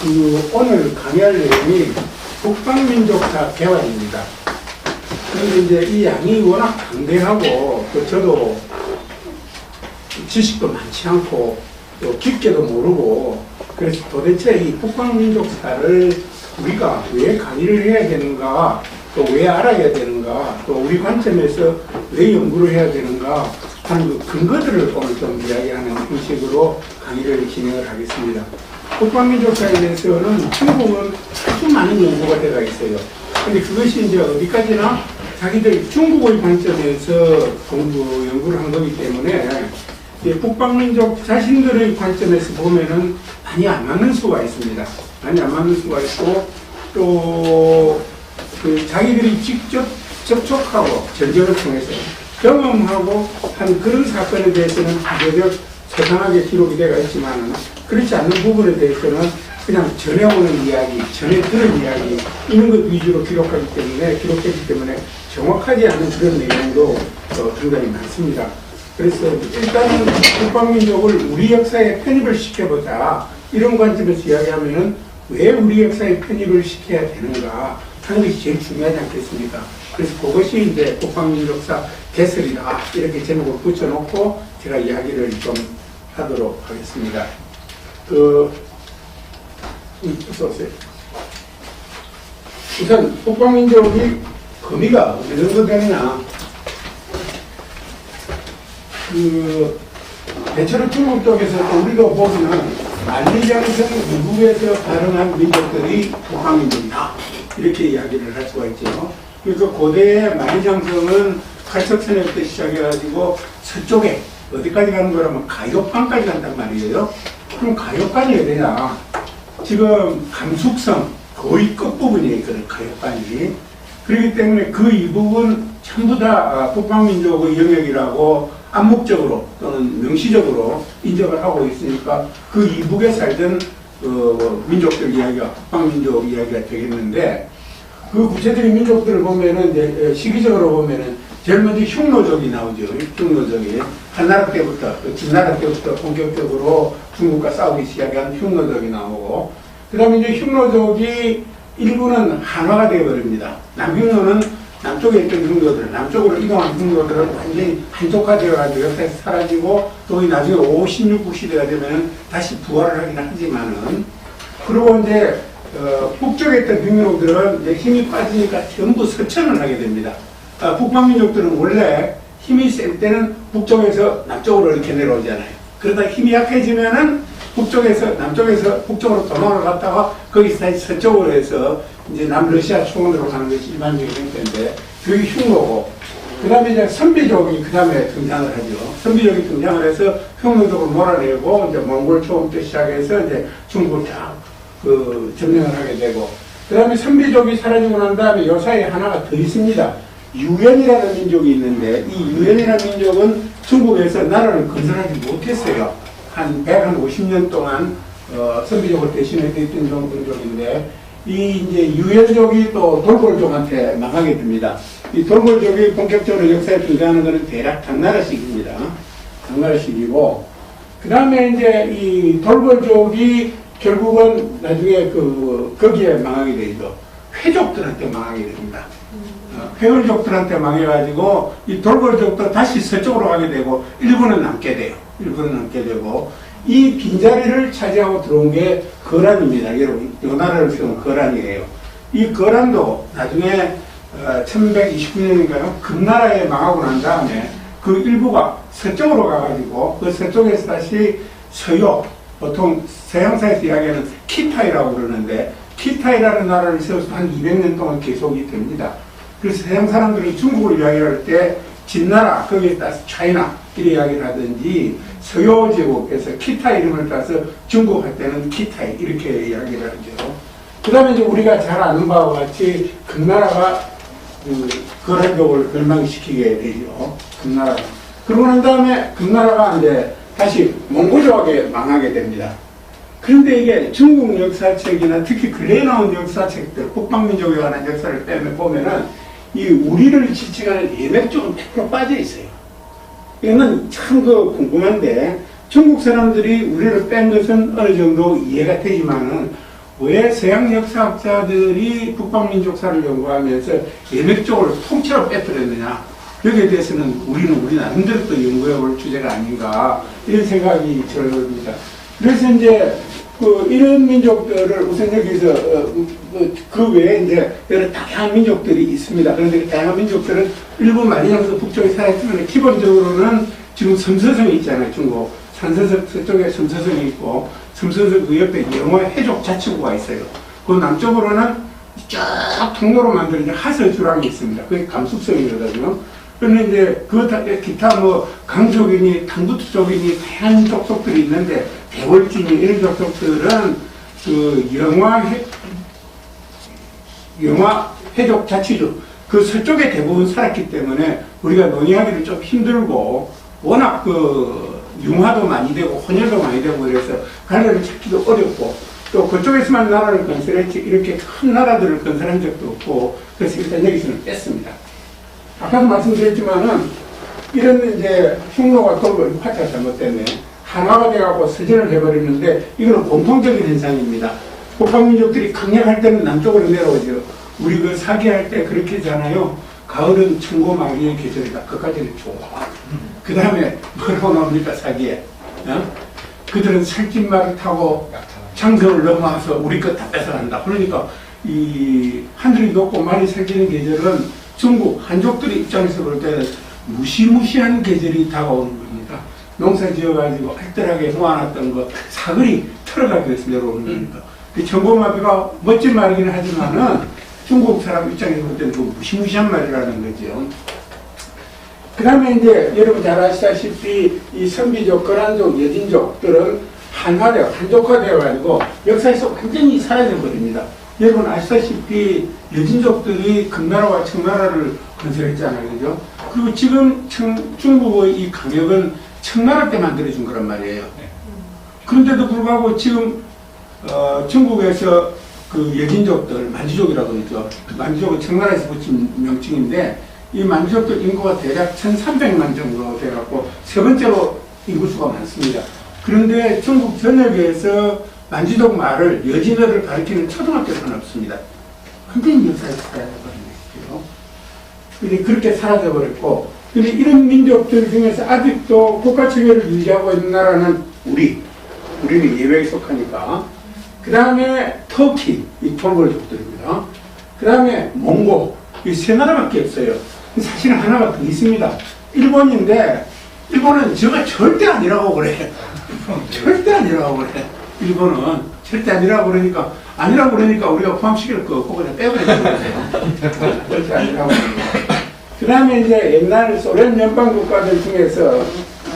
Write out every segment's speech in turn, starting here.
오늘 강의할 내용이 북방민족사 개발입니다. 그런데 이제 이 양이 워낙 방대하고, 또 저도 지식도 많지 않고, 또 깊게도 모르고, 그래서 도대체 이 북방민족사를 우리가 왜 강의를 해야 되는가, 또 왜 알아야 되는가, 또 우리 관점에서 왜 연구를 해야 되는가 하는 그 근거들을 오늘 좀 이야기하는 형식으로 강의를 진행을 하겠습니다. 북방민족사에 대해서는 중국은 아주 많은 연구가 되어 있어요. 근데 그것이 이제 어디까지나 자기들 중국의 관점에서 연구를 한 거기 때문에 북방민족 자신들의 관점에서 보면은 많이 안 맞는 수가 있습니다. 많이 안 맞는 수가 있고, 또 자기들이 직접 접촉하고 전쟁을 통해서 경험하고 한 그런 사건에 대해서는 비교적 소상하게 기록이 되어 있지만은, 그렇지 않는 부분에 대해서는 그냥 전해오는 이야기, 전해 들은 이야기, 이런 것 위주로 기록했기 때문에 정확하지 않은 그런 내용도 상당히 많습니다. 그래서 일단은 북방민족을 우리 역사에 편입을 시켜보자, 이런 관점에서 이야기하면은 왜 우리 역사에 편입을 시켜야 되는가 하는 것이 제일 중요하지 않겠습니까? 그래서 그것이 이제 북방민족사 개설이다, 이렇게 제목을 붙여놓고 제가 이야기를 좀 하도록 하겠습니다. 우선 북방민족이 범위가 어느 정도 되느냐, 대체로 중국 쪽에서 또 우리가 보면은 만리장성 이북에서 발흥한 민족들이 북방민족이다, 이렇게 이야기를 할 수가 있죠. 그래서 고대의 만리장성은 팔척선에부터 시작해가지고 서쪽에 어디까지 가는 거라면 가요판까지 간단 말이에요. 그럼 가요판이 어디냐? 지금 감숙성 거의 끝부분이에요. 있거든, 가요판이. 그렇기 때문에 그 이북은 전부 다 북방민족의 영역이라고 암묵적으로 또는 명시적으로 인정을 하고 있으니까 그 이북에 살던 민족들 이야기가 북방민족 이야기가 되겠는데, 그 구체적인 민족들을 보면은 이제 시기적으로 보면은 제일 먼저 흉노족이 나오죠. 흉노족이 한나라 때부터, 진나라 때부터 본격적으로 중국과 싸우기 시작한 흉노족이 나오고, 그 다음에 이제 흉노족이 일부는 한화가 되어버립니다. 남흉노는 남쪽에 있던 흉노들, 남쪽으로 이동한 흉노들은 완전히 한쪽화되어가지고 역사에서 사라지고, 또 나중에 5, 16, 9시대가 되면 다시 부활을 하긴 하지만은, 그리고 이제 북쪽에 있던 흉노들은 이제 힘이 빠지니까 전부 서천을 하게 됩니다. 북방민족들은 원래 힘이 센 때는 북쪽에서 남쪽으로 이렇게 내려오잖아요. 그러다 힘이 약해지면은 남쪽에서 북쪽으로 도망을 갔다가 거기서 다시 서쪽으로 해서 이제 남러시아 초원으로 가는 것이 일반적인 형태인데, 그게 흉노고, 그 다음에 이제 선비족이 그 다음에 등장을 하죠. 선비족이 등장을 해서 흉노족을 몰아내고, 이제 몽골 초원부터 시작해서 이제 중국을 쫙 점령을 하게 되고, 그 다음에 선비족이 사라지고 난 다음에 요 사이에 하나가 더 있습니다. 유연이라는 민족이 있는데, 이 유연이라는 민족은 중국에서 나라를 건설하지 못했어요. 한 150년 동안 선비족을 대신해 있던 민족인데, 이 이제 유연족이 또 돌골족한테 망하게 됩니다. 이 돌골족이 본격적으로 역사에 등장하는 것은 대략 당나라식입니다. 당나라식이고, 그 다음에 이제 이 돌골족이 결국은 나중에 거기에 망하게 되죠. 회족들한테 망하게 됩니다. 회월족들한테 망해가지고 이 돌골족도 다시 서쪽으로 가게 되고, 일부는 남게 돼요. 이 빈자리를 차지하고 들어온 게 거란입니다. 여러분, 이 나라를 세운 거란이에요. 이 거란도 나중에 1129년인가요? 금나라에 망하고 난 다음에 그 일부가 서쪽으로 가가지고, 그 서쪽에서 다시 서요, 보통 서양사에서 이야기하는 키타이라고 그러는데, 키타이라는 나라를 세워서 한 200년 동안 계속이 됩니다. 그래서 서양 사람들이 중국을 이야기할 때 진나라, 거기에 따라서 차이나 이렇게 이야기를 하든지, 서요제국에서 키타 이름을 따서 중국 할 때는 키타이 이렇게 이야기를 하죠. 그 다음에 이제 우리가 잘 아는 바와 같이 금나라가 거란족을 멸망시키게 되죠. 금나라가. 그러고 난 다음에 금나라가 이제 다시 몽골족에게 망하게 됩니다. 그런데 이게 중국 역사책이나 특히 근래에 나온 역사책들, 북방민족에 관한 역사를 보면은 이 우리를 지칭하는 예맥쪽은 100% 빠져 있어요. 이거는 참 궁금한데, 중국 사람들이 우리를 뺀 것은 어느 정도 이해가 되지만은, 왜 서양 역사학자들이 북방민족사를 연구하면서 예맥적으로 통째로 빼뜨렸느냐. 여기에 대해서는 우리 나름대로 또 연구해볼 주제가 아닌가 이런 생각이 들어옵니다. 그래서 이제 이런 민족들을 우선 여기서 그 외에 이제 여러 다양한 민족들이 있습니다. 그런데 그 다양한 민족들은 일부 만리장성 북쪽에 살아있지만 기본적으로는 지금 섬서성이 있잖아요. 중국 산서성 서쪽에 섬서성이 있고 섬서성 그 옆에 영화 해족 자치구가 있어요. 그 남쪽으로는 쫙 통로로 만든 하서주랑이 있습니다. 그게 감숙성이거든요. 그런데 이제 그 기타 뭐 강족이니 당부투족이니 다양한 족속들이 있는데 대월진이 이런 족속들은 그 영화 해족 자치주 그 서쪽에 대부분 살았기 때문에 우리가 논의하기는 좀 힘들고 워낙 그 융화도 많이 되고 혼혈도 많이 되고 그래서 갈래를 찾기도 어렵고 또 그쪽에서만 나라를 건설했지 이렇게 큰 나라들을 건설한 적도 없고 그래서 일단 여기서는 뺐습니다. 아까도 말씀드렸지만은 이런 이제 흉노가 돌고 화자가 잘못됐네. 하나가 돼갖고 서전을 해버리는데 이거는 공통적인 현상입니다. 북방민족들이 강력할 때는 남쪽으로 내려오죠. 우리 그 사기할 때 그렇게 하잖아요. 가을은 천고망이의 계절이다. 그까지는 좋아. 그 다음에 뭐라고 나옵니까 사기에? 어? 그들은 살찐말을 타고 장성을 넘어와서 우리 것 다 뺏어간다. 그러니까 이 하늘이 높고 많이 살찌는 계절은 중국 한족들의 입장에서 볼 때는 무시무시한 계절이 다가오는 겁니다. 농사 지어가지고 알뜰하게 모아놨던 거 사거리 털어가게 돼서 내려오는 겁니다. 천고마비가 멋진 말이긴 하지만은 중국 사람 입장에서 볼 때는 그 무시무시한 말이라는 거죠. 그 다음에 이제 여러분 잘 아시다시피 이 선비족, 거란족, 여진족들은 한족화되어가지고 역사에서 완전히 사라져버립니다. 여러분 아시다시피 여진족들이 금나라와 청나라를 건설했잖아요. 그죠? 그리고 지금 중국의 이 강역은 청나라 때 만들어준 거란 말이에요. 그런데도 불구하고 지금 중국에서 그 여진족들, 만주족이라고 그러죠. 만주족은 청나라에서 붙인 명칭인데 이 만주족들 인구가 대략 1300만 정도 돼갖고 세 번째로 인구수가 많습니다. 그런데 중국 전역에서 만주족 말을 여진어를 가리키는 초등학교는 없습니다. 완전히 역사에서 사라져버린 것이죠. 근데 그렇게 사라져버렸고, 근데 이런 민족들 중에서 아직도 국가체계를 유지하고 있는 나라는 우리는 예외에 속하니까. 그 다음에 터키, 이 몽골족들입니다. 그 다음에 몽고, 이 세 나라밖에 없어요. 사실은 하나가 더 있습니다. 일본인데, 일본은 저가 절대 아니라고 그래. 절대 아니라고 그래. 일본은 절대 아니라고 그러니까 우리가 포함시킬 거 없고 그냥 빼버리는 거예요. 절대 아니라고 그러니까. 그 다음에 이제 옛날 소련 연방 국가들 중에서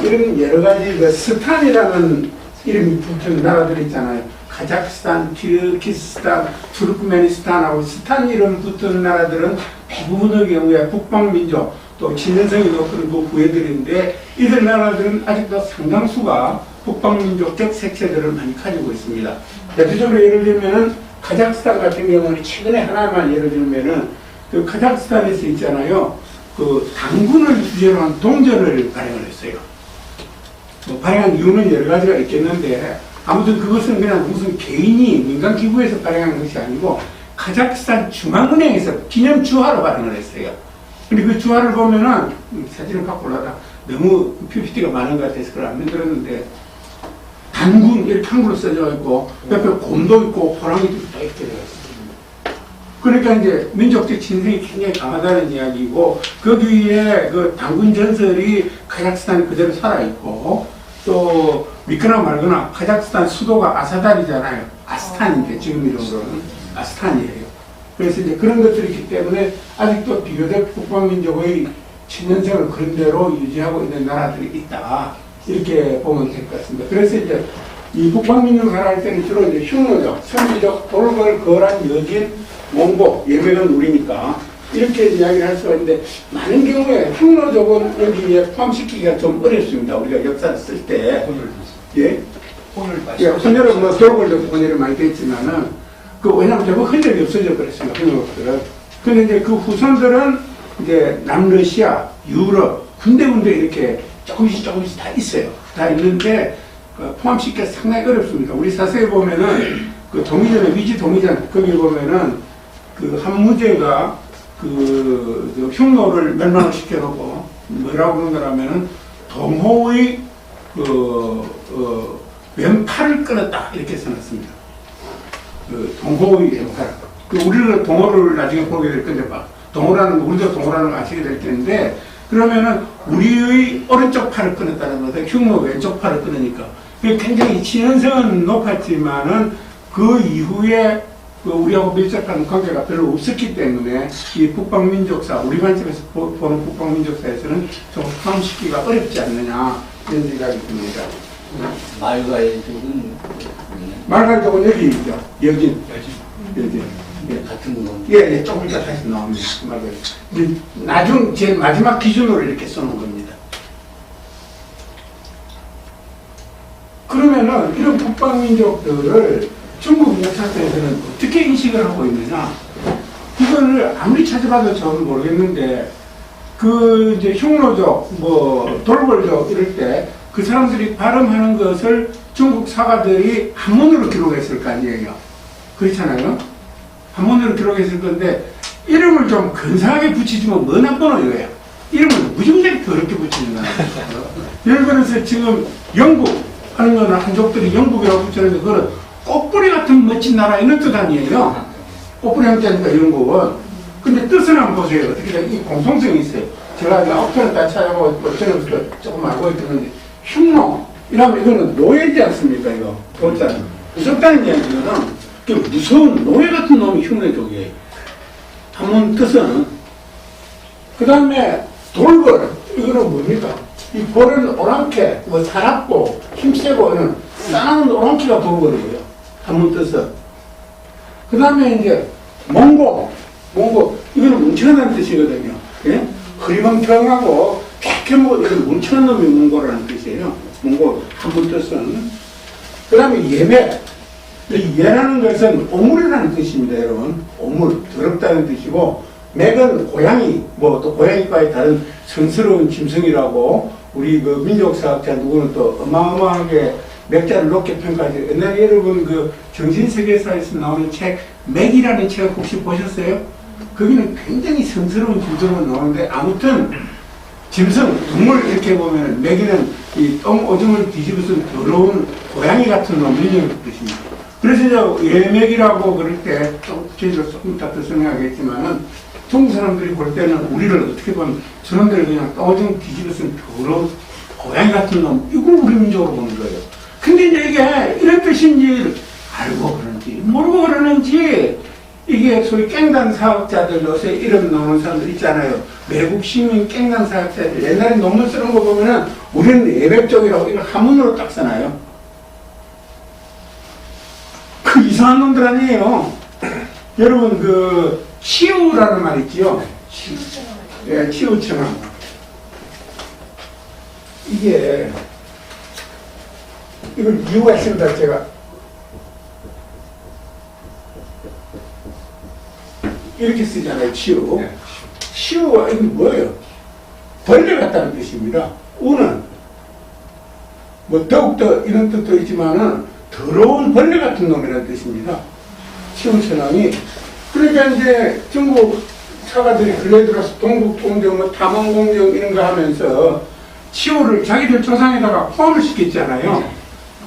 이런 여러 가지 그 스탄이라는 이름이 붙은 나라들 있잖아요. 카자흐스탄, 키르기스탄, 투르크메니스탄하고 스탄 이름 붙은 나라들은 대부분의 경우에 북방민족 또 친연성이 높은 그 부애들인데 이들 나라들은 아직도 상당수가 북방민족적 색채들을 많이 가지고 있습니다. 대표적으로 예를 들면은 카자흐스탄 같은 경우는 최근에 하나만 예를 들면은 그 카자흐스탄에서 있잖아요. 그 당군을 주제로 한 동전을 발행을 했어요. 뭐 발행한 이유는 여러 가지가 있겠는데 아무튼 그것은 그냥 무슨 개인이 민간기구에서 발행한 것이 아니고 카자흐스탄 중앙은행에서 기념 주화로 발행을 했어요. 근데 그 주화를 보면은 사진을 갖고 올라다 너무 PPT가 많은 것 같아서 그걸 안 만들었는데 단군 이렇게 한글로 써져 있고 옆에 곰도 있고 호랑이도 있고 이렇게 되어 있습니다. 그러니까 이제 민족적 친생이 굉장히 강하다는 이야기고 거기에 그 단군 전설이 카자흐스탄이 그대로 살아있고 또 믿거나 말거나 카자흐스탄 수도가 아사단이잖아요. 아스탄인데 지금 이름으로는 아스탄이에요. 그래서 이제 그런 것들이 있기 때문에 아직도 비교적 북방민족의 친연성을 그런 대로 유지하고 있는 나라들이 있다. 이렇게 보면 될 것 같습니다. 그래서 이제 이 북방민족을 할 때는 주로 이제 흉노족, 선비족, 돌걸, 거란, 여진, 몽고, 예외는 우리니까 이렇게 이야기를 할 수가 있는데 많은 경우에 흉노족은 여기에 포함시키기가 좀 어렵습니다. 우리가 역사를 쓸 때. 예? 혼혈은 뭐 돌걸도 혼혈이 많이 됐지만은 왜냐면 대부분 흔적이 없어져 버렸습니다. 흉노족들은. 근데 이제 그 후손들은 이제 남러시아, 유럽, 군데군데 이렇게 조금씩 다 있어요. 다 있는데 포함시키기가 상당히 어렵습니다. 우리 사세에 보면은 그 동의전에 위지 동의전 거기 보면은 그 한무제가 그 흉노를 멸망을 시켜놓고 뭐라고 그런 거라면은 동호의 왼팔을 끊었다 이렇게 써놨습니다. 그 동호의 왼팔. 그 우리가 동호를 나중에 보게 될 건데 동호라는 거 우리도 동호라는 거 아시게 될 텐데 그러면은 우리의 오른쪽 팔을 끊었다는 거다. 흉노 왼쪽 팔을 끊으니까. 굉장히 친연성은 높았지만은 그 이후에 그 우리하고 밀접한 관계가 별로 없었기 때문에 이 북방민족사, 우리 관점에서 보는 북방민족사에서는 좀 포함시키기가 어렵지 않느냐 이런 생각이 듭니다. 말가이족은 말가이족은 여기 있죠. 여기. 예, 같은 건. 예, 조금 이따 다시 나옵니다. 말가이족. 제일 마지막 기준으로 이렇게 써놓은 겁니다. 그러면은 이런 북방민족들을 중국 역사에서는 어떻게 인식을 하고 있느냐? 이거를 아무리 찾아봐도 저는 모르겠는데, 그 이제 흉노족, 뭐 돌궐족 이럴 때 그 사람들이 발음하는 것을 중국 사가들이 한문으로 기록했을 거 아니에요? 그렇잖아요? 한문으로 기록했을 건데 이름을 좀 근사하게 붙이지만 뭐 나쁘노 이거야. 이름을 무지무지하게 더럽게 붙이는 거야. 예를 들어서 지금 영국 하는 거는 한족들이 영국이라고 붙였는데 그거는 꽃뿌리 같은 멋진 나라 이런 뜻 아니에요? 꽃뿌리 형태니까 영국은. 근데 뜻을 한번 보세요. 어떻게 돼? 이 공통성이 있어요. 제가 9편을 다 찾아보고 저는 조금 알고 있었는데 흉노 이러면 이거는 노예지 않습니까? 이거 도자는 무섭다는 이야기는 그 무서운 노예 같은 놈이 흉내족이에요. 한문 뜻은. 그 다음에 돌벌 이거는 뭡니까? 이 벌은 오랑캐, 뭐 사납고 힘세고 이런 싸나운 오랑캐가 돌벌이에요. 한문 뜻은. 그 다음에 이제 몽고 이거는 뭉쳐난 뜻이거든요. 예? 흐리멍텅하고 캐캐먹고 이런 뭉쳐난 놈이 몽고라는 뜻이에요. 몽고 한문 뜻은. 그 다음에 예매. 예라는 것은 오물이라는 뜻입니다, 여러분. 오물, 더럽다는 뜻이고, 맥은 고양이, 뭐 또 고양이과의 다른 성스러운 짐승이라고 우리 그 민족사학자 누구는 또 어마어마하게 맥자를 높게 평가하죠. 옛날에 여러분 그 정신세계사에서 나오는 책, 맥이라는 책을 혹시 보셨어요? 거기는 굉장히 성스러운 짐승으로 나오는데 아무튼 짐승, 동물 이렇게 보면 맥이는 이 똥 오줌을 뒤집어쓴 더러운 고양이 같은 놈 이런 뜻입니다. 그래서 이제 예맥이라고 그럴 때 좀 구체적으로 조금 이따 또 설명하겠지만은 중국 사람들이 볼 때는 우리를 어떻게 보면 저놈들을 그냥 오줌 뒤집어쓴 더러운 고양이 같은 놈 이걸 우리 민족으로 보는 거예요. 근데 이제 이게 이런 뜻인지 알고 그러는지 모르고 그러는지 이게 소위 깽단 사학자들 요새 이름 나오는 사람들 있잖아요. 외국 시민 깽단 사학자들 옛날에 논문 쓰는 거 보면은 우리는 예백족이라고 이걸 한문으로 딱 써놔요. 그 이상한 놈들 아니에요. 여러분 그 치우라는 말 있지요. 예, 치우청함. 이게 이걸 이유가 있습니다. 제가 이렇게 쓰잖아요. 치우. 치우가 이게 뭐예요? 벌레 같다는 뜻입니다. 우는 뭐 더욱더 이런 뜻도 있지만은 더러운 벌레 같은 놈이라는 뜻입니다. 치우천왕이. 그러니까 이제 중국 사가들이 근래 들어서 동국공정, 뭐 탐험공정 이런 거 하면서 치우를 자기들 조상에다가 포함을 시켰잖아요.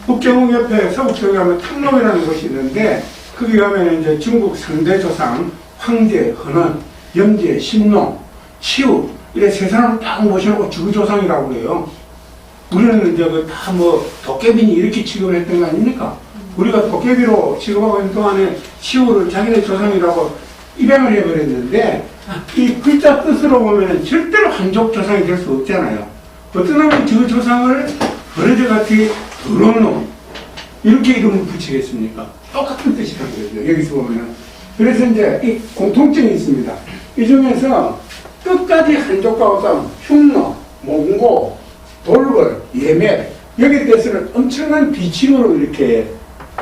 북경흥 옆에 서북쪽에 가면 탐놈이라는 곳이 있는데 거기 가면 이제 중국 상대 조상 황제, 헌원, 염제, 신농, 치우 이래 세 사람을 딱 모셔놓고 주조상이라고 그래요. 우리는 이제 다 뭐 도깨비니 이렇게 취급을 했던 거 아닙니까? 우리가 도깨비로 취급하고 있는 동안에 치우를 자기네 조상이라고 입양을 해버렸는데 이 글자 뜻으로 보면 절대로 한족 조상이 될 수 없잖아요. 어떤 놈이 그 조상을 버러지같이 더러운 놈 이렇게 이름을 붙이겠습니까? 똑같은 뜻이라는 거죠. 여기서 보면은. 그래서 이제 이 공통점이 있습니다. 이 중에서 끝까지 한족과 어떤 흉노, 몽고, 돌벌, 예매 여기에 대해서는 엄청난 비침으로 이렇게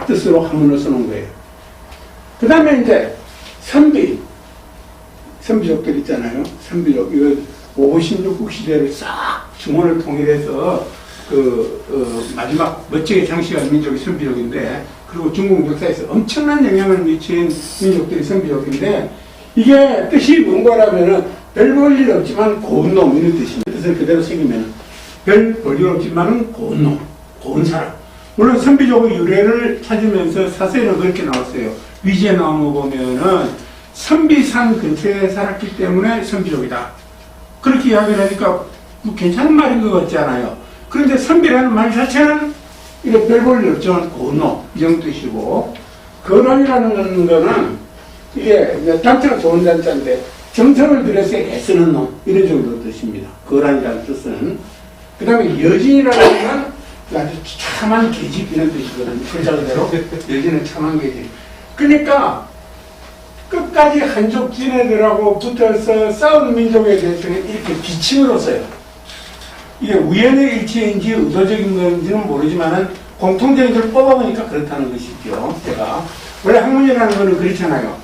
뜻으로 한문을 써놓은 거예요. 그 다음에 이제 선비족들 있잖아요. 선비족 이거 5, 16국 시대를 싹 중원을 통일해서 마지막 멋지게 장식한 민족이 선비족인데 그 그리고 중국 역사에서 엄청난 영향을 미친 민족들이 선비족인데, 이게 뜻이 뭔가라면은 별 볼 일 없지만 고운 놈 이런 뜻입니다. 뜻을 그대로 새기면 별 볼 일 없지만은 고운 놈, 고운 사람. 물론 선비족의 유래를 찾으면서 사서에는 그렇게 나왔어요. 위지에 나오는 거 보면은 선비산 근처에 살았기 때문에 선비족이다. 그렇게 이야기를 하니까 뭐 괜찮은 말인 것 같지 않아요. 그런데 선비라는 말 자체는 이게 별 볼 일 없지만 고운 놈 이런 뜻이고, 거란이라는 거는 이게 단체가 좋은 단체인데 정성을 들여서 애쓰는 놈 이런 정도 뜻입니다. 거란이라는 뜻은. 그 다음에 여진이라는 건 아주 참한 계집 이런 뜻이거든요. 글자 그대로 여진은 참한 계집. 그러니까 끝까지 한족 지네들하고 붙어서 싸우는 민족에 대해서는 이렇게 비침으로써요. 이게 우연의 일치인지 의도적인 건지는 모르지만은 공통적인 걸 뽑아보니까 그렇다는 것이죠. 제가 원래 학문이라는 거는 그렇잖아요.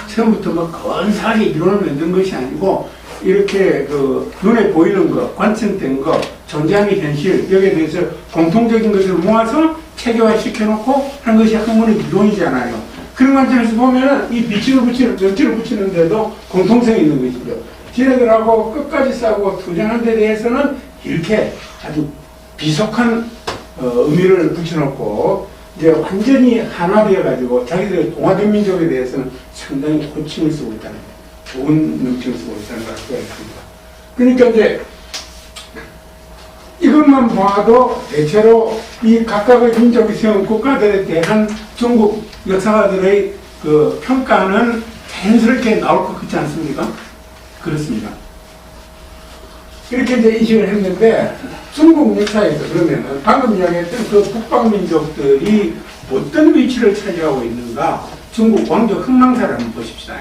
처음부터 뭐 건사하게 이론을 만든 것이 아니고 이렇게 그 눈에 보이는 것, 관측된 것, 존재하는 현실 여기에 대해서 공통적인 것을 모아서 체계화 시켜놓고 하는 것이 학문의 이론이잖아요. 그런 관점에서 보면은 이 빛을 붙이는, 전체를 붙이는데도 공통성이 있는 것이죠. 지네들하고 끝까지 싸우고 투쟁한 데 대해서는 이렇게 아주 비속한 의미를 붙여놓고 이제 완전히 한화되어가지고 자기들의 동화된 민족에 대해서는 상당히 호칭을 쓰고 있다는 거예요. 좋은 명칭을 쓰고 있다는 걸 알고 있습니다. 그러니까 이제 이것만 봐도 대체로 이 각각의 민족이 세운 국가들에 대한 중국 역사가들의 그 평가는 자연스럽게 나올 것 같지 않습니까? 그렇습니다. 이렇게 이제 인식을 했는데, 중국 역사에서 그러면은 방금 이야기했던 그 북방민족들이 어떤 위치를 차지하고 있는가, 중국 왕조 흥망사를 한번 보십시다.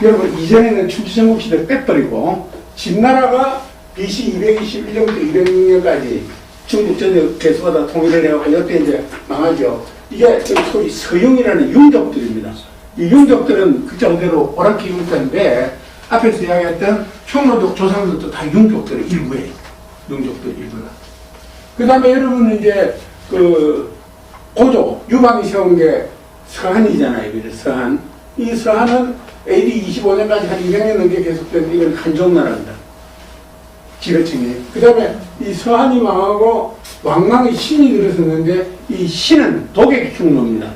여러분, 이전에는 충치전국 시대를 빼버리고, 진나라가 BC 221년부터 206년까지 중국 전역 개수가 다 통일을 해갖고, 이때 이제 망하죠. 이게 소위 서융이라는 융족들입니다. 이 융족들은 글자 그대로 오랑캐 융자인데, 앞에서 이야기했던 흉노족 조상들도 다 융족들의 일부예요. 융족들 일부가. 그 다음에 여러분은 이제 그 고조, 유방이 세운 게 서한이잖아요. 그죠? 서한. 이 서한은 AD 25년까지 한 200년 넘게 계속됐는데 이건 한족나라입니다. 지배층이. 그 다음에 이 서한이 망하고 왕망의 신이 들어섰는데 이 신은 독의 흉노입니다.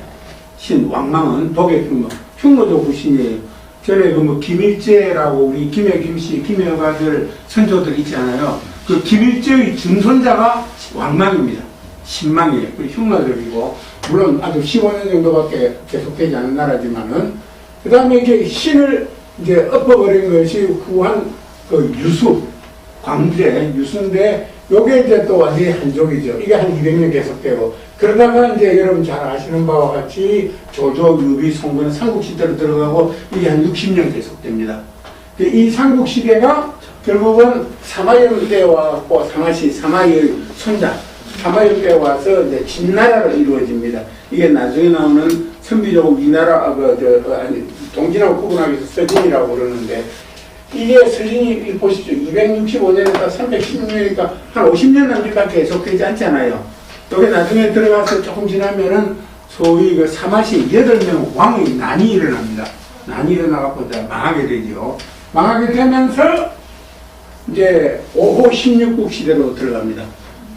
신, 왕망은 독의 흉노. 흉노족 신이에요. 전에 그 뭐 김일제라고 우리 김해, 김씨, 김해가들 선조들 있잖아요. 그 김일제의 증손자가 왕망입니다. 신망이에요. 그 흉노족이고, 물론 아주 15년 정도밖에 계속되지 않은 나라지만은, 그 다음에 이제 신을 이제 엎어버린 것이 후한 그 유수, 광제, 유수인데, 요게 이제 또 완전히 한족이죠. 이게 한 200년 계속되고, 그러다가 이제 여러분 잘 아시는 바와 같이 조조, 유비, 송건, 삼국시대로 들어가고 이게 한 60년 계속됩니다. 이 삼국시대가 결국은 사마연 때에 와서 사마의 손자, 사마연 때에 와서 이제 진나라로 이루어집니다. 이게 나중에 나오는 선비족 위나라, 동진하고 구분하기 위해서 서진이라고 그러는데, 이게 서진이 보시죠. 265년에서 316년이니까 한 50년 남짓밖에 계속되지 않잖아요. 여기 나중에 들어가서 조금 지나면은 소위 그 사마시 8명 왕의 난이 일어납니다. 난이 일어나갖고 망하게 되죠. 망하게 되면서 이제 5호 16국 시대로 들어갑니다.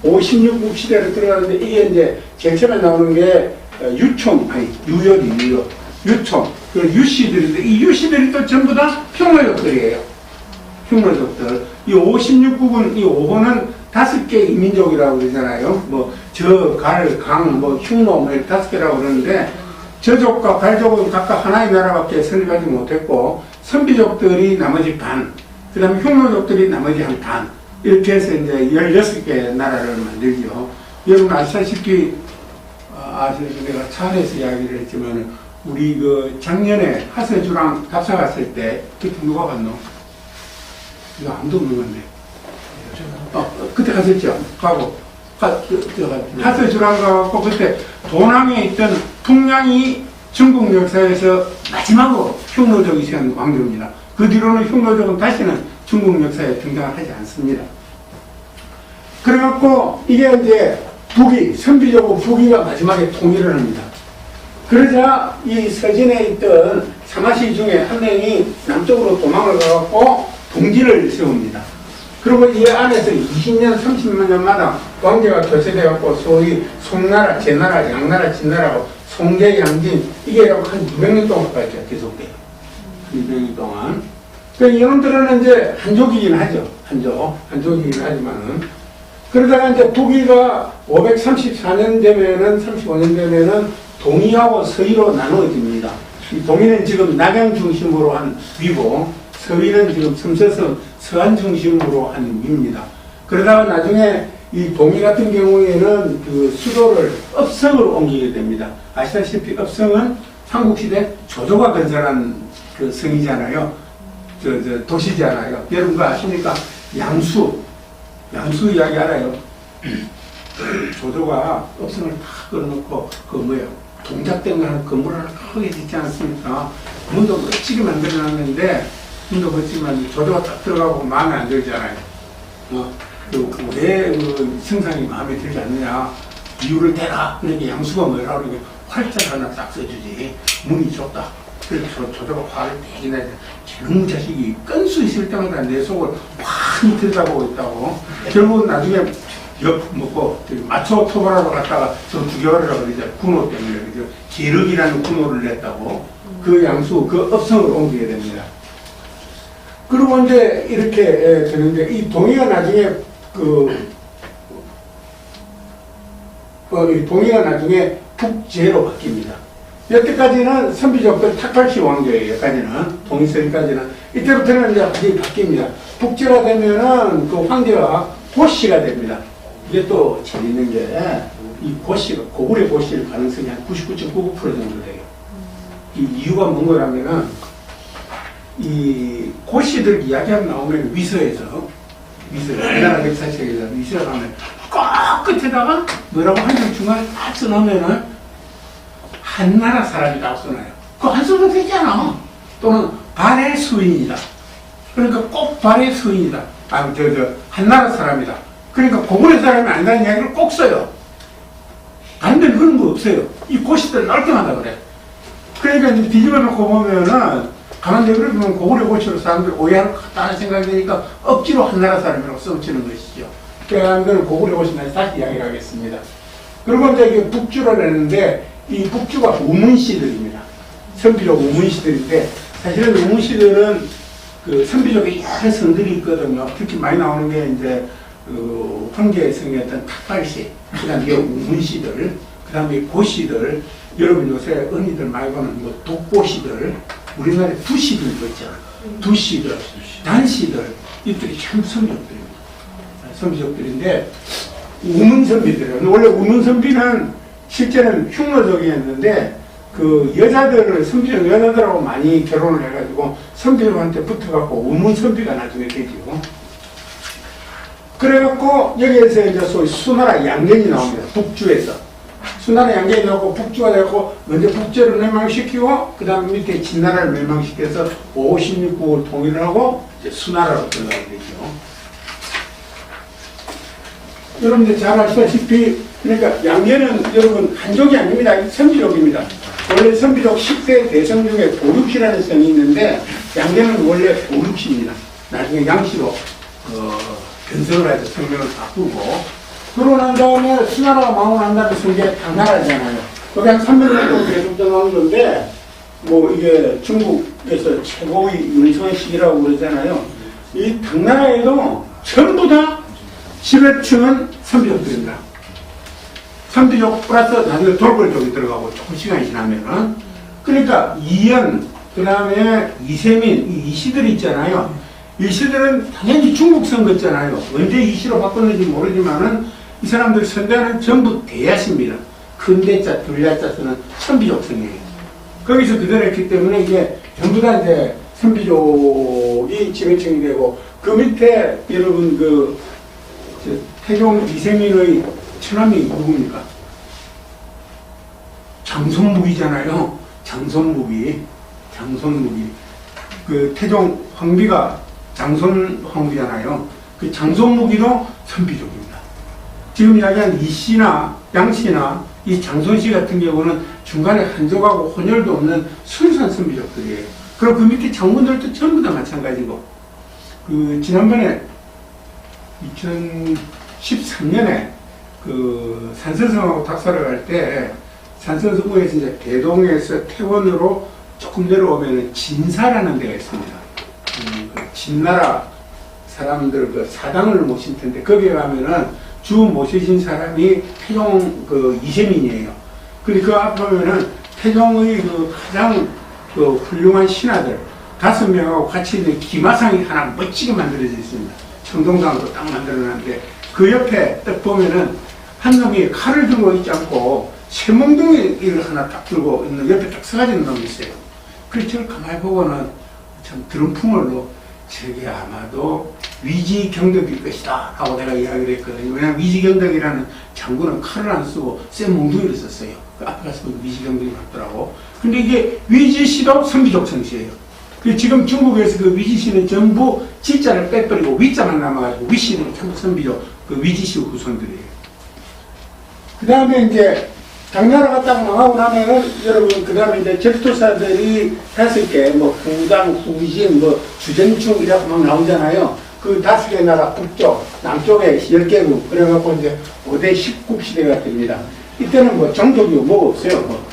5호 16국 시대로 들어가는데 이게 이제 제일 처음에 나오는 게 유총, 아니, 유효지, 유총. 그 유씨들인데 이 유씨들이 또 전부 다 흉노족들이에요. 흉노족들. 이 5호 16국은, 이 5호는 5개 이민족이라고 그러잖아요. 뭐, 저, 갈, 강, 뭐, 흉노, 뭐, 5개라고 그러는데, 저족과 갈족은 각각 하나의 나라밖에 설립하지 못했고, 선비족들이 나머지 반, 그 다음에 흉노족들이 나머지 한 반, 이렇게 해서 이제 16개 나라를 만들죠. 여러분 아시다시피, 내가 차 안에서 이야기를 했지만, 우리 그 작년에 하서주랑 답사 갔을 때, 그때 누가 갔노? 이거 아무도 없는 건데. 그때 갔었죠. 가고, 하서주랑 가고, 그때 도남에 있던 풍량이 중국 역사에서 마지막으로 흉노족이 세운 왕조입니다. 그 뒤로는 흉노족은 다시는 중국 역사에 등장하지 않습니다. 그래갖고, 이게 이제 북이, 선비족과 북이가 마지막에 통일을 합니다. 그러자 이 서진에 있던 사마시 중에 한 명이 남쪽으로 도망을 가갖고 동지를 세웁니다. 그리고 이 안에서 20년, 30년마다 왕제가 교체되어갖고 소위 송나라, 제나라, 양나라, 진나라고 송제, 양진 이게 한 200년 동안까지 계속돼요. 200년 동안. 그러니까 이놈들은 이제 한족이긴 하죠. 한족이긴 하지만은. 그러다가 이제 북위가 534년 되면은, 35년 되면은 동위하고 서위로 나누어집니다. 이 동위는 지금 낙양 중심으로 한 위고, 서위는 지금 섬서성, 서안 중심으로 한 위입니다. 그러다가 나중에 이 동위 같은 경우에는 그 수도를 업성으로 옮기게 됩니다. 아시다시피 업성은 삼국시대 조조가 건설한 그 성이잖아요. 도시잖아요. 여러분 그 아십니까? 양수 이야기 알아요? 조조가 업성을 다 끌어놓고 그 뭐예요? 동작된 거는 건물 하나 크게 짓지 않습니까? 문도 멋지게 만들어놨는데 문도 멋지만 조조가 딱 들어가고 마음에 안 들잖아요. 왜 성상이 마음에 들지 않느냐? 이유를 대라. 그러니까 양수가 뭐라 그러니까 활자를 하나 딱 써주지. 문이 좁다. 그래서 조조가 화를 되게 내야 돼. 저놈 자식이 건수 있을 때마다 내 속을 확 들여다보고 있다고. 결국은 나중에 역 먹고 마초 토벌하러 갔다가 저 죽여버리라고 그러죠. 군호 때문에. 그죠. 기륵이라는 군호를 냈다고. 그 양수, 그 업성을 옮기게 됩니다. 그리고 이제 이렇게 되는데 이 동의가 나중에 동의가 나중에 북제로 바뀝니다. 여태까지는 선비족들 탁발시 왕조예요. 여기까지는 동의서기까지는 이때부터는 이제 완전히 바뀝니다. 북제가 되면은 그 황제가 고씨가 됩니다. 이게 또 재밌는 게 이 고씨가 고구려 고씨일 가능성이 한 99.99% 정도 돼요. 이 이유가 뭔 거라면은 이 고씨들 이야기하고 나오면 위서에서 우리나라 역사책에서 위서에 가면 꼭 끝에다가 뭐라고 한 줄 중간에 딱 써놓으면은 한나라 사람이라고 써놔요. 그거 안 써도 되잖아. 또는 발해 수인이다. 그러니까 꼭 발해 수인이다. 한나라 사람이다. 그러니까 고구려 사람이 아니라는 이야기를 꼭 써요. 반대로 그런 거 없어요. 이 고시들 넓게마다 그래. 그러니까 이제 뒤집어 놓고 보면은 가만히 그러면 고구려 고시로 사람들이 오해할 것 같다는 생각이 드니까 억지로 한나라 사람이라고 써붙이는 것이죠. 그러니까 이건 고구려 고시는 다시 이야기를 하겠습니다. 그리고 이제 이게 북주를 했는데 이 북주가 우문시들입니다. 선비족 우문시들인데 사실은 우문시들은 그 선비족에 여러 성들이 있거든요. 특히 많이 나오는 게 이제 그 황제의 성이었던 탁발시, 그 다음에 우문시들, 그 다음에 고시들, 여러분 요새 언니들 많이 보는 뭐 독고시들, 우리나라에 두시들도 있잖아. 두시들, 단시들, 이들이 참 선비족들입니다. 선비족들인데 우문선비들은 원래 우문선비는 실제는 흉노족이었는데 그 여자들을 선비족 여자들하고 많이 결혼을 해가지고 선비족한테 붙어갖고 우문선비가 나중에 되죠. 그래갖고 여기에서 이제 소위 수나라 양gen이 나옵니다. 북주에서 수나라 양gen이 나오고 북주가 되고 먼저 북제를 멸망시키고 그 다음 밑에 진나라를 멸망시켜서 56국을 통일을 하고 이제 수나라로 들어가게 되죠. 여러분들 잘 아시다시피 그러니까 양gen은 여러분 한족이 아닙니다. 선비족입니다. 원래 선비족 10대 대성 중에 보육시라는 성이 있는데 양gen은 원래 보육시입니다. 나중에 양시로 변성을 해서 성명을 바꾸고 그러고 난 다음에 수나라가 망하고 난 다음에 성게 당나라잖아요. 그게 한 300년 동안 계속 전하는 건데 뭐 이게 중국에서 최고의 융성의 시기라고 그러잖아요. 이 당나라에도 전부 다 지배층은 선비족들입니다. 선비족 플러스 나중에 돌궐족이 들어가고 조금 시간이 지나면은 그러니까 이연 그 다음에 이세민 이 시들이 있잖아요. 이 시들은 당연히 중국 선 같잖아요. 언제 이 시로 바꿨는지 모르지만은 이 사람들 선대는 전부 대야시입니다. 큰 대자, 둘야자 쓰는 선비족 성이에요. 거기서 그대로 했기 때문에 이게 전부 다 이제 선비족이 지배층이 되고 그 밑에 여러분 그 태종 이세민의 처남이 누굽니까? 장손무기잖아요. 장손무기. 그 태종 황비가 장손 황비잖아요. 그 장손무기도 선비족입니다. 지금 이야기한 이씨나 양씨나 이 장손씨 같은 경우는 중간에 한족하고 혼혈도 없는 순수한 선비족들이에요. 그리고 그 밑에 장군들도 전부 다 마찬가지고, 그 지난번에 2013년에 그 산서성하고 닭사를 갈 때 산서성에서 이제 대동에서 태원으로 조금 내려오면 진사라는 데가 있습니다. 그 진나라 사람들 그 사당을 모신 텐데 거기에 가면은 주 모시신 사람이 태종 그 이세민이에요. 그리고 그 앞에 보면은 태종의 그 가장 그 훌륭한 신하들 5명하고 같이 있는 기마상이 하나 멋지게 만들어져 있습니다. 청동상으로 딱 만들어놨는데 그 옆에 딱 보면은 한 놈이 칼을 들고 있지 않고 쇠몽둥이를 하나 딱 들고 있는 옆에 딱 서가지는 놈이 있어요. 그래서 저를 가만히 보고는 참 드럼 풍월로 저게 아마도 위지경덕일 것이다 하고 내가 이야기를 했거든요. 왜냐하면 위지경덕이라는 장군은 칼을 안 쓰고 쇠몽둥이를 썼어요. 그 앞에 가서 위지경덕이 맞더라고. 근데 이게 위지씨도 선비족 성씨예요. 지금 중국에서 그 위지씨는 전부 지자를 빼버리고 위자만 남아가지고 위씨는 전부 선비족 그 위지씨 후손들이에요. 그 다음에 이제 당나라가 딱 망하고 나면은 여러분 그 다음에 이제 적토사들이 5개 뭐 후당, 후진, 뭐 주전충이라고 막 나오잖아요. 그 5개 나라 북쪽, 남쪽에 10개국 그래갖고 이제 5대 19 시대가 됩니다. 이때는 뭐 종족이 뭐 없어요. 뭐.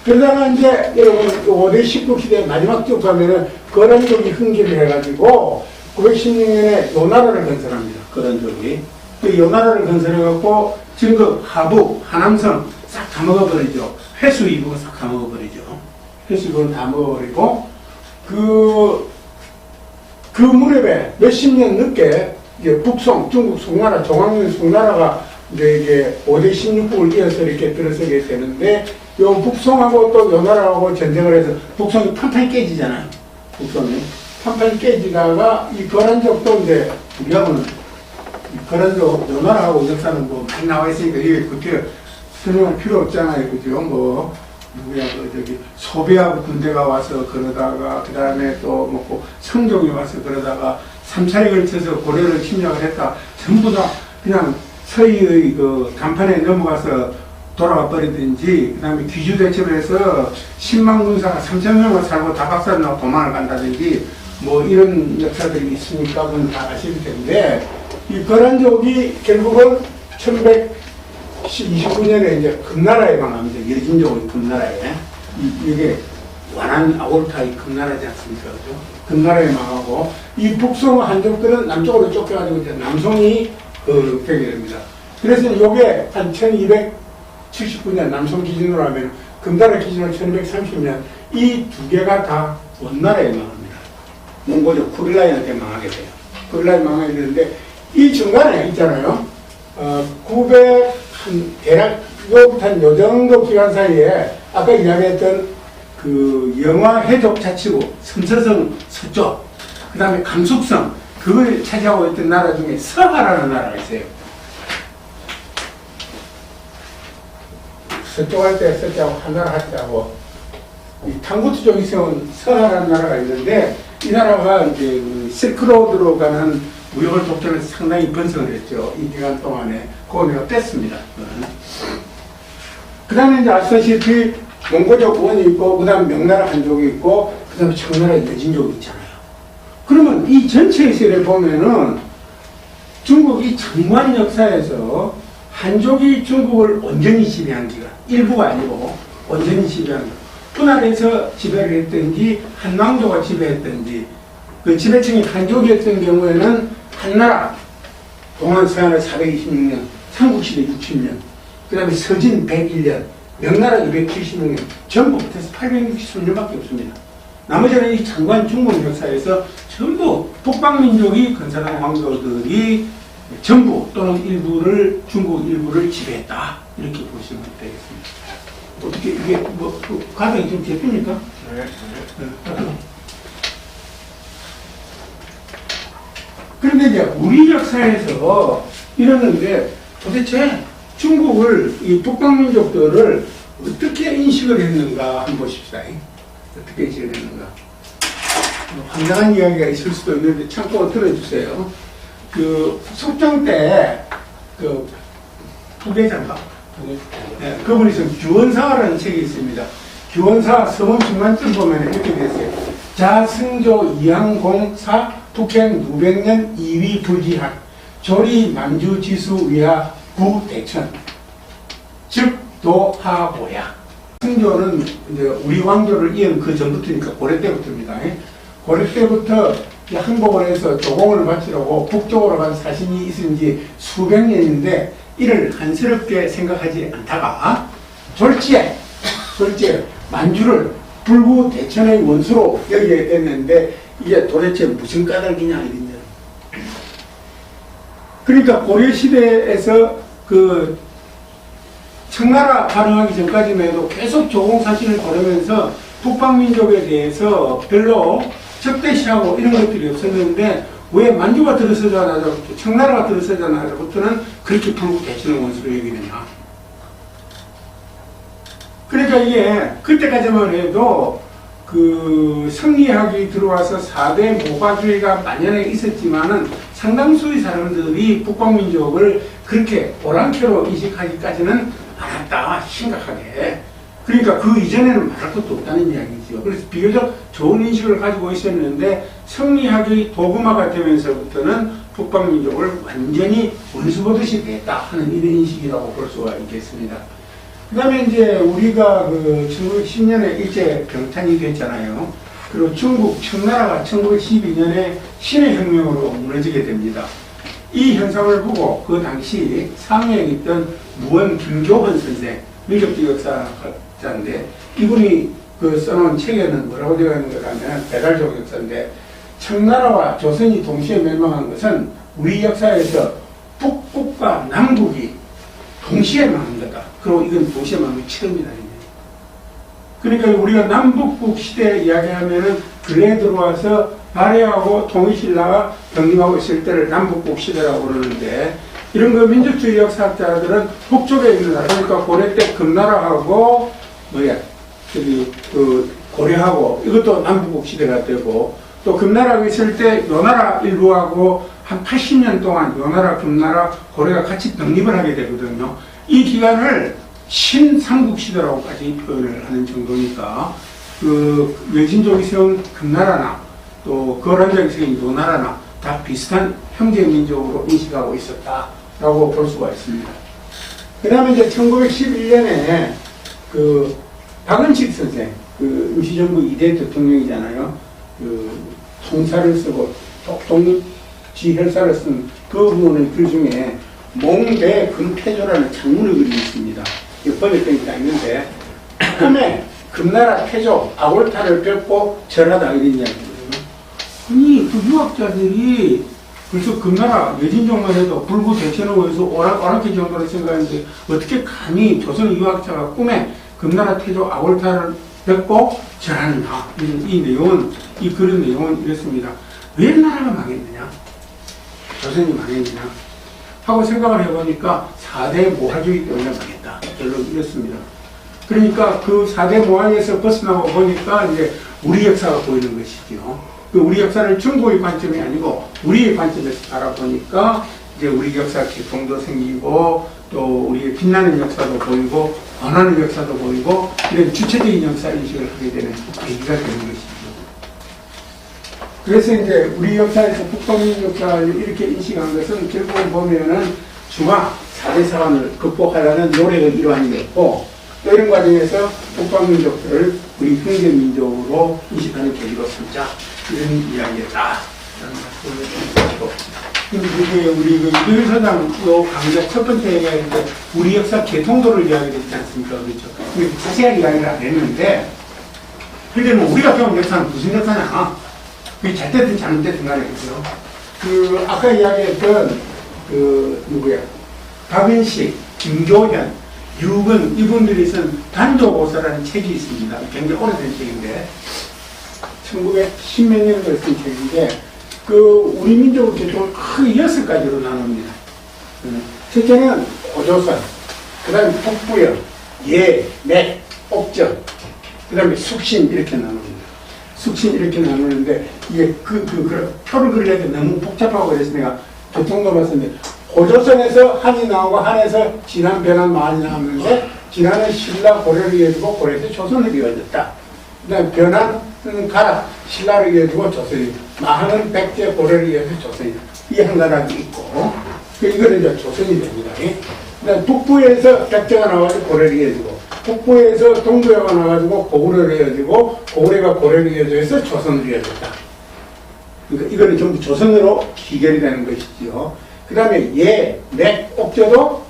그러다가 이제 여러분 5대 19 시대 마지막 쪽 가면은 거란족이 흥기를 해가지고 916년에 요나라를 건설합니다. 거란족이. 그 요나라를 건설해갖고 지금 그 하북, 하남성 싹 다 먹어버리죠. 회수 이부가 싹 다 먹어버리죠. 회수 이부는 다 먹어버리고 그 무렵에 몇십 년 늦게 이제 북송, 중국 송나라, 종황군 송나라가 이제 이게 5대 16국을 이어서 이렇게 들어서게 되는데 요 북송하고 또 요나라하고 전쟁을 해서 북송이 판판이 깨지잖아요. 북송이 판판이 깨지다가 이 거란족도 이제 우리하고는 거란족 요나라하고 역사는 뭐 많이 나와 있으니까 이게 그때 설명할 필요 없잖아요. 그죠? 뭐 누구야 그 저기 소비하고 군대가 와서 그러다가 그 다음에 또 뭐 성종이 와서 그러다가 3차에 걸쳐서 고려를 침략을 했다. 전부 다 그냥 서희의 그 간판에 넘어가서 돌아와 버리든지 그 다음에 귀주대첩을 해서 10만 군사가 3,000명을 살고 다 박살나고 도망을 간다든지 뭐 이런 역사들이 있으니까 그건 다 아실 텐데 이 거란족이 결국은 1129년에 이제 금나라에 망합니다. 여진족의 금나라에. 이게 완한 아오르타의 금나라지 않습니까? 그죠? 금나라에 망하고 이 북송 한족들은 남쪽으로 쫓겨가지고 이제 남송이 되게 됩니다. 그래서 이게 한 1279년 남송 기준으로 하면 금나라 기준으로 1230년 이 두 개가 다 원나라에 망합니다. 몽고족 쿠빌라이한테 망하게 돼요. 쿠빌라이 망하게 되는데 이 중간에 있잖아요. 900 대략 요부터 한 요 정도 기간 사이에 아까 이야기했던 그 영화 해족 자치구 섬서성 서쪽 그 다음에 감숙성 그걸 차지하고 있던 나라 중에 서하라는 나라가 있어요. 서쪽 할 때 서쪽하고 한나라 할 때하고 이 탕구트 쪽이 세운 서하라는 나라가 있는데 이 나라가 이제 실크로드로 가는 무역을 독점해서 상당히 번성을 했죠. 이 기간 동안에. 그거 내가 뺐습니다. 그 다음에 이제 아시다시피 몽고족 원이 있고, 그 다음에 명나라 한족이 있고, 그 다음에 청나라 여진족이 있잖아요. 그러면 이 전체의 세를 보면은 중국 이 장관 역사에서 한족이 중국을 온전히 지배한 기간, 일부가 아니고 온전히 지배한 기간. 분할해서 지배를 했든지, 한왕조가 지배했든지, 그 지배층이 한족이었던 경우에는 한나라, 동안 서양을 426년, 삼국시대 60년, 그 다음에 서진 101년, 명나라 276년, 전부 붙어서 863년밖에 없습니다. 나머지는 이 장관 중국 역사에서 전부 북방민족이 건설한 왕조들이 전부 또는 일부를, 중국 일부를 지배했다. 이렇게 보시면 되겠습니다. 어떻게, 이게 뭐, 가정이 좀 제쁩니까? 네. 그런데 이제 우리 역사에서 이러는데 도대체 중국을, 이 북방민족들을 어떻게 인식을 했는가 한번 보십시다. 어떻게 인식을 했는가. 황당한 이야기가 있을 수도 있는데 참고 들어주세요. 그 속정 때 그 후계자인가? 네, 그분이 쓴 규원사라는 책이 있습니다. 규원사 서문 중간쯤 보면 이렇게 됐어요. 자승조 이항공사 북행 누백년 이위 불기한 조리 만주지수 위하 구대천 즉 도하고야. 승조는 이제 우리 왕조를 이은 그 전부터니까 고려 때부터입니다. 고려 때부터 항복을 해서 조공을 바치려고 북쪽으로 간 사신이 있은 지 수백 년인데 이를 한스럽게 생각하지 않다가 졸지에 만주를 불구 대천의 원수로 여기게 됐는데 이게 도대체 무슨 까닭이냐 이랬냐. 그러니까 고려시대에서 그 청나라 발흥하기 전까지만 해도 계속 조공사신을 고르면서 북방민족에 대해서 별로 적대시하고 이런 것들이 없었는데 왜 만주가 들어서자마자부터 청나라가 들어서자마자부터는 그렇게 불구 대천의 원수로 여기느냐. 그러니까 이게 그때까지만 해도 그 성리학이 들어와서 4대 모가주의가 만연해 있었지만은 상당수의 사람들이 북방민족을 그렇게 오랑캐로 인식하기까지는 않았다, 심각하게. 그러니까 그 이전에는 말할 것도 없다는 이야기죠. 그래서 비교적 좋은 인식을 가지고 있었는데 성리학이 도금화가 되면서부터는 북방민족을 완전히 원수보듯이 됐다 하는 이런 인식이라고 볼 수가 있겠습니다. 그 다음에 이제 우리가 그 1910년에 일제 병탄이 됐잖아요. 그리고 중국 청나라가 1912년에 신해혁명으로 무너지게 됩니다. 이 현상을 보고 그 당시 상해에 있던 무원 김교헌 선생, 민족주의 역사자인데 이분이 그 써놓은 책에는 뭐라고 되어 있는가 하면 배달적 역사인데 청나라와 조선이 동시에 멸망한 것은 우리 역사에서 북국과 남국이 동시에 망한 거다. 그리고 이건 동시에 망한 게 처음이다. 그러니까 우리가 남북국 시대 이야기하면은 근래에 들어와서 발해하고 통일신라가 독립하고 있을 때를 남북국 시대라고 그러는데 이런 거 민족주의 역사학자들은 북쪽에 있는 나라, 그러니까 고려 때 금나라하고 저기 그 고려하고 이것도 남북국 시대가 되고 또 금나라가 있을 때 요나라 일부하고 한 80년 동안 요나라, 금나라, 고려가 같이 독립을 하게 되거든요. 이 기간을 신삼국시대라고까지 표현을 하는 정도니까 그 외진족이 세운 금나라나 또 거란족이 세운 요나라나 다 비슷한 형제민족으로 인식하고 있었다라고 볼 수가 있습니다. 그 다음에 이제 1911년에 그 박은식 선생, 그 임시정부 2대 대통령이잖아요. 그 통사를 쓰고 독립지혈사를 쓴 그 부분의 글 중에 몽대 금태조라는 장문의 글이 있습니다. 번역된 게 있는데 꿈에 금나라 태조 아골타를 뺏고 절하다 이런 이야기거든요. 아니 그 유학자들이 그래서 금나라 외진족만 해도 불구 대천을 위해서 오랑캐 정도로 생각하는데 어떻게 감히 조선 유학자가 꿈에 금나라 태조 아골타를 뺏고 절하느냐. 이 내용은 이 글의 내용은 이렇습니다. 왜 나라가 망했느냐? 조선이 망했느냐? 하고 생각을 해보니까 4대 모하주의 때문에 망했다. 결론 이렇습니다. 그러니까 그 4대 모하에서 벗어나고 보니까 이제 우리 역사가 보이는 것이죠. 그 우리 역사를 중국의 관점이 아니고 우리의 관점에서 바라보니까 이제 우리 역사 개통도 생기고 또 우리의 빛나는 역사도 보이고 변하는 역사도 보이고 이런 주체적인 역사 인식을 하게 되는 계기가 되는 것이죠. 그래서 이제 우리 역사에서 북방민 역사를 이렇게 인식한 것은 결국 보면은 중화 4대 사관을 극복하려는 노력의 일환이 됐고 또 이런 과정에서 북방민족들을 우리 형제민족으로 인식하는 계기로 삼자 이런 이야기였다. 근데 그게 우리 그 유일 사장 강좌 첫 번째 얘기할 때 우리 역사 개통도를 이야기했지 않습니까? 그렇죠. 우리 자세하게 이야기를 안 했는데 근데 뭐 우리가 배운 역사는 무슨 역사냐? 그게 잘 됐든 잘못됐든 간에 그죠. 그 아까 이야기했던 그 누구야? 박은식, 김교현, 유근 이분들이 쓴 단조고서라는 책이 있습니다. 굉장히 오래된 책인데 1910몇 년도에 쓴 책인데 그 우리 민족의 계통을 크게 6가지로 나눕니다. 첫째는 고조선, 그 다음에 북부연, 예, 맥, 옥정, 그 다음에 숙신 이렇게 나눕니다. 숙신 이렇게 나누는데 이게 그 표를 그리려니까 너무 복잡하고 그래서 내가 교통도 봤었는데 고조선에서 한이 나오고 한에서 진한 변한 마한이 나왔는데 진한은 신라 고려를 이어지고 고려에서 조선을 이어졌다. 그다음 변한 가라 신라를 이어지고 조선이 마한은 백제 고려를 이어서 조선이다. 이 한 가닥이 있고 이거는 이제 조선이 됩니다. 그다음 북부에서 백제가 나와서 고려를 이어지고 북부에서 동부에가 나와가지고 고구려를 이어지고 고구려가 고려를 이어져서 조선을 이어졌다. 그러니까 이거는 전부 조선으로 기결이 되는 것이지요. 그 다음에 예, 맥, 옥저도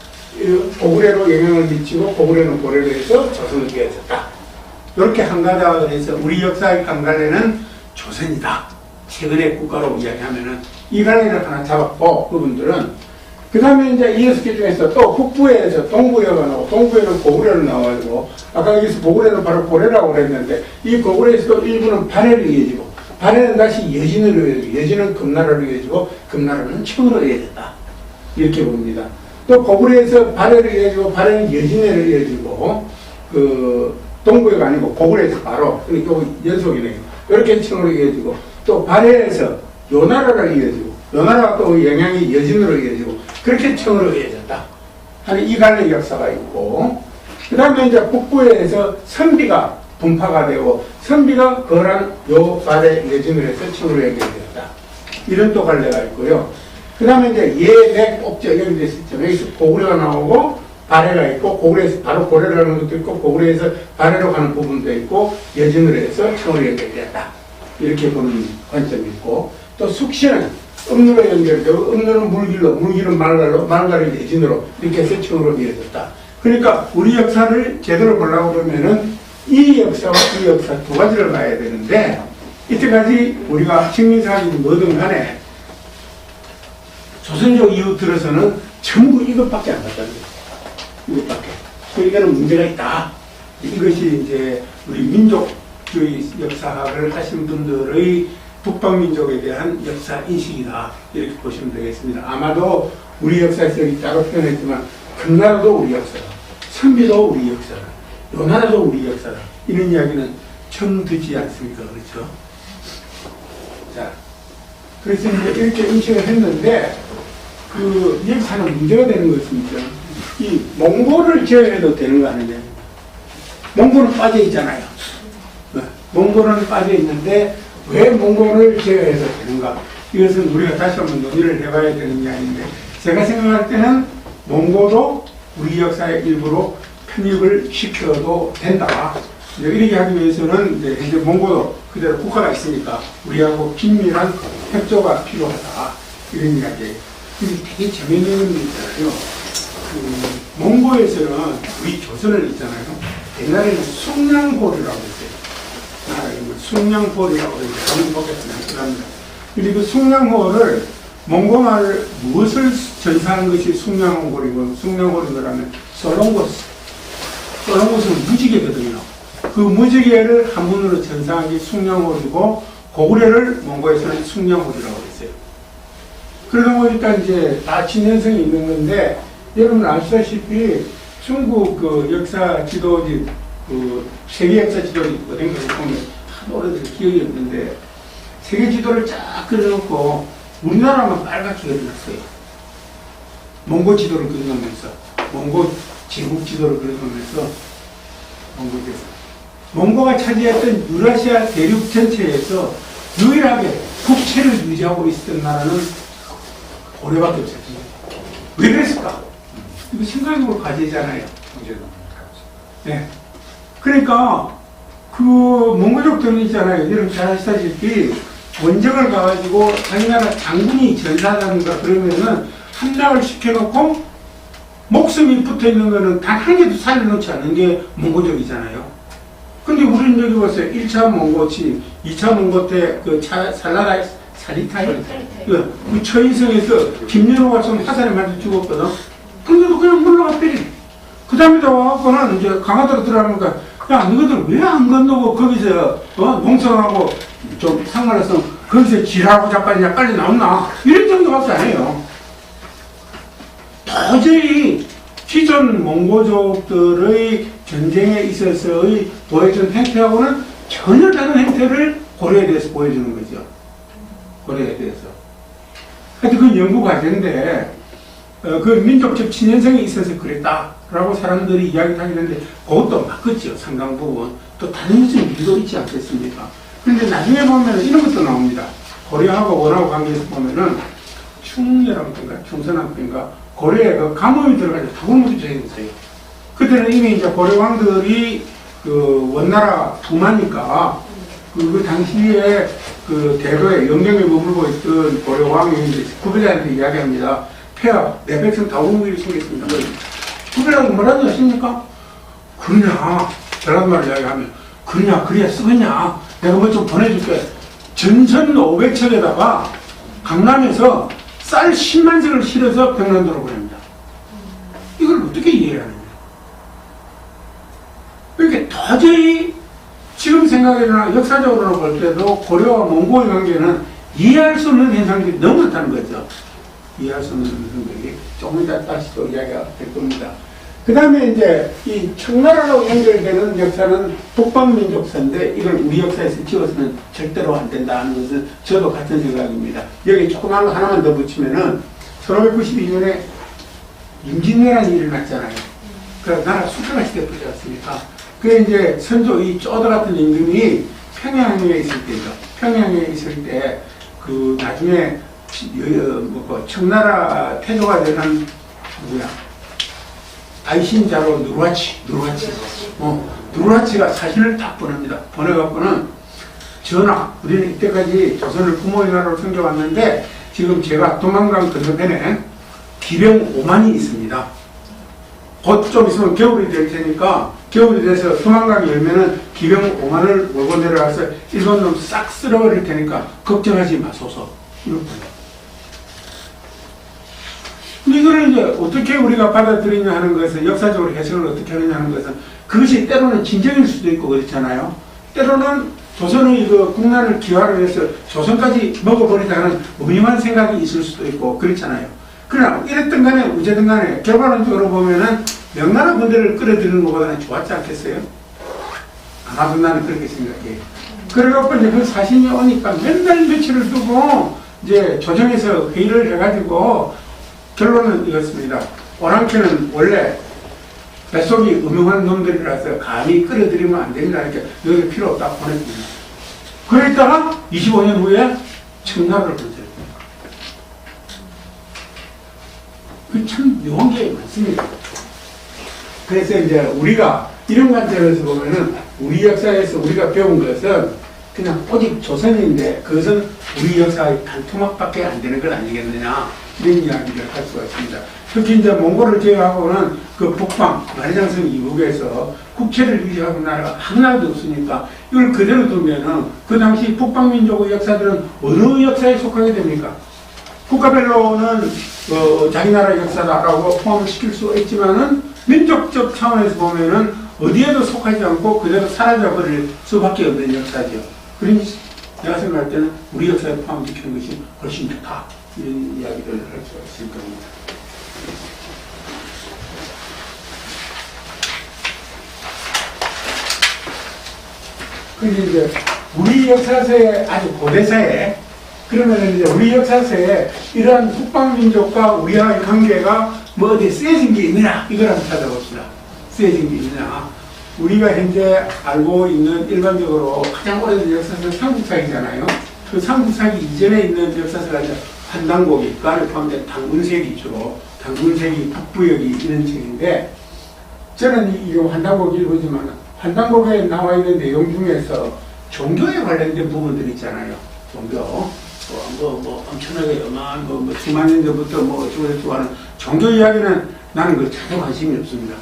고구려로 영향을 미치고 고구려는 고려로 해서 조선을 이어졌다. 이렇게 한 가닥을 해서 우리 역사의 한 갈래는 조선이다. 최근의 국가로 이야기하면은 이 갈래를 하나 잡았고 그분들은 그 다음에 이제 이 6개 중에서 또 북부에서 동부여가 나오고 동부에는 고구려를 나와가지고 아까 여기서 고구려는 바로 고려라고 그랬는데 이 고구려에서도 일부는 발해를 이어지고 발해는 다시 여진으로 이어지고 여진은 금나라로 이어지고 금나라는 청으로 이어졌다. 이렇게 봅니다. 또 고구려에서 발해를 이어지고 발해는 여진으로 이어지고 그 동부여가 아니고 고구려에서 바로 그러니까 연속이네요. 이렇게 청으로 이어지고 또 발해에서 요나라로 이어지고 요나라가 또 영향이 여진으로 이어지고 그렇게 청으로 이어졌다 하는 이 갈래 역사가 있고 그 다음에 이제 북부에서 선비가 분파가 되고 선비가 거란 요 발해 여진으로 해서 청으로 연결되었다. 이런 또 갈래가 있고요. 그 다음에 이제 예맥 옥저 여기 있었죠. 여기서 고구려가 나오고 발해가 있고 고구려에서 바로 고려를 하는 것도 있고 고구려에서 발해로 가는 부분도 있고 여진으로 해서 청으로 연결되었다. 이렇게 보는 관점이 있고 또 숙시는 음루로 연결되고 음루는 물길로 물길은 말갈을 예진으로 이렇게 해서 청으로 이어졌다. 그러니까 우리 역사를 제대로 보려고 그러면은 이 역사와 이 역사 두 가지를 봐야 되는데 이때까지 우리가 식민사학이 뭐든 간에 조선족 이후 들어서는 전부 이것밖에 안 봤다는 거예요. 이것밖에. 그러니까는 문제가 있다. 이것이 이제 우리 민족주의 역사학을 하신 분들의 북방민족에 대한 역사 인식이다. 이렇게 보시면 되겠습니다. 아마도 우리 역사에서 따로 표현했지만 금나라도 우리 역사다. 선비도 우리 역사다. 요나라도 우리 역사다. 이런 이야기는 처음 듣지 않습니까? 그렇죠? 자, 그래서 이제 이렇게 인식을 했는데 그 역사는 문제가 되는 것입니다. 이 몽골을 제외해도 되는 거 아니냐? 몽골은 빠져 있잖아요. 몽골은 빠져 있는데 왜 몽골을 제외해서 되는가? 이것은 우리가 다시 한번 논의를 해봐야 되는 게 아닌데 제가 생각할 때는 몽골도 우리 역사의 일부로 편입을 시켜도 된다. 이렇게 하기 위해서는 이제 몽골도 그대로 국가가 있으니까 우리하고 긴밀한 협조가 필요하다. 이런 이야기예요. 근데 되게 재밌는 게 있잖아요. 그 몽골에서는 우리 조선을 있잖아요. 옛날에는 숭냥골이라고 했어요. 숭냥홀이라고 한번 보겠습니다. 그리고 숭냥홀을 몽고말 무엇을 전사하는 것이 숭냥홀이고 숭냥홀인 거라면 솔롱고스. 솔롱고스는 무지개거든요. 그 무지개를 한문으로 전사한 게 숭냥홀이고 고구려를 몽고에서는 숭냥홀이라고 했어요. 그러다 보니까 이제 다 친연성이 있는 건데 여러분 아시다시피 중국 그 역사 지도지 그 세계 역사 지도를 어딘가에 보면 오래돼서 기억이 없는데 세계 지도를 쫙 그려놓고 우리나라만 빨갛게 그려놨어요. 몽고 지도를 그려놓으면서 몽고 제국 지도를 그려놓으면서 몽고가 차지했던 유라시아 대륙 전체에서 유일하게 국채를 유지하고 있었던 나라는 고려밖에 없었습니다. 왜 그랬을까? 이거 생각해볼 과제잖아요. 네. 그러니까 그 몽고족들은 있잖아요. 여러분 잘 아시다시피 원정을 가가지고 자기 나라 장군이 전사한다든가 그러면은 함락을 시켜놓고 목숨이 붙어있는 거는 단 한 개도 살려놓지 않는 게 몽고족이잖아요. 근데 우리는 여기 보세요. 1차 몽고 치, 2차 몽고 때 그 살라라 사리타이 그 처인성에서 김연호가 좀 화살에 맞아 죽었거든. 근데도 그냥 물러가 때리. 그 다음에 와서는 이제 강화도로 들어가니까 야, 너희들 왜 안 건너고 거기서 농성하고 좀 상관없어 거기서 지랄하고 자빠지냐 빨리 나온나 이런 정도밖에 안 해요. 도저히 기존 몽고족들의 전쟁에 있어서의 보여준 행태하고는 전혀 다른 행태를 고려에 대해서 보여주는 거죠. 고려에 대해서. 하여튼 그건 연구 과제인데 그 민족적 친연성이 있어서 그랬다라고 사람들이 이야기를 하게 되는데 그것도 맞겠죠. 상당 부분. 또 다른 무슨 일도 있지 않겠습니까? 그런데 나중에 보면 이런 것도 나옵니다. 고려하고 원하고 관계에서 보면은 충렬왕편인가 충선왕편인가 고려에 그 가뭄이 들어가지고 다굴물이 저행했어요. 그때는 이미 이제 고려왕들이 그 원나라 부마니까 그 당시에 그 대도에 영경에 머물고 있던 고려왕이 구별자한테 이야기합니다. 폐하, 내 백성 다굴물이 생겼습니다. 구별자가 뭐라도 하십니까? 그러냐, 전라도말을 이야기하면 그러냐, 그래야 쓰겠냐, 내가 뭐 좀 보내줄게. 전선 500척에다가 강남에서 쌀 10만 석을 실어서 병난도로 보냅니다. 이걸 어떻게 이해하느냐. 그러니까 도저히 지금 생각해보나 역사적으로 볼 때도 고려와 몽고의 관계는 이해할 수 없는 현상들이 너무 많다는 거죠. 이해할 수 없는 현상들이 조금 이따 다시 또 이야기가 될 겁니다. 그 다음에 이제 이 청나라로 연결되는 역사는 북방민족사인데 이걸 우리 역사에서 지워서는 절대로 안 된다는 것은 저도 같은 생각입니다. 여기 조그만 거 하나만 더 붙이면은 1592년에 임진왜란이 일어났잖아요. 그래서 나라 수평할 때 보지 않습니까? 그게 이제 선조 이 쪼드 같은 임금이 평양에 있을 때죠. 평양에 있을 때 그 나중에 청나라 태조가 되는 누구야? 아이신자로 누르하치가 사진을 딱 보냅니다. 보내갖고는 전하, 우리는 이때까지 조선을 부모의 나라로 섬겨왔는데 지금 제가 도망간 건너편에 기병 5만이 있습니다. 곧 좀 있으면 겨울이 될 테니까 겨울이 돼서 도망가기 열면은 기병 5만을 몰고 내려가서 일본 놈 싹 쓸어버릴 테니까 걱정하지 마소서. 이렇게. 근데 이거를 이제 어떻게 우리가 받아들이냐 하는 것은 역사적으로 해석을 어떻게 하느냐 하는 것은 그것이 때로는 진정일 수도 있고 그렇잖아요. 때로는 조선의 그 국난을 기화를 해서 조선까지 먹어버리다는 무심한 생각이 있을 수도 있고 그렇잖아요. 그러나 이랬든 간에 어쨌든 간에 결과론적으로 보면은 명나라 군대를 끌어들이는 것보다는 좋았지 않겠어요? 아마도 나는 그렇게 생각해요. 그래갖고 이제 그 사신이 오니까 맨날 며칠을 두고 이제 조정에서 회의를 해가지고 결론은 이렇습니다. 오랑캐는 원래 뱃속이 음흉한 놈들이라서 감히 끌어들이면 안 됩니다. 이렇게 여기 필요 없다 보냈습니다. 그랬다가 25년 후에 청나라를 건설했습니다. 그 참 묘한 게 많습니다. 그래서 이제 우리가 이런 관점에서 보면은 우리 역사에서 우리가 배운 것은 그냥 오직 조선인데 그것은 우리 역사의 반토막밖에 안 되는 것 아니겠느냐 이런 이야기를 할 수가 있습니다. 특히 이제 몽골을 제외하고는 그 북방 만해장성 이북에서 국채를 유지하는 나라가 하나도 없으니까 이걸 그대로 두면은 그 당시 북방민족의 역사들은 어느 역사에 속하게 됩니까? 국가별로는 자기 나라 역사다라고 포함을 시킬 수 있지만은 민족적 차원에서 보면은 어디에도 속하지 않고 그대로 사라져버릴 수밖에 없는 역사죠. 그러니 내가 생각할 때는 우리 역사에 포함시키는 것이 훨씬 좋다. 이런 이야기를 할 수가 있을 겁니다. 근데 이제 우리 역사서에 아주 고대사에 그러면 이제 우리 역사서에 이러한 북방민족과 우리와의 관계가 뭐 어디 쓰여진 게 있느냐 이걸 한번 찾아봅시다. 쓰여진 게 있느냐. 우리가 현재 알고 있는 일반적으로 가장 오래된 역사서는 삼국사기잖아요. 그 삼국사기 이전에 있는 역사서가 이제 환단고기, 그 안에 포함된 당군세기 주로 당군세기 북부역이 이런 책인데 저는 이 환단고기를 보지만 환단고기에 나와 있는 내용 중에서 종교에 관련된 부분들 있잖아요. 종교. 엄청나게 어마한 수만 년 전부터 어쩌고 하는 종교 이야기는 나는 그 전혀 관심이 없습니다.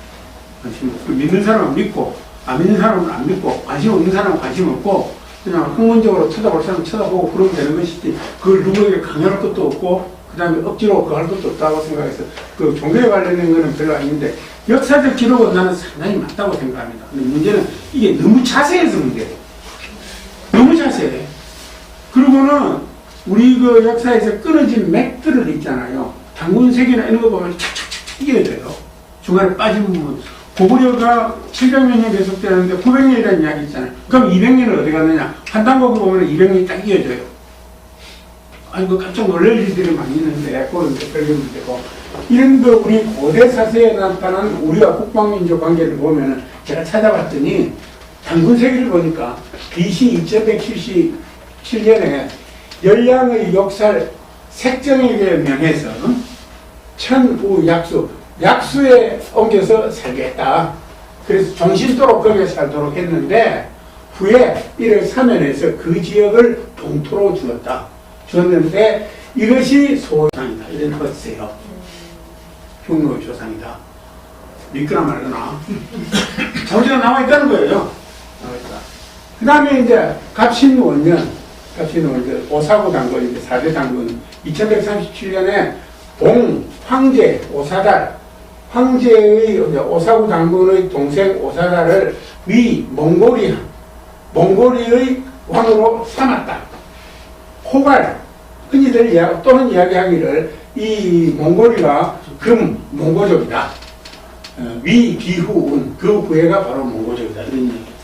관심 없고, 믿는 사람은 믿고, 안 믿는 사람은 안 믿고, 관심 없는 사람은 관심 없고, 그냥 학문적으로 쳐다볼 사람은 쳐다보고 그러면 되는 것이지, 그걸 누구에게 강요할 것도 없고, 그 다음에 억지로 그거 할 것도 없다고 생각해서, 그 종교에 관련된 거는 별로 아닌데, 역사적 기록은 나는 상당히 맞다고 생각합니다. 근데 문제는 이게 너무 자세해서 문제예요. 너무 자세해. 그리고는, 우리 그 역사에서 끊어진 맥들을 있잖아요. 당군세기나 이런 거 보면 착착착 이어져요. 중간에 빠진 부분. 고구려가 700년 계속되는데 900년이라는 이야기 있잖아요. 그럼 200년은 어디 갔느냐? 환단고기 보면 200년이 딱 이어져요. 아니, 그 깜짝 놀랄 일들이 많이 있는데, 그건 별게 문제고. 이런 거 우리 고대 사서에 나타난 우리와 북방민족 관계를 보면은 제가 찾아봤더니 단군세기를 보니까 BC 2177년에 열량의 욕살 색정에게 명해서 천우약수, 약수에 옮겨서 살겠다. 그래서 종신도로 거기에 살도록 했는데 후에 이를 사면해서 그 지역을 동토로 주었는데 이것이 소상이다. 이런 허세요. 흉노의 조상이다. 믿거나 말거나. 자우지가 나와있다는 거예요. 그 다음에 이제 갑신원년, 오사구 당군, 4대 당군, 2137년에 봉, 황제, 오사달, 황제의 오사구 당군의 동생 오사달을 몽골리의 왕으로 삼았다. 호갈, 흔히들 또는 이야기하기를 이 몽골이가 몽고족이다. 비후운, 그 후예가 바로 몽고족이다. 이런 얘기.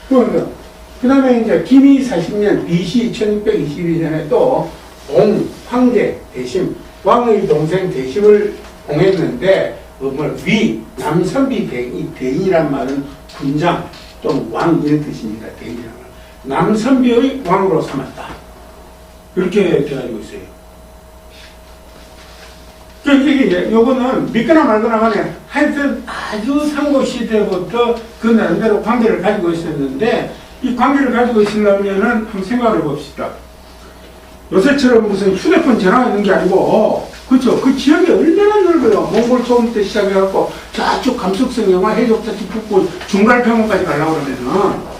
그 다음에 이제 기미 40년 BC 1622년에 또 황제 대심, 왕의 동생 대심을 봉했는데 남선비 대인이란 말은 군장 또는 왕 이런 뜻입니다. 대인이란 말. 남선비의 왕으로 삼았다. 그렇게 돼가지고 있어요. 이게 요거는 믿거나 말거나 간에 하여튼 아주 상고 시대부터 그 나름대로 관계를 가지고 있었는데 이 관계를 가지고 있으려면은 한번 생각을 해봅시다. 요새처럼 무슨 휴대폰 전화가 있는 게 아니고, 그쵸? 그 지역이 얼마나 넓어요. 몽골 처음 때 시작해갖고 저쪽 감속성 영화 해적자치 붙고 중갈평원까지 가려고 그러면은.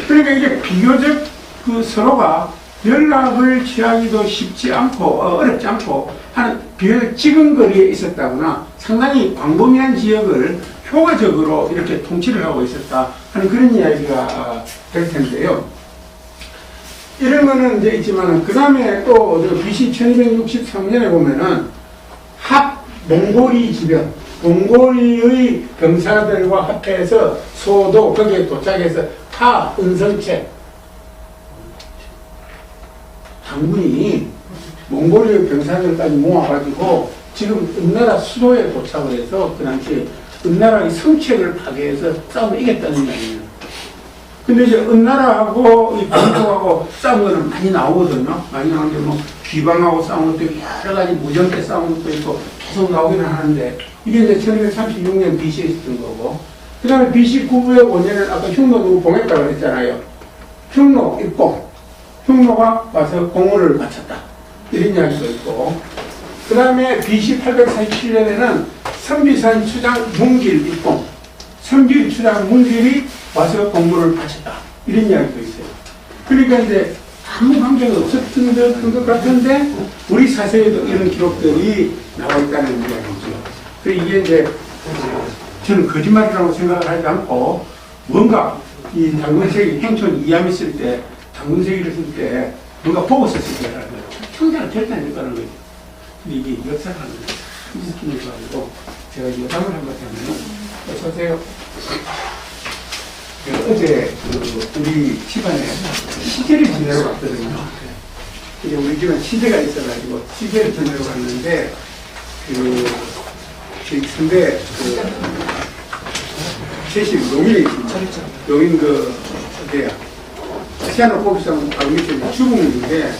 그러니까 이게 비교적 그 서로가 연락을 취하기도 쉽지 않고, 어렵지 않고 하는 비교적 찍은 거리에 있었다거나 상당히 광범위한 지역을 효과적으로 이렇게 통치를 하고 있었다 하는 그런 이야기가 될 텐데요. 이런 거는 이제 있지만은, 그 다음에 또 BC 1263년에 보면은 몽골이 지변, 몽골의 병사들과 합해서 소도 거기에 도착해서 은성체, 당군이 몽골의 병사들까지 모아가지고 지금 은나라 수도에 도착을 해서 그 당시에 은나라의 성책을 파괴해서 싸움을 이겼다는 이야기예요. 근데 이제 은나라하고 이 병족하고 싸운 거는 많이 나오거든요. 많이 나오는데 뭐 귀방하고 싸운 것도 있고 여러 가지 무전대 싸운 것도 있고 계속 나오기는 하는데 이게 이제 1236년 BC에 있었던 거고, 그 다음에 BC 9부의 원년은 아까 흉노 누구 봉했다고 그랬잖아요. 흉노 입공, 흉노가 와서 공을 바쳤다. 이런 이야기도 있고, 그 다음에 BC 847년에는 선비산 추장 문길 입공, 선비 추장 문길이 와서 공물을 바쳤다. 이런 이야기도 있어요. 그러니까 이제 아무 관계가 없었던 것 같은데 우리 사서에도 이런 기록들이 나와 있다는 이야기죠. 그래서 이게 이제 저는 거짓말이라고 생각을 하지 않고 뭔가 이 당군세기 행촌 이암이 쓸 때, 당군세기를 쓸 때 뭔가 보고 썼을 거라는 거예요. 청자가 절대 아닐 거라는 거죠. 근데 이게 역사라는 거예요. 느낌이 가지고 제가 요담을 한번 하면 어서오세요. 어제 우리 집안에 시제를 지내러 갔거든요. 이제 우리 집안 시제가 있어가지고 시제를 지내러 갔는데 근데 제시 농인이 있습니다. 농인 어디야? 아시아나 고비상 바로 밑에 주공인데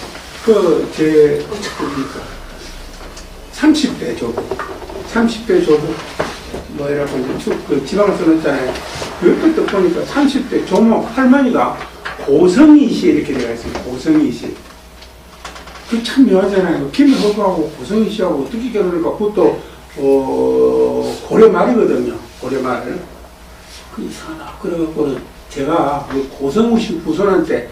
제 30대 조국 뭐이라고 이제 그 지방을 써놨잖아요. 그것도 보니까 30대 조목 할머니가 고성희 씨 이렇게 되어 있습니다. 고성희 씨. 그 참 묘하잖아요. 김허구하고 고성희 씨하고 어떻게 결혼을까? 그것도 고려 말이거든요. 고려 말. 그 이상하다. 그래갖고 제가 그 고성우 씨 후손한테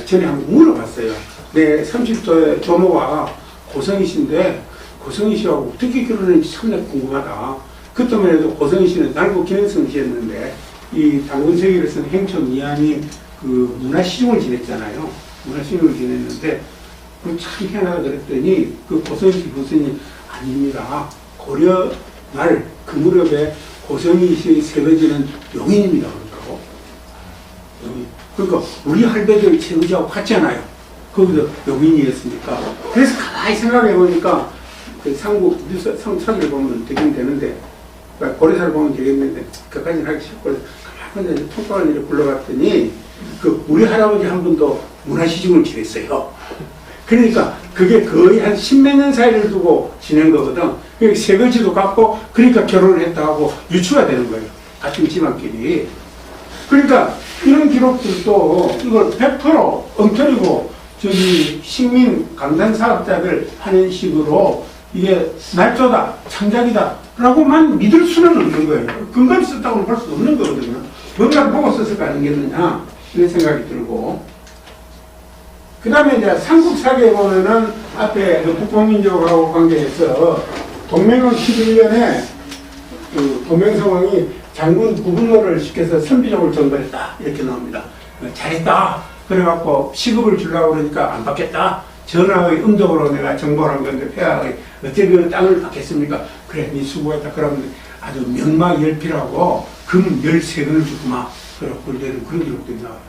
전에 한번 물어봤어요. 내 30대 조모가 고성희 씨인데 고성희 씨하고 어떻게 결혼했는지 참내 궁금하다. 그때만 해도 고성희 씨는 날고 기능성 씨였는데 이 당군세기를 쓴 행촌 이암이 그 문화시중을 지냈잖아요. 문화시중을 지냈는데 그 참 희한하다 그랬더니 그 고성희 씨 후손이 아닙니다. 고려 말 그 무렵에 고성희 씨의 세거지는 용인입니다. 그러니까 우리 할배들 세거지하고 같잖아요. 거기서 요민이었으니까. 그래서 가만히 생각해 보니까 그 상국 뉴스 성서를 보면 되긴 되는데, 고려사를 보면 되겠는데 그까지는 하기 싫고 가만히 통과를 이렇게 불러봤더니 그 우리 할아버지 한 분도 문화시중을 지냈어요. 그러니까 그게 거의 한 십몇 년 사이를 두고 지낸 거거든. 그러니까 세거지도 갖고 그러니까 결혼을 했다 하고 유추가 되는 거예요. 같은 집안끼리. 그러니까 이런 기록들도 이걸 100% 엉터리고 저기 식민 강단 사업자들 하는 식으로 이게 날조다, 창작이다 라고만 믿을 수는 없는 거예요. 근거를 썼다고는 볼 수 없는 거거든요. 뭔가를 보고 썼을 거 아니겠느냐 이런 생각이 들고, 그 다음에 이제 삼국사기에 보면은 앞에 그 북방민족하고 관계해서 동맹은 11년에 그 동맹성왕이 장군 구분노를 시켜서 선비족을 전벌했다 이렇게 나옵니다. 잘했다. 그래갖고 시급을 주려고 그러니까 안 받겠다. 전하의 음덕으로 내가 정보를 한 건데 폐하의 어째 그 땅을 받겠습니까? 그래, 네 수고했다. 그러면 아주 명마열필하고 금 13근을 주구만. 그래갖고 이제는 그런 기록들이 나와요.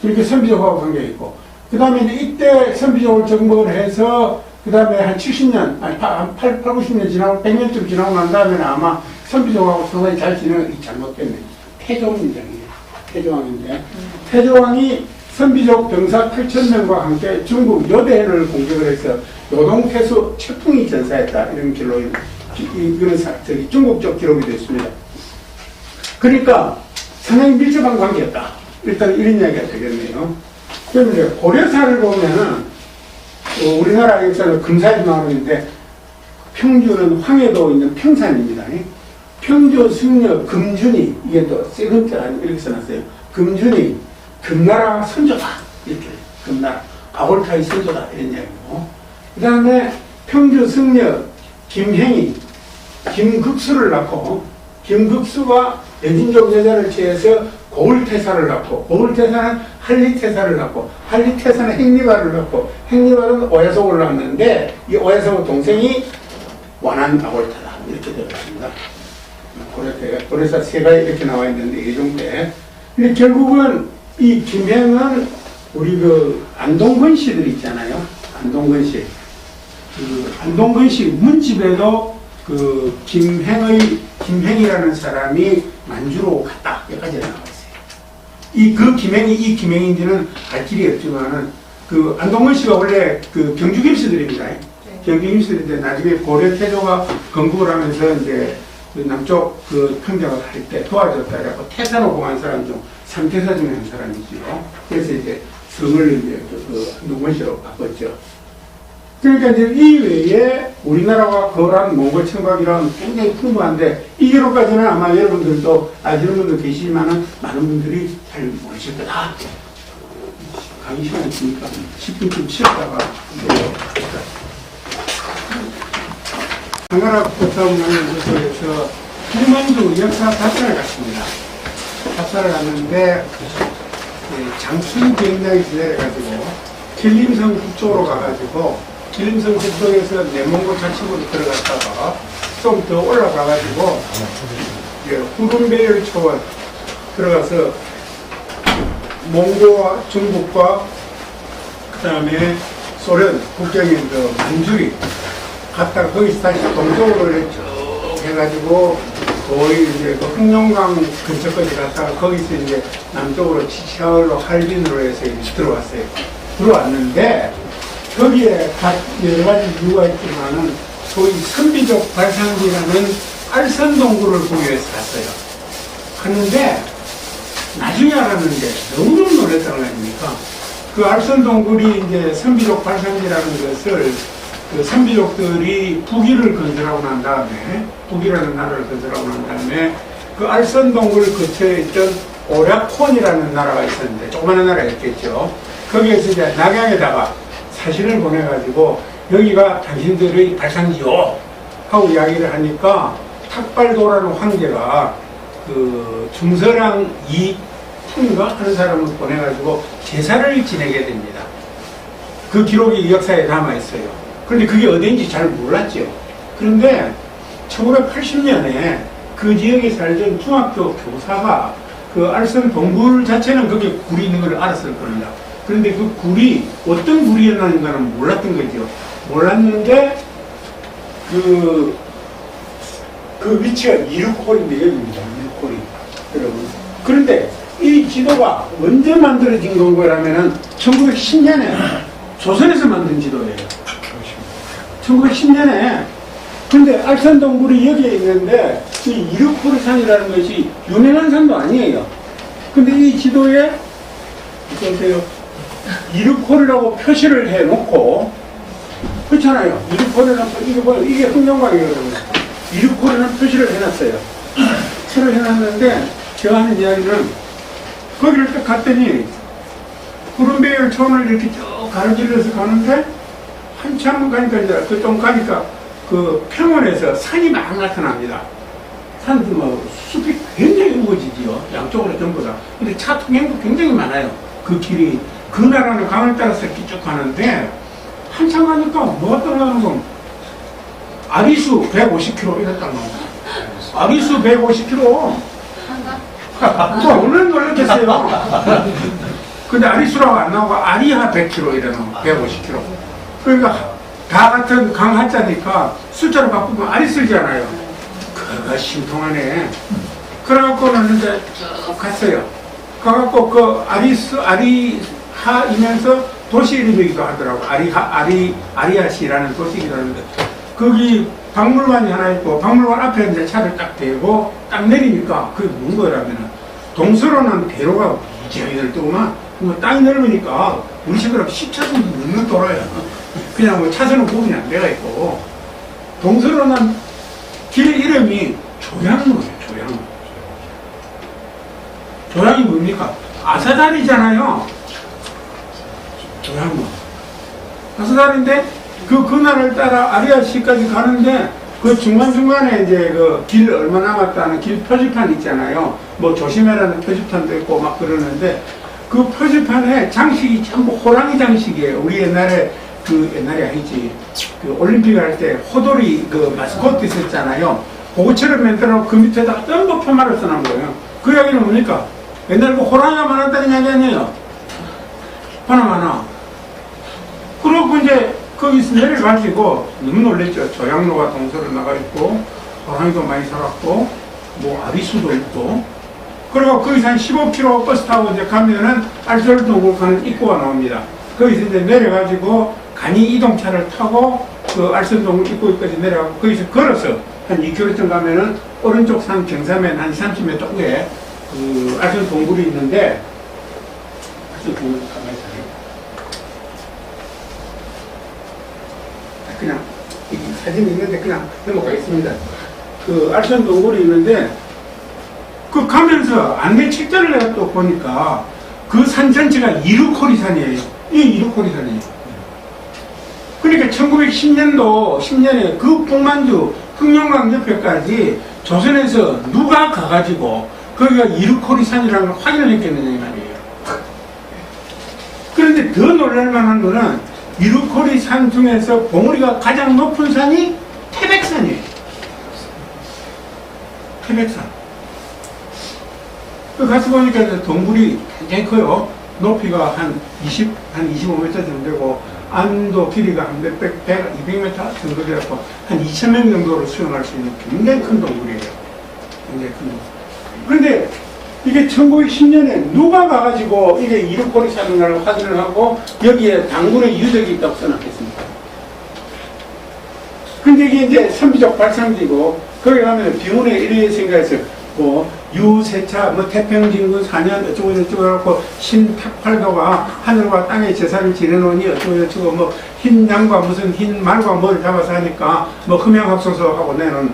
이렇게 선비족하고 관계있고, 그 다음에 이때 선비족을 정복을 해서 그 다음에 한 70년, 아니 한 8, 90년 지나고 100년쯤 지나고 난 다음에는 아마 선비족하고 상당히 잘 지내는 게 잘못됐네. 태종입니다. 태종왕인데 태종왕이 선비족 병사 8,000명과 함께 중국 여대를 공격을 해서 요동태수 채풍이 전사했다. 이런 기록이, 이거는 저기 중국적 기록이 됐습니다. 그러니까 상당히 밀접한 관계였다. 일단 이런 이야기가 되겠네요. 그럼 이제 고려사를 보면은 우리나라 역사는 금산이 나오는데 평주는 황해도 있는 평산입니다. 평주, 승려, 금준이, 이게 또 세금자 이렇게 써놨어요. 금준이 금나라 선조다 이렇게, 금나라 가골타의 선조다 이런 이야기고, 그 다음에 평주 승려 김행이 김극수를 낳고, 김극수가 여진족 여자를 취해서 고울태사를 낳고, 고울태사는 한리태사를 낳고, 한리태사는 행리발을 낳고, 행리발은 오야속을 낳았는데 이 오야속의 동생이 완안가골타다 이렇게 되어 있습니다. 고려사 세가 이렇게 나와 있는데 예종대. 근데 결국은 이 김행은 우리 그 안동건 씨들 있잖아요. 안동건 씨. 그 안동건 씨 문집에도 그 김행이라는 사람이 만주로 갔다 여기까지 나와 있어요. 그 김행이 이 김행인지는 알 길이 없지만은 그 안동건 씨가 원래 그 경주 김씨들입니다. 네. 경주 김씨들인데 나중에 고려 태조가 건국을 하면서 이제 그 남쪽 그 평정을 할 때 도와줬다 그래갖고 태사로 공한 사람 중 3태사 중에 한 사람이지요. 그래서 이제 성을 이제 그 안동건 씨로 바꿨죠. 그러니까 이제 이 외에 우리나라와 거란 몽골 청각이란 굉장히 풍부한데 이 기록까지는 아마 여러분들도 아시는 분도 계시지만은 많은 분들이 잘 모르실 거다. 강의 시간이 있으니까 10분쯤 쉬었다가 한가라 포탑문화연구소에서 힐만두 역사 답사를 갔습니다. 답사를 갔는데 장춘 비행장이 지내가지고 길림성 북쪽으로 가가지고 길림성 북쪽에서 내몽고 좌측으로 들어갔다가 좀 더 올라가가지고 후룬베일 초원 들어가서 몽고와 중국과 그 다음에 소련 국경인 그 만주리 갔다가 거기서 다시 동쪽으로 쭉 해가지고 거의 이제 그 흑룡강 근처까지 갔다가 거기서 이제 남쪽으로 치치하울로 할빈으로 해서 이제 들어왔어요. 들어왔는데 거기에 여러 가지 이유가 있지만은 소위 선비족 발상지라는 알선동굴을 보기 위해서 갔어요. 갔는데 나중에 알았는데 너무너무 놀랬다는 거 아닙니까? 그 알선동굴이 이제 선비족 발상지라는 것을 그 선비족들이 북위를 건설하고 난 다음에, 북위라는 나라를 건설하고 난 다음에 그 알선동굴을 거쳐에 있던 오략콘이라는 나라가 있었는데 조그마한 나라였겠죠. 거기에서 이제 낙양에다가 사신을 보내가지고 여기가 당신들의 발상지요 하고 이야기를 하니까 탁발도라는 황제가 그 중서랑 이푼가 하는 사람을 보내가지고 제사를 지내게 됩니다. 그 기록이 역사에 남아있어요. 그런데 그게 어딘지 잘 몰랐죠. 그런데 1980년에 그 지역에 살던 중학교 교사가 그 알선 동굴 자체는 거기에 굴이 있는 걸 알았을 겁니다. 그런데 그 굴이 어떤 굴이었는가는 몰랐던 거죠. 몰랐는데 그 위치가 이륙홀인데 여기입니다. 이륙홀이 여러분. 그런데 이 지도가 언제 만들어진 건가라면은 1910년에 조선에서 만든 지도예요. 1910년에. 근데 알산동굴이 여기에 있는데 이 이륙호리산이라는 것이 유명한 산도 아니에요. 근데 이 지도에 보세요. 이륙호리라고 표시를 해놓고 그렇잖아요. 이륙호리라는 이게 뭐예요? 이게 흥룡강이거든요. 이륙호리라는 표시를 해놨어요. 표시를 해놨는데 제가 하는 이야기는 거기를 딱 갔더니 구름배열촌을 이렇게 쭉 가로질러서 가는데 한참 가니까 이제 그 좀 가니까 그 평원에서 산이 막 나타납니다. 산도 뭐 숲이 굉장히 우거지지요. 양쪽으로 전부 다. 근데 차 통행도 굉장히 많아요. 그 길이 그 나라는 강을 따라서 이렇게 쭉 가는데 한참 가니까 뭐가 떠나가는 건 아리수 150km 이랬다는 거예요. 아리수 150km. 또 오늘 놀랐겠어요. 근데 아리수라고 안 나오고 아리하 100km 이래요. 150km. 그러니까 다 같은 강 한자니까 숫자로 바꾸면 아리수잖아요. 그거 심통하네. 그래갖고는 이제 쭉 갔어요. 가갖고 그 아리하이면서 도시 이름이기도 하더라고. 아리아시라는 도시이기도 하는데 거기 박물관이 하나 있고 박물관 앞에 이제 차를 딱 대고 딱 내리니까 그게 뭔 거라면은 동서로는 대로가 이지하게 넓더구만. 뭐 땅이 넓으니까 우리 식으로 10차선도 넘는 도로야. 그냥 뭐 차선은 구분이 안 돼가 있고 동서로는 길 이름이 조양로예요. 조양로. 조양이 뭡니까? 아사다리잖아요. 조양로. 아사다리인데 그 나라를 따라 아리아시까지 가는데 그 중간중간에 이제 그 길 얼마 남았다는 길 표지판 있잖아요. 뭐 조심해라는 표지판도 있고 막 그러는데 그 표지판에 장식이 전부 호랑이 장식이에요. 우리 옛날에 옛날이 아니지. 그 올림픽 할 때 호돌이 그 마스코트 있었잖아요. 그거처럼 만들어 그 밑에다가 전부 표말을 써놓은 거예요. 그 이야기는 뭡니까? 옛날에 그 호랑이가 많았다는 이야기 아니에요. 하나하나. 그러고 이제 거기서 내려가지고 너무 놀랬죠. 조양로가 동서로 나가 있고 호랑이도 많이 살았고 뭐 아리수도 있고 그리고 거기서 한 15km 버스 타고 이제 가면은 알솔동굴 가는 입구가 나옵니다. 거기서 이제 내려가지고 간이 이동차를 타고 그 알솔동굴 입구까지 내려가고 거기서 걸어서 한 2km 가면은 오른쪽 산 경사면 한 30m 위에 그 알솔동굴이 있는데 알솔동굴 가만히 있어요. 그냥 사진이 있는데 그냥 넘어가겠습니다. 그 알솔동굴이 있는데 그 가면서 안내 책자를 내가 또 보니까 그 산 전체가 이륙호리산이에요. 이 이륙호리산이에요. 그러니까 1910년도 10년에 그 북만주 흥룡강 옆에까지 조선에서 누가 가가지고 거기가 이륙호리산이라는 걸 확인을 했겠느냐 이 말이에요. 그런데 더 놀랄만한 거는 이륙호리산 중에서 봉우리가 가장 높은 산이 태백산이에요. 태백산. 그 가서 보니까 동굴이 굉장히 커요. 높이가 한 25m 정도 되고, 안도 길이가 한 200m 정도 되고, 한 2,000명 정도로 수용할 수 있는 굉장히 큰 동굴이에요. 굉장히 큰 동굴. 그런데 이게 1910년에 누가 가가지고 이게 이륙호리산을 확인을 하고, 여기에 당군의 유적이 있다고 써놨겠습니까? 근데 이게 이제 선비적 발상지고, 거기 가면 비운의 일위에 생각해서, 유세차, 태평진군 4년 어쩌고 해갖고 신탁팔도가 하늘과 땅의 제사를 지내놓으니 어쩌고 흰 양과 무슨 흰 말과 뭐를 잡아서 하니까 흠양합소서 하고 내는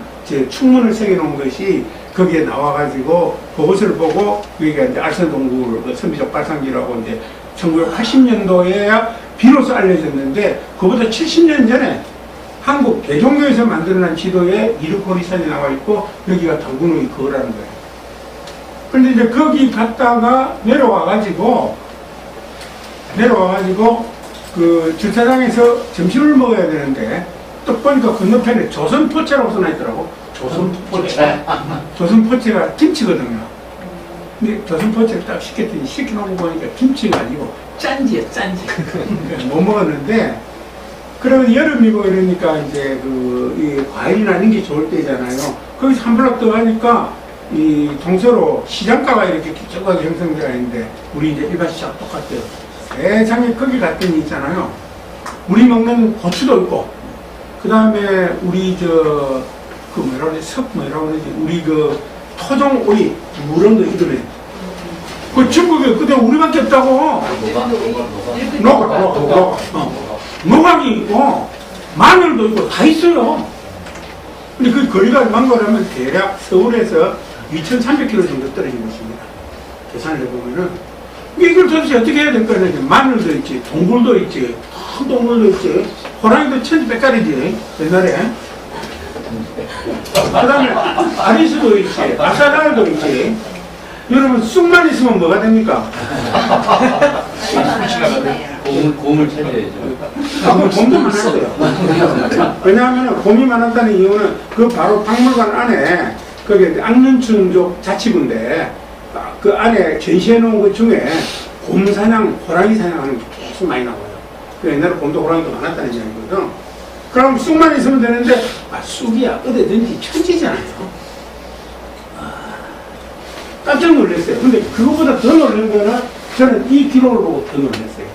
충문을 새겨놓은 것이 거기에 나와가지고 그것을 보고 여기가 이제 알선동굴 선비적 발상지라고 이제 1980년도에야 비로소 알려졌는데 그보다 70년 전에 한국 대종교에서 만들어낸 지도에 이륙호리산이 나와 있고 여기가 당군의 거라는 거예요. 그런데 이제 거기 갔다가 내려와가지고 그 주차장에서 점심을 먹어야 되는데 또 보니까 건너편에 조선포체라고 써놔 있더라고. 조선포체. 조선포체가 김치거든요. 근데 조선포차를 딱 시켰더니 시켜놓고 보니까 김치가 아니고 짠지야, 짠지. 못 먹었는데, 그러면 여름이고 이러니까 이제 이 과일이나 이런 게 좋을 때잖아요. 거기서 한 블럭 더 가니까 이 동서로 시장가가 이렇게 길쭉하게 형성되어 있는데, 우리 이제 일반 시장 똑같아요. 세상에 거기 갔더니 있잖아요. 우리 먹는 고추도 있고, 그 다음에 우리 뭐라고 그러지? 뭐라고 그러지? 우리 토종 오이, 무런도 이거네. 그 중국에 그때 우리밖에 없다고. 노각이 있고, 마늘도 있고, 다 있어요. 근데 그 거리가 망고라면 대략 서울에서 2,300km 정도 떨어진 곳입니다. 계산을 해보면은. 이걸 도대체 어떻게 해야 될까? 마늘도 있지, 동굴도 있지, 큰 동굴도 있지, 호랑이도 천지백갈이지, 옛날에. 그 다음에 아리수도 있지, 아사달도 있지. 여러분, 쑥만 있으면 뭐가 됩니까? 곰을 찾아야죠. 그럼 곰도 많았어요. 왜냐하면 곰이 많았다는 이유는 그 바로 박물관 안에 거기 악년춘족 자치구인데 그 안에 전시해 놓은 것 중에 곰 사냥, 호랑이 사냥하는 게 계속 많이 나와요. 그 옛날에 곰도 호랑이도 많았다는 이야기거든. 그럼 쑥만 있으면 되는데 쑥이야 어디든지 천지잖아요. 깜짝 놀랐어요. 근데 그거보다 더 놀란 거는 저는 이 기록을 보고 더 놀랐어요.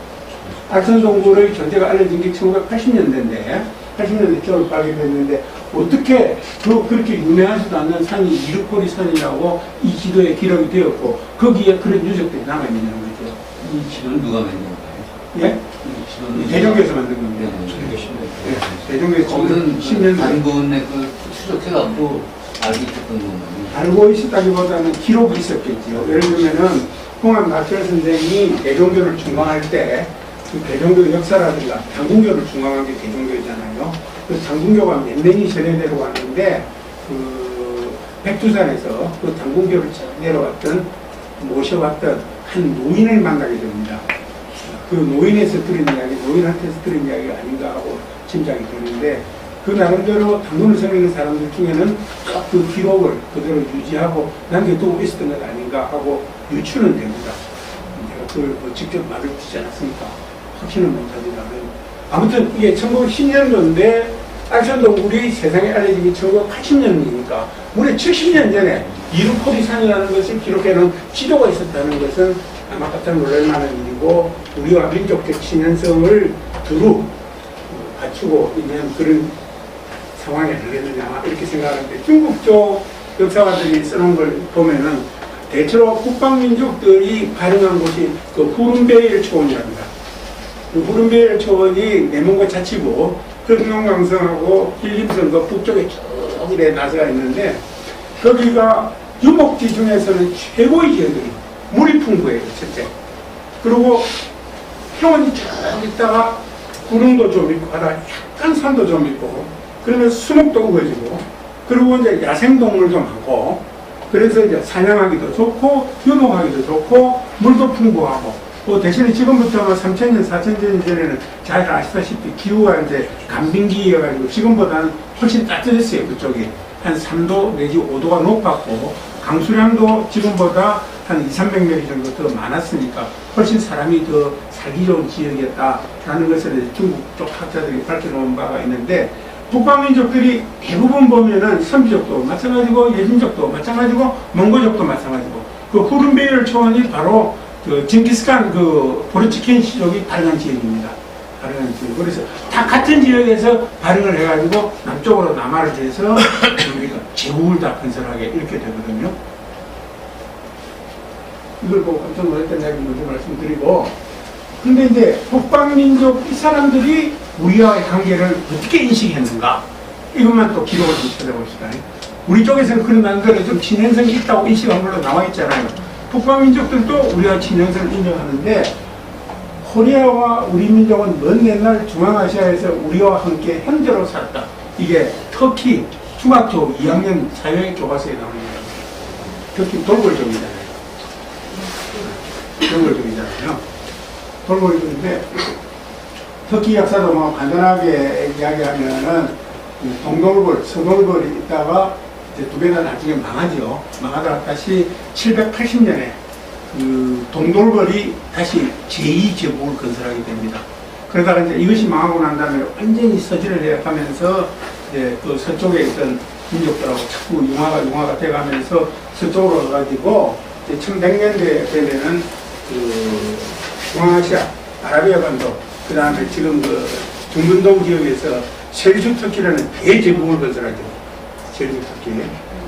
알선동굴의 존재가 알려진 게 1980년대인데 80년대 겨울 발견됐는데 어떻게 그렇게 유명하지도 않는 산이 이르코리 산이라고 이 지도에 기록이 되었고 거기에 그런 유적들이 남아있느냐는 거죠. 이 지도는 누가 만든 건가요? 예? 대종교에서 만든 겁니다. 대종교에서 거기는 10년 단군에 추적해갖고 알고 있었던 건가요? 알고 있었다기보다는 기록이 있었겠죠. 예를 들면은 홍합 낙철 선생이 대종교를 중광할 때 그 대종교 역사라든가 당군교를 중광한 게 대종교잖아요. 그 당군교가 몇 년이 전해내려고 왔는데 그 백두산에서 그 당군교를 내려왔던 모셔왔던 한 노인을 만나게 됩니다. 그 노인에서 들은 이야기, 노인한테서 들은 이야기가 아닌가 하고 짐작이 되는데 그 나름대로 당군을 섬기는 사람들 중에는 그 기록을 그대로 유지하고 남겨두고 있었던 것 아닌가 하고 유추는 됩니다. 제가 그걸 직접 말을 듣지 않았으니까 확신은 못합니다만 아무튼 이게 1910년도인데 알선동굴이 세상에 알려진 게 1980년이니까 무려 70년 전에 이루코리 산이라는 것을 기록해놓은 지도가 있었다는 것은 아마 깜짝 놀랄 만한 일이고 우리와 민족적 친연성을 두루 갖추고 있는 그런 상황이 아니겠느냐 이렇게 생각하는데 중국 쪽 역사가들이 써놓은 걸 보면은 대체로 북방민족들이 발행한 곳이 그 후룬베일 초원이랍니다. 그 후룬베일 초원이 내몽고 자치구 흑룡강성하고 힐림성 그 북쪽에 쭉 이래 나서가 있는데 거기가 유목지 중에서는 최고의 지역들이 물이 풍부해요. 첫째. 그리고 평원이 쭉 있다가 구름도 좀 있고 하다 약간 산도 좀 있고 그러면 수목도 우거지고 그리고 이제 야생동물도 많고 그래서 이제 사냥하기도 좋고 유목하기도 좋고 물도 풍부하고 그 대신에 지금부터 3,000년, 4,000년 전에는 잘 아시다시피 기후가 이제 간빙기여가지고 지금보다는 훨씬 따뜻했어요. 그쪽이 한 3도 내지 5도가 높았고 강수량도 지금보다 한 200~300mm 정도 더 많았으니까 훨씬 사람이 더 살기 좋은 지역이었다라는 것을 중국 쪽 학자들이 밝혀놓은 바가 있는데 북방민족들이 대부분 보면은 선비족도 마찬가지고 예진족도 마찬가지고 몽고족도 마찬가지고 그 후룬베일 초원이 바로 그 징기스칸 그 보르치킨 시족이 발행한 지역입니다. 발행한 지역. 그래서 다 같은 지역에서 발행을 해가지고 남쪽으로 남하를 해서 우리가 제국을 다 건설하게 이렇게 되거든요. 이걸 보고 깜짝 놀랐던 이야기 먼저 말씀드리고 근데 이제 북방민족 이 사람들이 우리와의 관계를 어떻게 인식했는가 이것만 또 기록을 좀 찾아봅시다. 우리 쪽에서는 그런 난들은 좀 친연성이 있다고 인식한 걸로 나와 있잖아요. 북방민족들도 우리와 친연성을 인정하는데 코리아와 우리 민족은 먼 옛날 중앙아시아에서 우리와 함께 형제로 살았다. 이게 터키 중학교 2학년 사회교과서에 나오는 거예요. 터키 돌골족이잖아요. 돌골족이잖아요. 돌골족인데 터키 역사도 뭐 간단하게 이야기하면은 동돌골, 서돌골이 있다가 이제 두 배가 나중에 망하죠. 망하다가 다시 780년에 그 동돌벌이 다시 제2제국을 건설하게 됩니다. 그러다가 이제 이것이 망하고 난 다음에 완전히 서지를 해가면서 이제 또 서쪽에 있던 민족들하고 자꾸 융화가 돼가면서 서쪽으로 가가지고 이제 1100년대에 되면은 그 중앙아시아, 아라비아 반도, 그 다음에 지금 그 중근동 지역에서 셀juk 터키라는 대제국을 건설하죠. 셀juk 터키.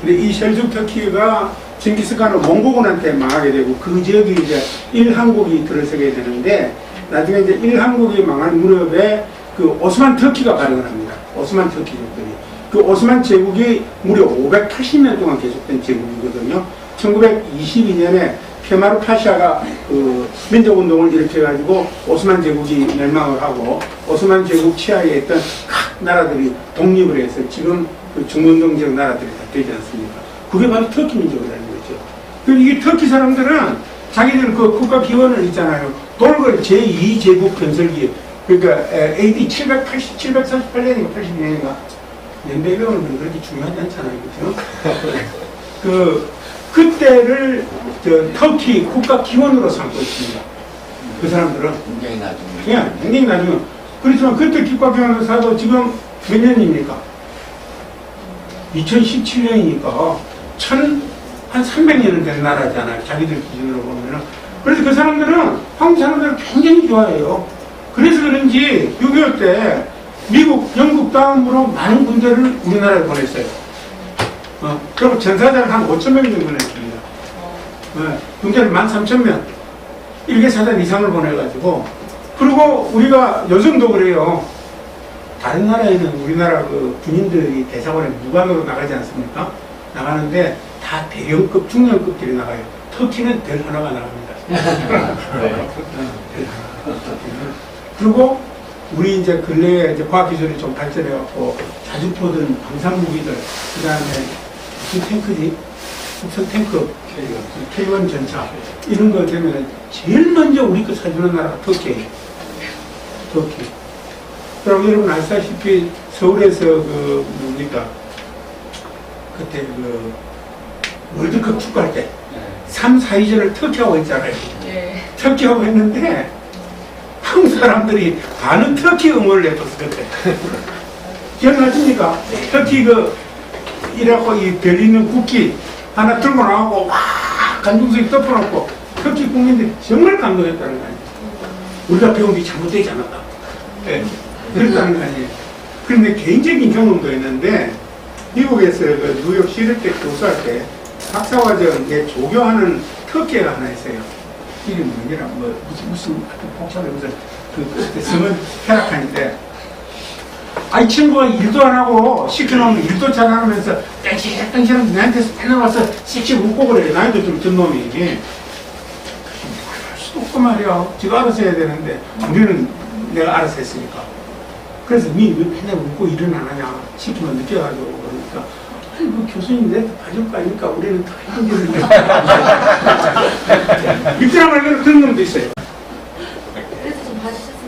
근데 이 셀juk 터키가 징기스칸은 몽고군한테 망하게 되고 그 지역이 이제 일한국이 들어서게 되는데 나중에 이제 일한국이 망한 무렵에 그 오스만 터키가 발흥을 합니다. 오스만 터키족들이. 그 오스만 제국이 무려 580년 동안 계속된 제국이거든요. 1922년에 케마르 파샤가 그 민족운동을 일으켜가지고 오스만 제국이 멸망을 하고 오스만 제국 치하에 있던 각 나라들이 독립을 해서 지금 그 중원동 지역 나라들이 다 되지 않습니까? 그게 바로 터키 민족이라는 거죠. 그리고 이 터키 사람들은 자기들 그 국가 기원을 있잖아요. 돌걸 제2제국 건설기, 그러니까 AD 748년인가 82년인가 연배경은 그렇게 중요하지 않잖아요. 그죠? 그때를 터키 국가 기원으로 삼고 있습니다. 그 사람들은. 굉장히 나중에. 예, 굉장히 나중에. 그렇지만 그때 국가 기원으로 사도 지금 몇 년입니까? 2017년이니까 한 300년은 된 나라잖아요. 자기들 기준으로 보면은. 그래서 그 사람들은 한국 사람들을 굉장히 좋아해요. 그래서 그런지 6.25 때 미국, 영국 다음으로 많은 군대를 우리나라에 보냈어요. 그리고 전사자를 한 5,000명 정도 보냈습니다. 군대를 13,000명, 일개사단 이상을 보내가지고, 그리고 우리가 요즘도 그래요. 다른 나라에는 우리나라 그 군인들이 대사관에 무관으로 나가지 않습니까? 나가는데 다 대령급, 중령급들이 나가요. 터키는 별 하나가 나갑니다. 별 하나. 그리고 우리 이제 근래에 이제 과학기술이 좀 발전해갖고 자주 보던 방산무기들, 그 다음에 무슨 탱크지? 국선 탱크, K1 전차, 이런 거 되면 제일 먼저 우리 거 사주는 나라가 터키예요. 터키. 그럼 여러분 아시다시피 서울에서 그 뭡니까? 그때 그 월드컵 축구할 때 3, 4위전을 터키하고 했잖아요. 터키하고 했는데 한국 사람들이 반은 터키 응원을 해줬어 그때. 기억나십니까? 터키 이라고 이 별있는 국기 하나 들고 나가고 와 간중석이 덮어놓고 터키 국민들이 정말 감동했다는 거 아니에요. 우리가 배운 게 잘못되지 않았다. 네. 그랬다는 거 아니에요. 그런데 개인적인 경험도 있는데 미국에서 그 뉴욕 시대 때 교수할 때 박사과정에 조교하는 터키가 하나 있어요. 이름이 뭐니라 무슨 복잡해 무슨 그때 성은 헤라칸인데 이 친구가 일도 안 하고 시켜놓으면 일도 잘 안 하면서 땡시땡시하면서 나한테서 맨날 와서 씩씩 웃고 그래. 나이도 좀 든 놈이. 할 수도 없고 말이야. 지가 알아서 해야 되는데 우리는 내가 알아서 했으니까. 그래서 왜 맨날 웃고 일은 안 하냐 시키면 느껴가지고 그러니까 아니 그 교수님 내한테 봐줄 거 아닙니까? 우리는 다 힘들는데 믿더라 말고는 그런 놈도 있어요. 그래서 좀 봐주셨습니다.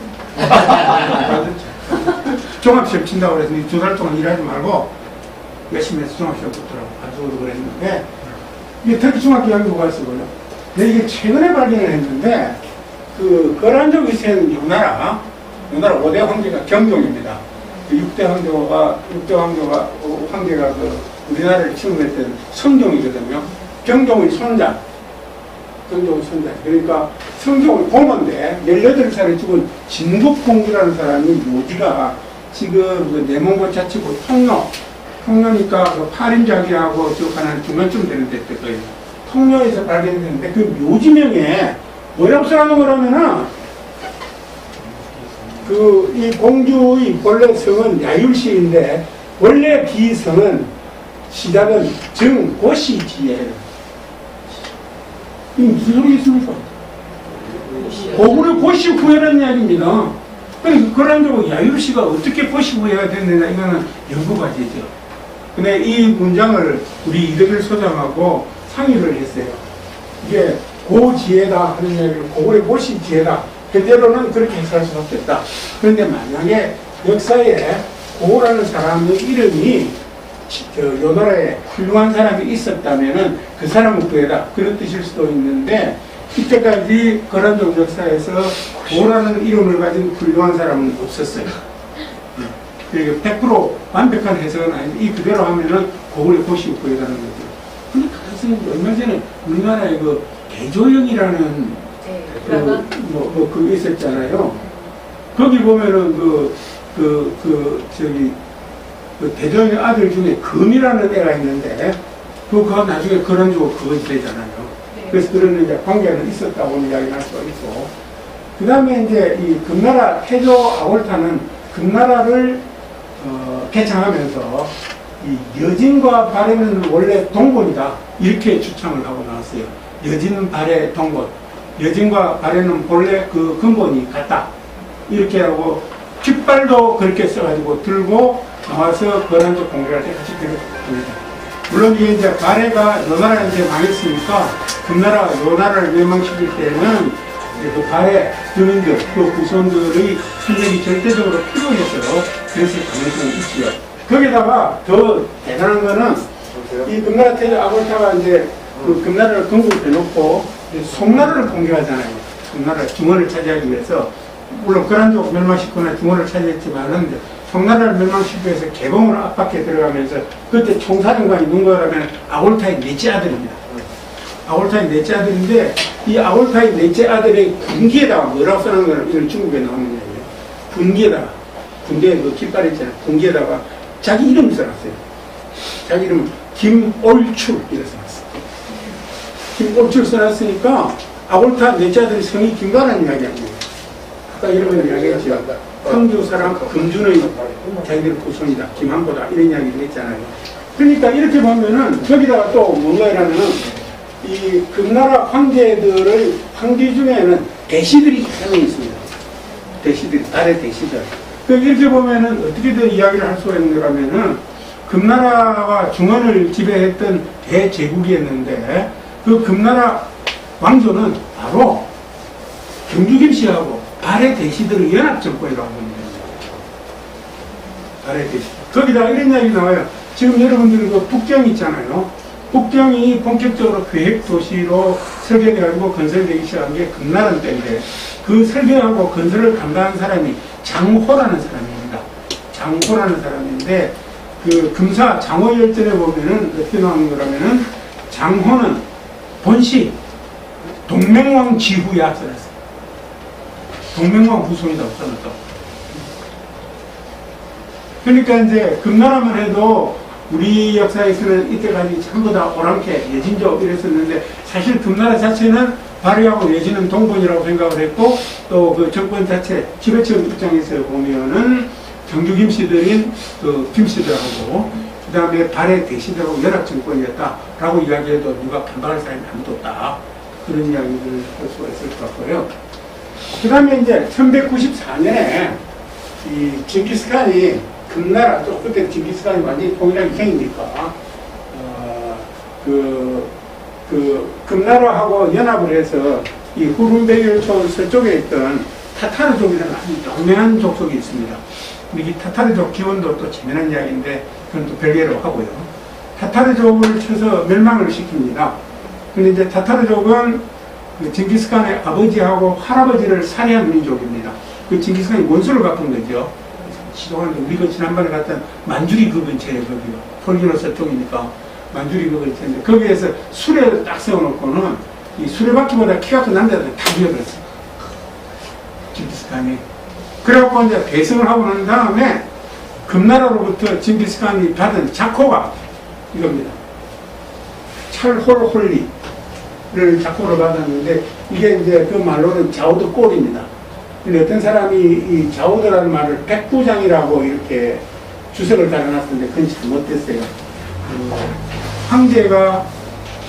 종합시험 친다고 그래서 2달 동안 일하지 말고 열심히 해서 종합시험 붙더라고 가지고도 그랬는데 이게 터키 중학교 양이 뭐가 있어요? 근데 이게 최근에 발견을 했는데 그 거란족 위세는 우리나라 5대 황제가 경종입니다. 6대 황제가 그 우리나라를 침공했던 성종이거든요. 경종의 손자. 그러니까 성종의 고모인데 18살에 죽은 진국공주라는 사람이 묘지가 지금 그 내몽고 자치구 통로니까 그 파림자기하고 쭉 하는 중간쯤 되는 데 거예요. 통로에서 발견됐는데 그 묘지명에 뭐라고 써놓은 거라면은 이 공주의 본래 성은 야율시인데 원래 비성은 시작은 정고시지예요. 이 무슨 소리겠습니까? 고구려 고시 후회라는 이야기입니다. 그런 적은 야율시가 어떻게 고시 후회가 됐느냐 이거는 연구과제죠. 근데 이 문장을 우리 이덕일 소장하고 상의를 했어요. 이게 고지혜다 하는 이야기를 고구려 고시지혜다. 그대로는 그렇게 해석할 수 없겠다. 그런데 만약에 역사에 고라는 사람의 이름이 요 나라에 훌륭한 사람이 있었다면은 그 사람을 구해라. 그런 뜻일 수도 있는데, 이때까지 거란족 역사에서 고라는 이름을 가진 훌륭한 사람은 없었어요. 그러니까 100% 완벽한 해석은 아닌데, 이 그대로 하면은 고을의 고시 구해라는 거죠. 근데 가능성이 얼마 전에 우리나라에 그 개조영이라는 그게 있었잖아요. 거기 보면은 그 대조영의 아들 중에 금이라는 애가 있는데, 그거 나중에 거란족으로 그것이 되잖아요. 그래서 그런 이제 관계는 있었다고 이야기를 할 수가 있고, 그 다음에 이제 이 금나라 태조 아골타는 금나라를 개창하면서 이 여진과 발해는 원래 동본이다 이렇게 주창을 하고 나왔어요. 여진, 발해, 동본. 여진과 발해는 본래 그 근본이 같다 이렇게 하고 깃발도 그렇게 써가지고 들고 나와서 거란족 공개할 때 같이 들었습니다. 물론 이게 이제 발해가 요 나라가 이제 망했으니까 금나라 요 나라를 멸망시킬 때는 그 발해 주민들 그 후손들의 선택이 절대적으로 필요했어요. 그랬을 가능성이 있지요. 거기다가 더 대단한 거는 이 금나라 태조 아골타가 이제 그 금나라를 건국해 놓고 송나라를 공개하잖아요. 송나라 중원을 차지하기 위해서 물론 거란족 멸망시키거나 중원을 차지했지만은 송나라를 멸망시키기 위해서 개봉을 압박해 들어가면서 그때 총사령관이 누구라면 아골타의 넷째 아들입니다. 아골타의 넷째 아들인데 이 아골타의 넷째 아들의 군기에다가 뭐라고 써놓은 거는 이걸 중국에 나오는 얘기예요. 군기에다가 군대에 그 깃발 있잖아요. 군기에다가 자기 이름을 써놨어요. 자기 이름은 김올출 이렇게 써놨어요. 김올출 써놨으니까 아골타 넷째 아들의 성이 김가라는 이야기합니다. 아까 이름을 이야기했죠. 황주 사람 금준의 자기들 후손이다. 김한보다 이런 이야기를 했잖아요. 그러니까 이렇게 보면은 거기다가 또 뭔가 이라면은 이 금나라 황제들의 황제 중에는 대시들이 다양히 있습니다. 대시들, 달의 대시들. 이렇게 보면은 어떻게든 이야기를 할 수가 있는 거라면은 금나라와 중원을 지배했던 대제국이었는데 그 금나라 왕조는 바로 경주김 씨하고 발해 대시들의 연합 정권이라고 합니다. 발해 대시. 거기다가 이런 이야기 나와요. 지금 여러분들은 그 북경 있잖아요. 북경이 본격적으로 계획도시로 설계되어가지고 건설되기 시작한 게 금나라 때인데 그 설계하고 건설을 감당한 사람이 장호라는 사람입니다. 장호라는 사람인데 그 금사 장호열전에 보면은 어떻게 나오는 거라면은 장호는 본시 동맹왕 지후야 써놨어요. 동맹왕 후손이다 써놨어. 그러니까 이제 금나라만 해도 우리 역사에서는 이때까지 전부 다 오랑캐, 예진족 이랬었는데 사실 금나라 자체는 발해하고 예진은 동본이라고 생각을 했고 또 그 정권 자체 지배층 입장에서 보면은 경주 김씨들인 그 김씨들하고 그 다음에 발해 대시들하고 연합 정권이었다라고 이야기해도 누가 반박할 사람이 아무도 없다. 그런 이야기를 할 수가 있을 것 같고요. 그 다음에 이제 1194년에 이 징기스칸이 금나라, 또 그때 징기스칸이 완전히 통일하기 전이니까, 금나라하고 연합을 해서 이 후룬베겔촌 서쪽에 있던 타타르족이라는 아주 유명한 족속이 있습니다. 근데 이 타타르족 기원도 또 재미난 이야기인데, 그건 또 별개로 하고요. 타타르족을 쳐서 멸망을 시킵니다. 근데 이제 타타르족은 그 징기스칸의 아버지하고 할아버지를 살해한 민족입니다. 그 징기스칸이 원수를 갚은 거죠. 지도하는데 우리가 지난번에 갔던 만주리 그 근처에 거기가 폴기로 서쪽이니까 만주리 그 근처인데 거기에서 수레를 딱 세워놓고는 이 수레바퀴보다 키가 큰 남자들 다 죽여버렸어요. 징기스칸이. 그래갖고 이제 배승을 하고 난 다음에 금나라로부터 징기스칸이 받은 자코가 이겁니다. 찰홀홀리를 자코로 받았는데 이게 이제 그 말로는 자우드 꼴입니다. 근데 어떤 사람이 이 자우드라는 말을 백부장이라고 이렇게 주석을 달아놨는데 그건 잘못됐어요. 황제가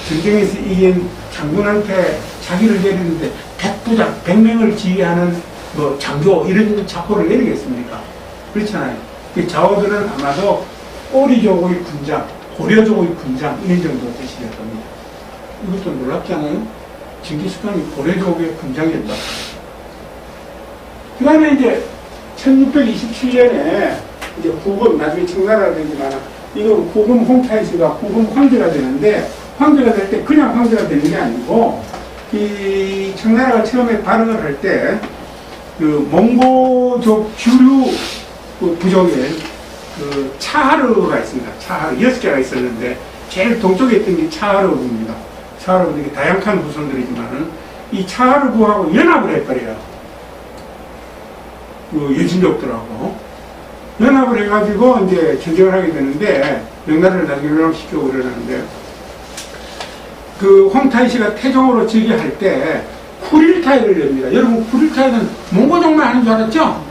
전쟁에서 이긴 장군한테 자기를 내리는데 백부장, 100명을 지휘하는 뭐 장교 이런 자코를 내리겠습니까? 그렇잖아요. 그 자우드는 아마도 오리족의 군장, 고려족의 군장 이런 정도 되시될 겁니다. 이것도 놀랍지 않아요? 징기스칸이 고려족의 군장이었다. 그 다음에 이제 1627년에 이제 후금, 나중에 청나라가 되지만 이거 후금 홍타이시가 후금 황제가 되는데, 황제가 될 때 그냥 황제가 되는 게 아니고, 이 청나라가 처음에 발흥을 할 때, 그 몽고족 주류 그 부족에 그 차하르가 있습니다. 차하르 6개가 있었는데, 제일 동쪽에 있던 게 차하르부입니다. 차하르부 되게 다양한 후손들이지만은, 이 차하르부하고 연합을 해버려요. 그 여진족들하고. 연합을 해가지고 이제 전쟁을 하게 되는데, 명나라를 나중에 연합시키고 그러는데, 그 홍타이시가 태종으로 즉위할 때 쿠릴타이를 엽니다. 여러분, 쿠릴타이는 몽고족만 하는 줄 알았죠?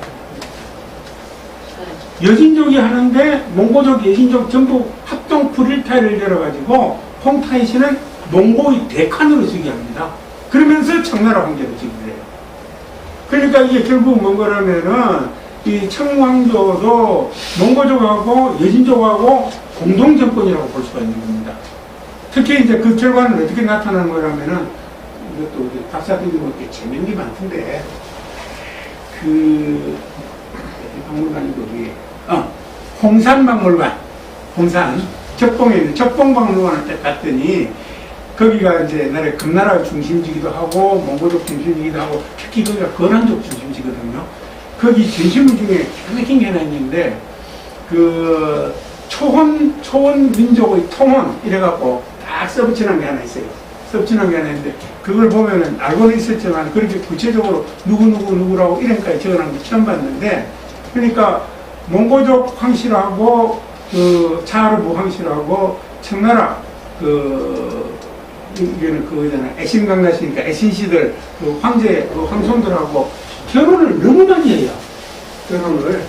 여진족이 하는데 몽고족, 여진족 전부 합동 쿠릴타이를 열어가지고 홍타이시는 몽고의 대칸으로 즉위합니다. 그러면서 청나라 황제로 즉위를 해요. 그러니까 이게 결국 뭔 거라면은 이 청왕조도 몽고족하고 여진족하고 공동정권이라고 볼 수가 있는 겁니다. 특히 이제 그 결과는 어떻게 나타나는 거라면은, 이것도 박사들이 뭐 재밌는 게 많던데, 그, 박물관이고, 위에, 홍산박물관, 홍산, 적봉에 있는 적봉박물관을 딱 갔더니, 거기가 이제 옛날에 금나라 중심지기도 하고, 몽고족 중심지기도 하고, 특히 거기가 거란족 중심지거든요. 거기 전시물 중에 기가 막힌 게 하나 있는데, 그, 초원 민족의 통원, 이래갖고, 딱 써붙이는 게 하나 있어요. 써붙이는 게 하나 있는데, 그걸 보면은 알고는 있었지만, 그렇게 구체적으로 누구라고 이름까지 적어놓은 거 처음 봤는데, 그러니까, 몽고족 황실하고, 그, 차하르부 황실하고, 청나라, 이게는 그거잖아요. 애신강나시니까 애신시들, 그 황제, 그 황손들하고 결혼을 너무 많이 해요. 결혼을.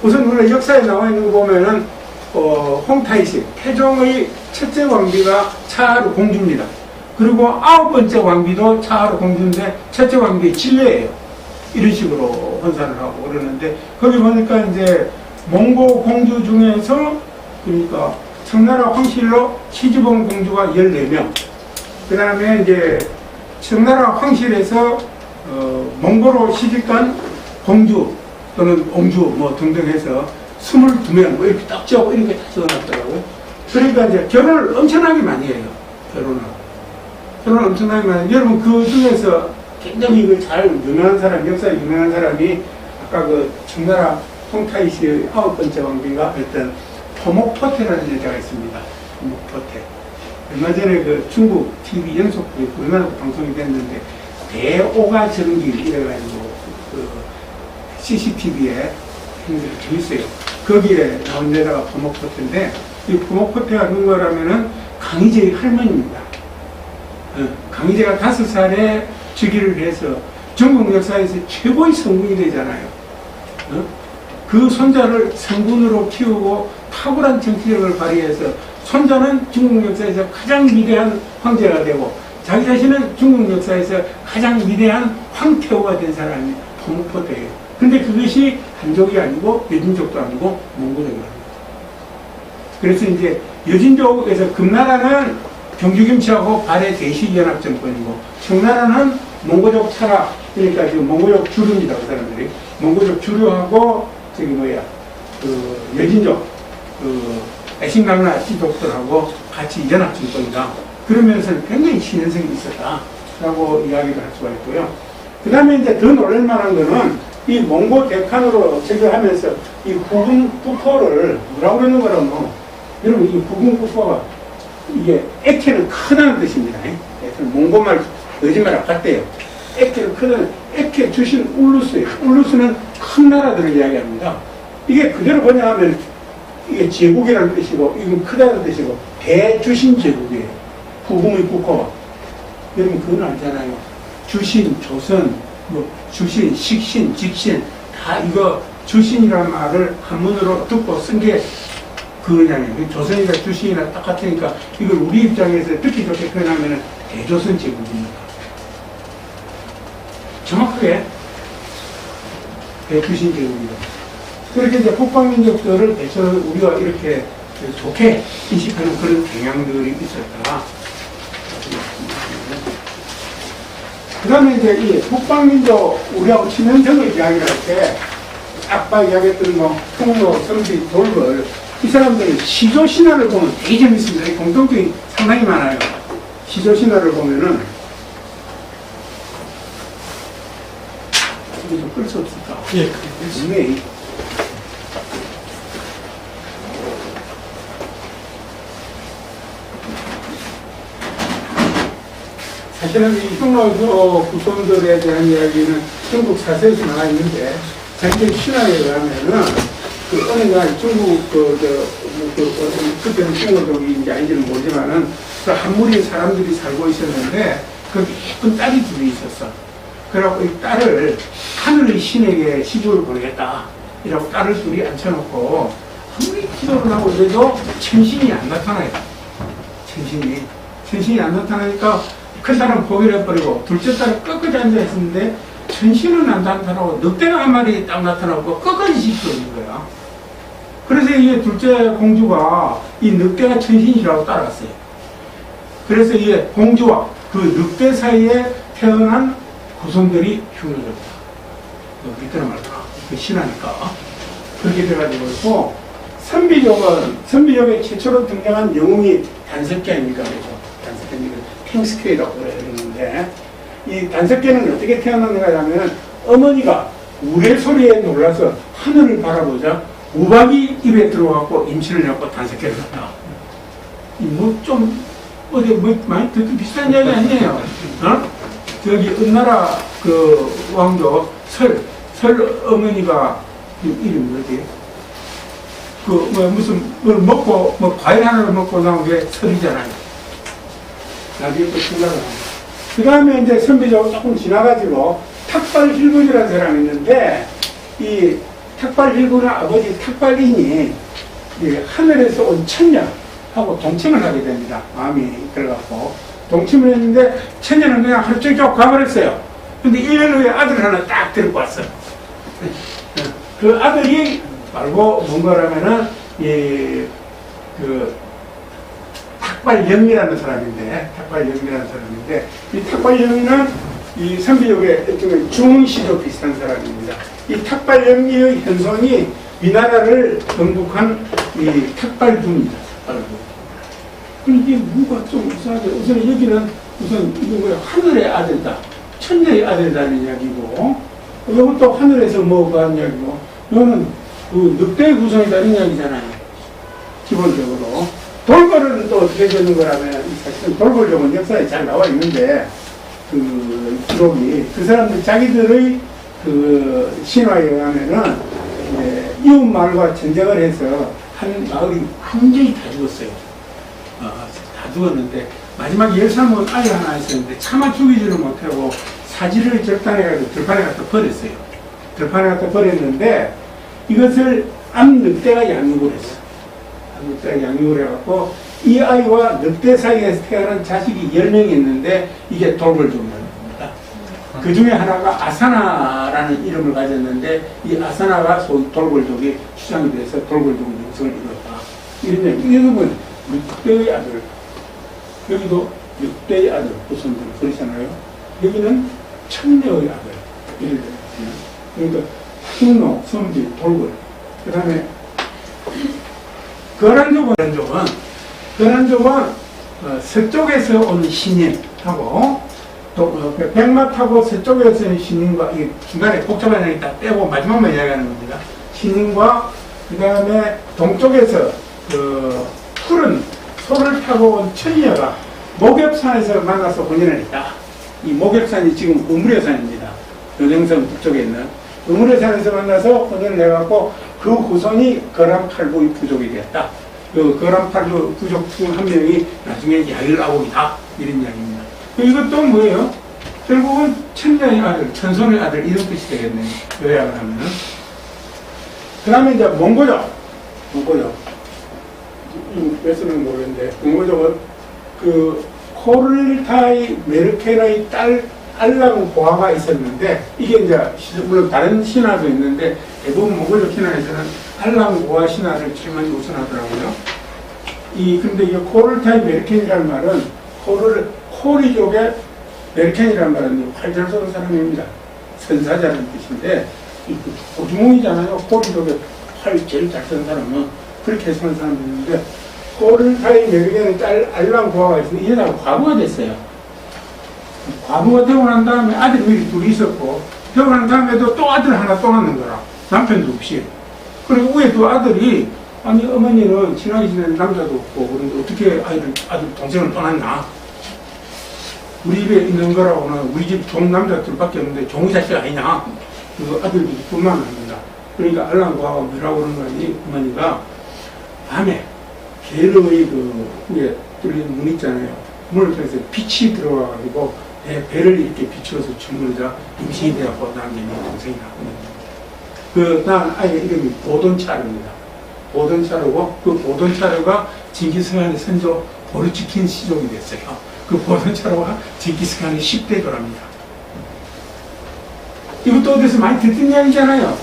우선 우리가 역사에 나와 있는 거 보면은, 홍타이시, 태종의 첫째 왕비가 차하르 공주입니다. 그리고 9번째 왕비도 차하르 공주인데, 첫째 왕비의 진례예요. 이런 식으로 헌사를 하고 그러는데, 거기 보니까 이제, 몽고 공주 중에서, 그러니까, 청나라 황실로 시집온 공주가 14명. 그 다음에 이제, 청나라 황실에서, 몽고로 시집간 공주, 또는 옹주, 뭐 등등 해서, 22명, 뭐 이렇게 딱 적고 이렇게 다 적어놨더라고요. 그러니까 이제 결혼을 엄청나게 많이 해요. 결혼을 엄청나게 많이 해요. 여러분, 그 중에서 굉장히 이걸 잘 유명한 사람, 역사에 유명한 사람이 아까 그 청나라 홍타이시의 9번째 왕비가 했던 포목포테라는 여자가 있습니다. 포목포테. 얼마 전에 그 중국 TV 연속 우리나라 방송이 됐는데, 대오가 전기 이래가지고 그 CCTV에 재밌어요. 거기에 나온 데다가 포목포테인데, 이 포목포테가 누구라면은 강희제의 할머니입니다. 강희제가 5살에 즉위를 해서 전국 역사에서 최고의 성군이 되잖아요. 그 손자를 성군으로 키우고 탁월한 정치력을 발휘해서 손자는 중국 역사에서 가장 위대한 황제가 되고 자기 자신은 중국 역사에서 가장 위대한 황태후가 된 사람이 포목포테예요. 근데 그것이 한족이 아니고 여진족도 아니고 몽고족이 아니고. 그래서 이제 여진족에서 금나라는 경주김치하고 발해 대시연합정권이고, 청나라는 몽고족 차라, 그러니까 지금 몽고족 주류입니다. 그 사람들이. 몽고족 주류하고 그 여진족, 그 애신강나 시족들하고 같이 연합정권이다. 그러면서 굉장히 신연성이 있었다라고 이야기를 할 수가 있고요. 그 다음에 이제 더 놀랄만한 거는 이 몽고 대칸으로 즉위하면서 이 후금 부포를 뭐라고 그러는 거라면, 여러분, 이 후금 부포가 이게 액체는 크다는 뜻입니다. 몽고말 거짓말 아깝대요. 액체는 크다는, 액체 주신 울루스예요. 울루스는 큰 나라들을 이야기합니다. 이게 그대로 번역하면 이게 제국이라는 뜻이고, 이건 크다는 뜻이고, 대주신 제국이에요. 후금의 부포가. 여러분, 그건 알잖아요. 주신, 조선, 뭐 주신, 식신, 직신 다 이거 주신이라는 말을 한문으로 듣고 쓴 게 그거잖아요. 조선이나 주신이나 똑같으니까 이걸 우리 입장에서 듣기 좋게 표현하면 대조선 제국입니다. 정확하게 대주신 제국입니다. 그렇게 이제 북방민족들을 대체 우리가 이렇게 좋게 인식하는 그런 경향들이 있었다. 그 다음에 이제 이 북방민족, 우리하고 친연성을 이야기를 할 때, 아까 이야기했던 뭐, 풍로, 성지, 돌을 이 사람들은 시조 신화를 보면 되게 재밌습니다. 이 공통점이 상당히 많아요. 시조 신화를 보면은 이게 좀 끌 수 없을까? 예, 네. 사실은 이 흑노조 구성들에 대한 이야기는 중국 사세에서 나와 있는데, 자기들 신화에 의하면은, 그 어느 날 중국, 그때는 흑노족인지 아닌지는 모르지만은, 그 한 무리의 사람들이 살고 있었는데, 거기 예쁜 딸이 둘이 있었어. 그래갖고 이 딸을 하늘의 신에게 시주를 보내겠다. 이라고 딸을 둘이 앉혀놓고, 아무리 기도를 하고 그래도 천신이 안 나타나요. 천신이 안 나타나니까, 큰 딸은 포기를 해버리고 둘째 딸은 끝까지 앉아있었는데 천신은 안 나타나고 늑대가 한 마리 딱 나타나고 끝까지 지켜오는 거야. 그래서 이 둘째 공주가 이 늑대가 천신이라고 따라갔어요. 그래서 이 공주와 그 늑대 사이에 태어난 후손들이 흉노조다. 믿거나 말거나 그 신하니까 그렇게 돼가지고 있고, 선비족에 최초로 등장한 영웅이 단석기 아닙니까? 그죠? 단석기는 킹스케이라고 그러는데, 이 단석계는 어떻게 태어났는가 하면 어머니가 우레 소리에 놀라서 하늘을 바라보자 우박이 입에 들어가고 임신을 해갖고 단석계를 낳았다. 어디 많이 듣기 비슷한 이야기 아니에요? 어? 저기 은나라 그 왕조 설 어머니가 이름이 뭐지? 무슨 뭘 먹고 과일 하나를 먹고 나온 게 설이잖아요. 나중에 또 생각을 합니다. 그 다음에 이제 선비적으로 조금 지나가지고 탁발힐군이라는 사람이 있는데, 이 탁발힐군의 아버지 탁발인이 하늘에서 온 천녀하고 동침을 하게 됩니다. 마음이 들어갔고 동침을 했는데 천녀는 그냥 하루 종일 가버렸어요. 근데 1년 후에 아들 하나 딱 데리고 왔어요. 그 아들이 말고 뭔가라면은 탁발영이라는 사람인데, 이 탁발영이는 이 선비족의 일종의 중시조 비슷한 사람입니다. 이 탁발영이의 현성이 위나라를 정복한 이 탁발군입니다. 이게 뭐가 좀 이상하죠. 우선 여기는 이거 뭐야, 하늘의 아들다, 천녀의 아들다는 이야기고, 이것도 하늘에서 뭐가 한 이야기고, 이거는 그 늑대의 구성이라는 이야기잖아요. 기본적으로. 돌궐은 또 어떻게 되는 거라면, 사실은 돌궐족은 역사에 잘 나와 있는데, 그 기록이, 그 사람들 자기들의 그 신화에 의하면은, 이웃 마을과 전쟁을 해서 한 마을이 완전히 다 죽었어요. 다 죽었는데, 마지막 13은 아이 하나 있었는데, 차마 죽이지를 못하고 사지를 절단해가지고 들판에 갖다 버렸어요. 들판에 갖다 버렸는데, 이것을 암늑대가 양육을 했어. 늑대가 양육을 해갖고, 이 아이와 늑대 사이에서 태어난 자식이 10명이 있는데, 이게 돌궐족이라는 겁니다. 그 중에 하나가 아사나라는 이름을 가졌는데, 이 아사나가 소위 돌궐족이 추장이 돼서 돌궐족의 명성을 이뤘다. 이런 얘기. 이건 늑대의 아들. 여기도 늑대의 아들, 후손들 그러잖아요. 여기는 천녀의 아들. 이런 얘기. 그러니까, 흑노, 선비, 돌궐. 그 다음에, 거란족은 서쪽에서 온 신인하고, 또 백마타고 서쪽에서 온 신인과, 이게 중간에 복잡한 얘기 딱 빼고 마지막만 이야기하는 겁니다. 신인과 그 다음에 동쪽에서 푸른 소를 타고 온 천녀가 목엽산에서 만나서 혼인을 했다. 이 목엽산이 지금 우무려산입니다. 연행성 북쪽에 있는 우무려산에서 만나서 혼인을 해갖고 그 후손이 거란팔부의 부족이 되었다. 그 거란팔부 부족 중 한 명이 나중에 야일아옥이다. 이런 이야기입니다. 이것도 뭐예요? 결국은 천녀의 아들, 천손의 아들 이런 뜻이 되겠네요. 요약을 하면은. 그 다음에 이제 몽고족. 몇 쓰는 모르겠는데, 몽고족은 그 코를타이 메르켄의 딸 알랑 고아가 있었는데, 이게 이제 물론 다른 신화도 있는데 대부분 몽골족 신화에서는 알랑 고아 신화를 제일 많이 우선하더라고요. 근데 이 코를타이 메르켄이라는 말은 코리족의 메르켄이라는 말은 활 잘 쏘는 사람입니다. 선사자라는 뜻인데, 고주몽이잖아요. 코리족의 활 제일 잘 쏘는 사람은 그렇게 해석하는 사람도 있는데, 고른사의 매력에는 알랑구화가 있으면 이 여자가 과부가 됐어요. 과부가 되고 난 다음에 아들이 미리 둘이 있었고, 되고 난 다음에도 또 아들 하나 또 낳는 거라. 남편도 없이. 그리고 위에 두 아들이, 아니, 어머니는 친하게 지내는 남자도 없고, 그런데 어떻게 아들 동생을 떠났나? 우리 집에 있는 거라고는 우리 집 종 남자들밖에 없는데 종이 자식 아니냐? 그 아들들이 불만합니다. 그러니까 알랑구화가 뭐라고 그러는 거니? 어머니가 밤에 개의 그 위에 뚫린 문 있잖아요. 문을 통해서 빛이 들어와가지고 배를 이렇게 비추어서 주물자 임신이 되었고 나는 내 동생이 났거든요. 난 아예 이름이 보돈차르입니다. 보돈차르고 그 보돈차르가 징기스칸의 선조 보르치킨 시족이 됐어요. 그 보돈차르와 징기스칸의 10대조랍니다. 이것도 어디서 많이 듣던 이야기잖아요.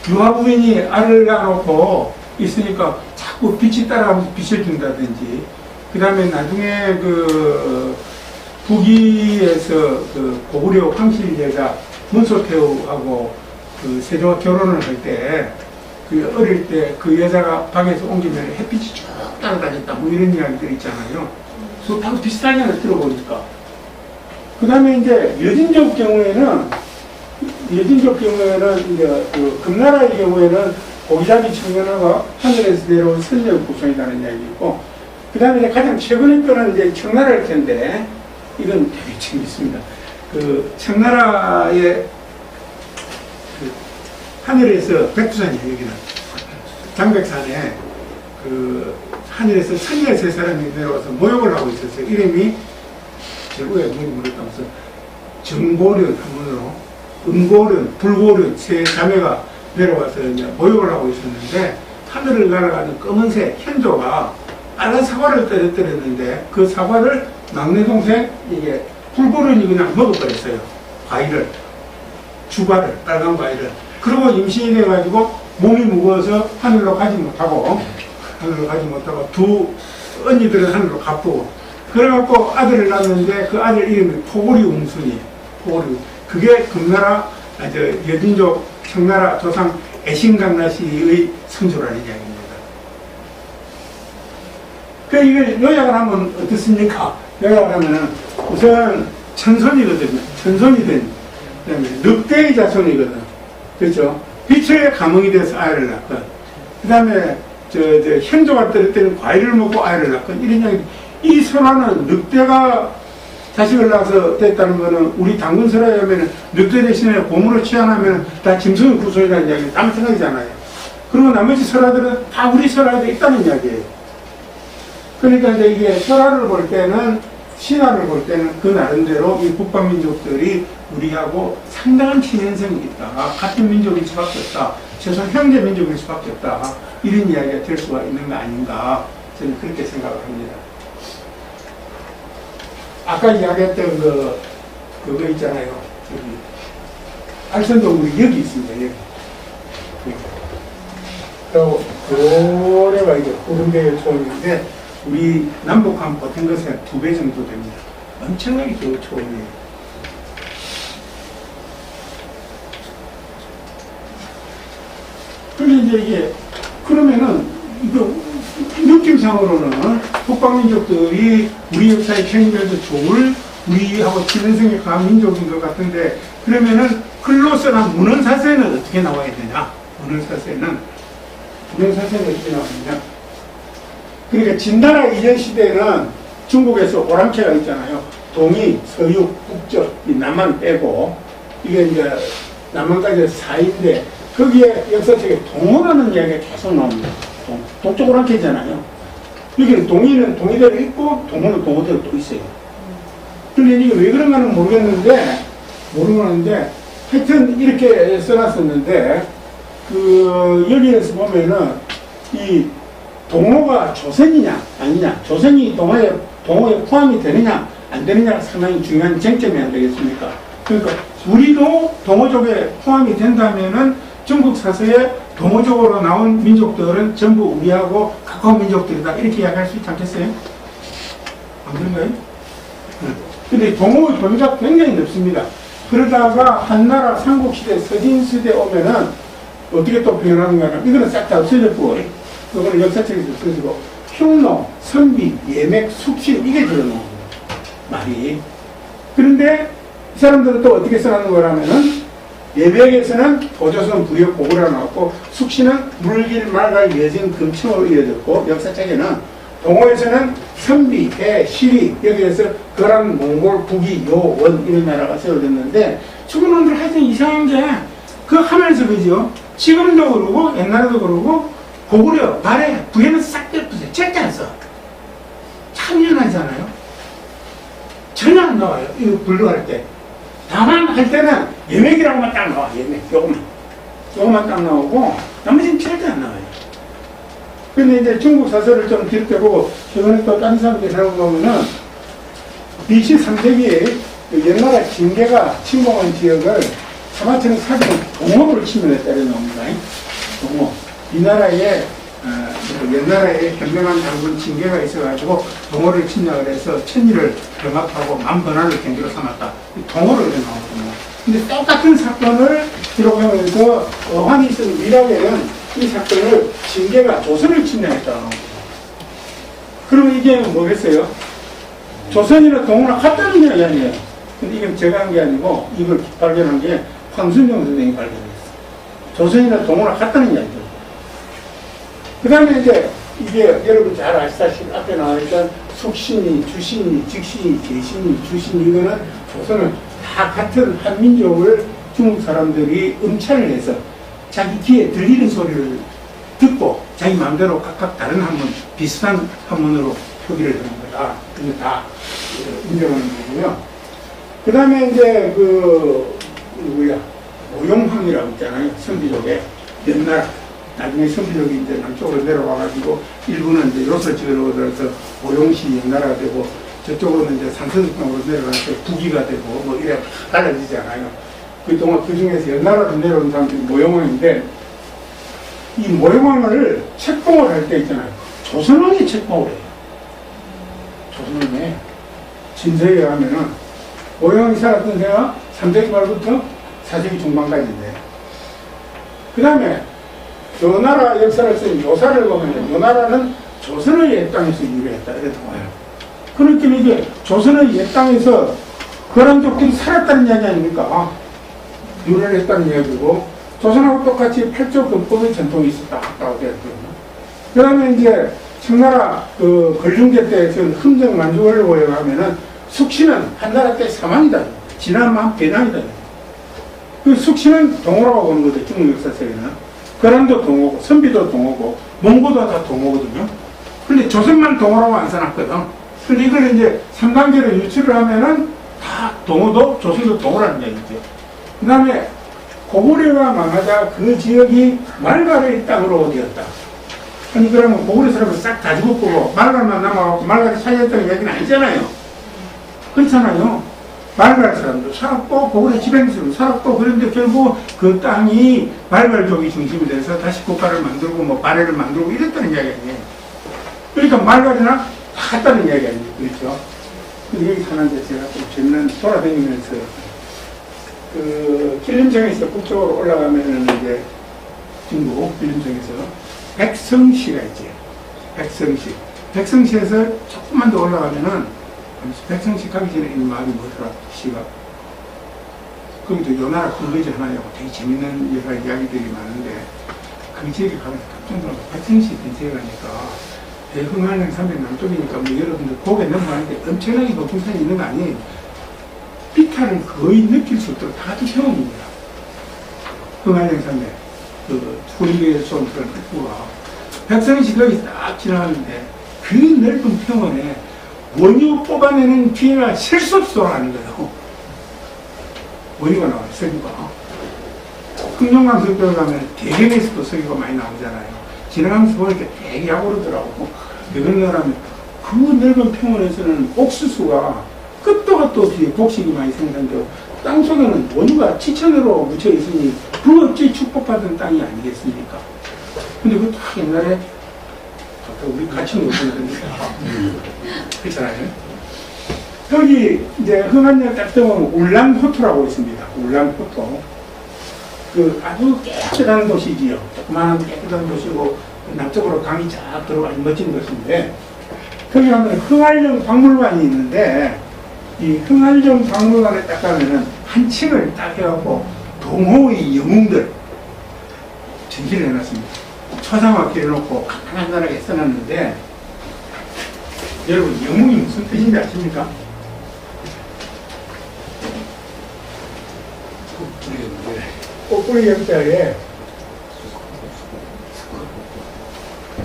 유아부인이 알을 낳아놓고 있으니까 자꾸 빛이 따라가면서 빛을 준다든지, 그 다음에 나중에 북위에서 고구려 황실제가 문소태우하고 세조가 결혼을 할 때, 어릴 때 그 여자가 방에서 옮기면 햇빛이 쭉 따라다녔다, 뭐 이런 이야기들 있잖아요. 그거 바로 비슷하잖아요, 들어보니까. 그 다음에 이제 여진족 경우에는 이제 금나라의 경우에는 고기잡이 청년화가 하늘에서 내려온 선녀의 구성이라는 이야기고, 그 다음에 가장 최근의 거는 이제 청나라일 텐데, 이건 되게 재밌습니다. 청나라의 하늘에서 백두산이에요, 여기는. 장백산에 하늘에서 선녀 세 사람이 내려와서 모욕을 하고 있었어요. 이름이 제국의 물이 물었다면서 정고련 한문으로, 음고련, 불고련 세 자매가 내려와서 이제 모욕을 하고 있었는데, 하늘을 날아가는 검은색 현조가 빨간 사과를 떨어뜨렸는데, 그 사과를 막내 동생, 이게 불고련이 그냥 먹어버렸어요. 과일을, 주과를, 빨간 과일을. 그리고 임신이 돼가지고 몸이 무거워서 하늘로 가지 못하고 두 언니들은 하늘로 가쁘고, 그래갖고 아들을 낳았는데 그 아들 이름이 토고리 웅순이. 그게 금나라, 여진족 청나라 조상 애신강나시의 선조라는 이야기입니다. 이걸 요약을 하면 어떻습니까? 요약을 하면은 우선 천손이거든요. 천손이든, 그 다음에 늑대의 자손이거든. 그렇죠? 빛의 감흥이 돼서 아이를 낳건, 그 다음에 현조가 떨을 때는 과일을 먹고 아이를 낳건, 이런 이야기. 이 설화는 늑대가 자식을 낳아서 됐다는 거는 우리 당군 설화에 하면 늑대 대신에 곰으로 취한하면 다 짐승의 구성이라는 이야기는 다 마찬가지잖아요. 그리고 나머지 설화들은 다 우리 설화에 있다는 이야기예요. 그러니까 이제 이게 설화를 볼 때는, 신화를 볼 때는 그 나름대로 이 북방민족들이 우리하고 상당한 친연성이 있다. 같은 민족일 수밖에 없다. 최소한 형제 민족일 수밖에 없다. 이런 이야기가 될 수가 있는 거 아닌가. 저는 그렇게 생각을 합니다. 아까 이야기했던 그거 있잖아요. 알선동물이 여기 있습니다. 여기. 그리고 고래가 이제 구름대의 초원인데, 우리 남북한 보통 것의 2배 정도 됩니다. 엄청나게 좋은 초원이에요. 그런데 이제 이게, 그러면은, 느낌상으로는 북방민족들이 우리 역사의 편입에서 좋을 우리하고 친연성이 강한 민족인 것 같은데, 그러면은 글로서나 문헌사서에는 어떻게 나와야 되냐? 문헌사서에는 어떻게 나오느냐? 그러니까 진나라 이전 시대에는 중국에서 오랑캐가 있잖아요. 동이, 서육, 북쪽, 이 남만 빼고, 이게 이제 남만까지 4인데, 거기에 역사책에 동호라는 이야기가 계속 나옵니다. 동쪽 오랑캐잖아요. 여기는 동이는 동이대로 있고, 동호는 동호대로 또 있어요. 근데 이게 왜 그런가는 모르겠는데, 하여튼 이렇게 써놨었는데, 여기에서 보면은, 이 동호가 조선이냐, 아니냐, 조선이 동호에 포함이 되느냐, 안 되느냐가 상당히 중요한 쟁점이 안 되겠습니까? 그러니까, 우리도 동호족에 포함이 된다면은, 중국 사서에 동호적으로 나온 민족들은 전부 우리하고 가까운 민족들이다. 이렇게 이야기할 수 있지 않겠어요? 안 그런가요? 근데 동호의 범위가 굉장히 넓습니다. 그러다가 한나라 삼국시대 서진시대 오면은 어떻게 또 표현하는가 하면 이거는 싹 다 없어졌고, 이거는 역사책에서 쓰시고 흉노, 선비, 예맥, 숙신 이게 들어놓은 거예요. 말이. 그런데 이 사람들은 또 어떻게 써놓는 거라면은 예맥에서는 도조선 부여 고구려 나왔고 숙신은 물길 말갈 여진 금침으로 이어졌고 역사책에는 동호에서는 선비, 배, 시리 여기에서 거란, 몽골, 북이, 요, 원 이런 나라가 세워졌는데 지금 놈들 하여튼 이상한 게 그 하면서 그죠? 지금도 그러고 옛날에도 그러고 고구려, 발해, 부에는 싹 떼어주세요. 절대 안 써. 참 연하잖아요. 전혀 안 나와요. 이거 분류할 때. 다만 할 때는 예맥이라고만 딱 나와. 예맥. 요거만 딱 나오고 나머지는 절대 안 나와요. 근데 이제 중국 사설을 좀 기록해보고 최근에 또 다른 사람들이 하고 보면은 BC 3세기에 옛날에 징계가 침공한 지역을 사마천의 사기는 동업으로 치면에 때려 넣습니다. 동업. 이 나라에 옛날에 현명한 장군 징계가 있어가지고 동호를 침략을 해서 천리를 병합하고 만번화를 경기로 삼았다. 동호를 이렇게 나오거든요. 근데 똑같은 사건을 기록하면서 어환이 있은 미락에는 이 사건을 징계가 조선을 침략했다고 나옵니다. 그러면 이게 뭐겠어요? 조선이나 동호나 같다는 이야기 아니에요. 근데 이건 제가 한 게 아니고 이걸 발견한 게 황순정 선생이 발견했어요. 조선이나 동호나 같다는 이야기죠. 그 다음에 이제 이게 여러분 잘 아시다시피 앞에 나와있던 숙신이, 주신이, 직신이, 계신이, 주신이 이거는 조선은 다 같은 한민족을 중국 사람들이 음찰을 해서 자기 귀에 들리는 소리를 듣고 자기 마음대로 각각 다른 한문, 비슷한 한문으로 표기를 하는 거다. 이거 다 인정하는 거고요. 그 다음에 이제 오용황이라고 있잖아요. 선비족에 옛날 나중에 선비족이 이제 남쪽으로 내려와가지고 일부는 이제 요소 지으러 들어서 오용시 옛나라가 되고 저쪽으로는 이제 산선수강으로 내려가서 북이가 되고 뭐 이래 달라지잖아요. 그동안 그 중에서 옛나라로 내려온 사람들이 모용왕인데 이 모용왕을 책봉을 할 때 있잖아요. 조선왕이 책봉을 해요. 조선왕에 진서에 가면은 모용왕이 살았던 데가 3세기 말부터 4세기 중반까지인데 그 다음에 요 나라 역사를 쓴 요사를 보면 요 나라는 조선의 옛 땅에서 유래했다 이렇게 나와요. 그러니까 이게 조선의 옛 땅에서 거란족들이 살았다는 이야기 아닙니까? 유래를 했다는 이야기고 조선하고 똑같이 팔족금법의 전통이 있었다고 되었거든요. 그 다음에 이제 청나라 걸중제 때 흠정 만주를 보여가면은 숙신은 한나라 때 사망이다. 지난만 배낭이다. 그 숙신은 동호라고 보는 거죠. 중국 역사책에는. 거란도 동호고, 선비도 동호고, 몽고도 다 동호거든요. 근데 조선만 동호라고 안 써놨거든. 근데 이걸 이제 3단계로 유출을 하면은 다 동호도, 조선도 동호라는 얘기죠. 그 다음에 고구려가 망하자 그 지역이 말갈의 땅으로 되었다. 아니, 그러면 고구려 사람을 싹 다 죽었고, 말갈만 남아갖고 말갈이 차지했다는 얘기는 아니잖아요. 그렇잖아요. 말갈 사람도 살았고 고구려 지방에서도 살았고 그런데 결국 그 땅이 말갈족이 중심이 돼서 다시 국가를 만들고 뭐 발해를 만들고 이랬다는 이야기 아니에요. 그러니까 말갈이나 다 같다는 이야기 아니에요. 그렇죠? 근데 여기 사는데 제가 좀 재밌는 돌아다니면서 길림정에서 북쪽으로 올라가면은 이제 중국 길림정에서 백성시가 있죠. 백성시. 백성시에서 조금만 더 올라가면은 백성시 가기 전에 있는 마을이 뭐더라, 시가. 거기도 요 나라 근거지 하나냐고 되게 재밌는 여러 이야기들이 많은데, 그 지역에 가면 깜짝 놀라서 백성시 근처에 가니까, 대흥한릉 산맥 남쪽이니까, 뭐 여러분들 고개 넘어가는데 엄청나게 높은 산이 있는 거 아니에요. 비탈을 거의 느낄 수 없도록 다 같은 평원입니다. 흥한릉 산맥, 후리교에서 온 그런 흙구가. 백성시 거기 딱 지나가는데, 그 넓은 평원에 원유 뽑아내는 기회가 셀 수 없어 하는 거예요. 원유가 나와요, 석유가. 흥룡강 석교를 가면 대경에서도 석유가 많이 나오잖아요. 지나가면서 보니까 되게 야구르더라고. 왜 그러냐면 그 넓은 평원에서는 옥수수가 끝도 끝도 없이 곡식이 많이 생산되고 땅속에는 원유가 지천으로 묻혀 있으니 그 어찌 축복받은 땅이 아니겠습니까? 근데 그거 딱 옛날에 우리 같이 놀았는데 그렇잖아요. 여기 이제 흥한역 딱 들어오면 울란포토라고 있습니다. 울란포토. 그 아주 깨끗한 도시지요. 조그마한 깨끗한 도시고 남쪽으로 강이 쫙 들어가는 멋진 곳인데, 거기 가면 흥할령 박물관이 있는데, 이 흥할령 박물관에 딱 가면은 한 층을 딱 해갖고 동호의 영웅들 전시를 해놨습니다. 초상화 길어놓고 간단하게 써놨는데, 여러분 영웅이 무슨 뜻인지 아십니까? 꼬꾸리 영자에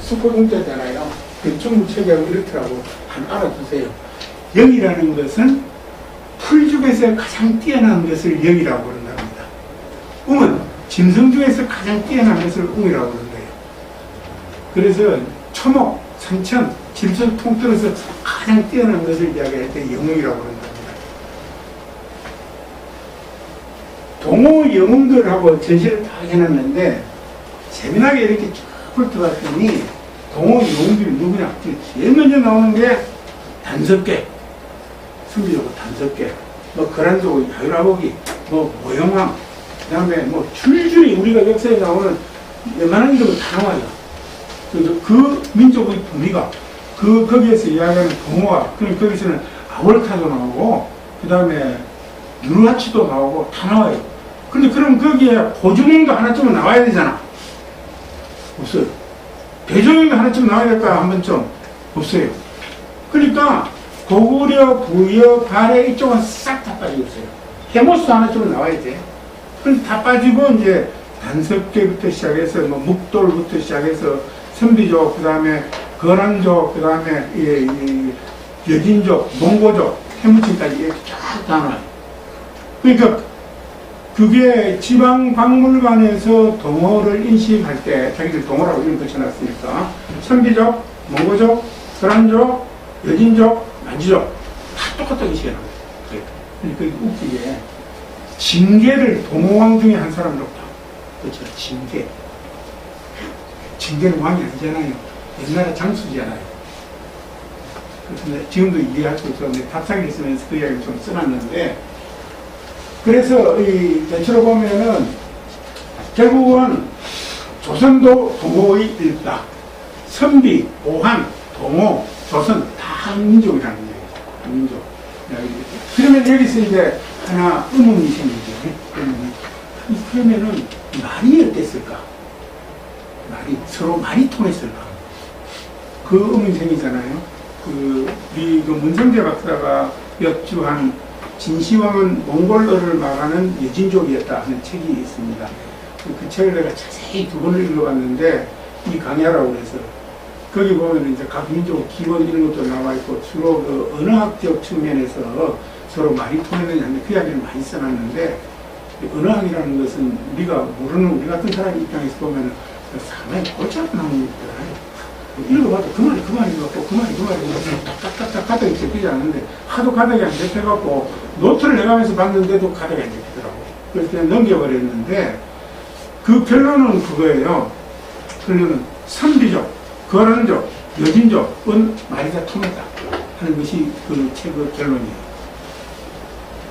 수코동자잖아요. 그 중국책하고 이렇더라고. 한번 알아두세요. 영이라는 것은 풀 중에서 가장 뛰어난 것을 영이라고 그런답니다. 웅은 짐승 중에서 가장 뛰어난 것을 웅이라고 그런대요. 그래서 초목, 삼천, 짐승 통틀어서 가장 뛰어난 것을 이야기할 때 영웅이라고 그런답니다. 동호 영웅들하고 전시를 다 해놨는데 재미나게 이렇게 쭉 훑어봤더니 동호 영웅들이 누구냐? 제일 먼저 나오는 게 단석계, 선비적으로 단석계, 뭐 거란족의 야유라보기, 뭐 모형왕, 그 다음에 뭐 줄줄이 우리가 역사에 나오는 웬만한 이름은 다 나와요. 그래서 그 민족의 부미가 거기에서 이야기하는 동호가, 그럼 거기서는 아월타도 나오고 그 다음에 누르하치도 나오고 다 나와요. 근데 그럼 거기에 고주몽도 하나쯤은 나와야 되잖아. 없어요. 대종형도 하나쯤 나와야 될까? 한 번쯤 없어요. 그러니까 고구려, 부여, 발해 이쪽은 싹 다 빠지고 있어요. 해모수도 하나쯤은 나와야 돼. 그럼 다 빠지고 이제 단석계부터 시작해서 뭐 묵돌부터 시작해서 선비족, 그 다음에 거란족, 그 다음에 여진족, 몽고족, 해무층까지 이렇게 쫙 다 나와요. 그러니까 그게 지방박물관에서 동호를 인식할 때 자기들 동호라고 이름 붙여놨으니까 선비족, 몽고족, 거란족, 여진족, 만지족 다 똑같다고 인식해놔요. 그러니까 웃기게 징계를 동호왕 중에 한 사람으로 봐. 그렇죠. 징계는 왕이 아니잖아요. 옛날에 장수잖아요. 그래서 지금도 이해할 수 없어서 답상을 쓰면서 그 이야기를 좀 써놨는데, 그래서 이 대체로 보면은 결국은 조선도 동호의 일다. 선비, 오한, 동호, 조선 다 한 민족이라는 얘기예요. 한 민족. 그러면 여기서 이제 하나 의문이 생기죠. 그러면은 말이 어땠을까? 서로 말이 통했을까? 그 의문이 생기잖아요. 우리 문성재 박사가 역주한 진시황은 몽골어를 말하는 여진족이었다 하는 책이 있습니다. 그 책을 내가 자세히 2번을 읽어봤는데, 이 강야라고 해서 거기 보면 이제 각 민족 기본 이런 것도 나와 있고 주로 그 언어학적 측면에서 서로 말이 통했느냐 하는 그 이야기를 많이 써놨는데, 언어학이라는 것은 우리가 모르는 우리 같은 사람 입장에서 보면 상당히 골치 아픈 학문이잖아요. 읽어봐도 그 말이 같고 그 말이 딱딱딱딱 가닥이 잡히지 않는데, 하도 가닥이 안 잡혀갖고 노트를 내가면서 봤는데도 가닥이 안 잡히더라고. 그래서 그냥 넘겨버렸는데, 그 결론은 그거예요. 결론은 선비족, 거란족, 여진족은 말이 다 통했다 하는 것이 그 책의 결론이에요.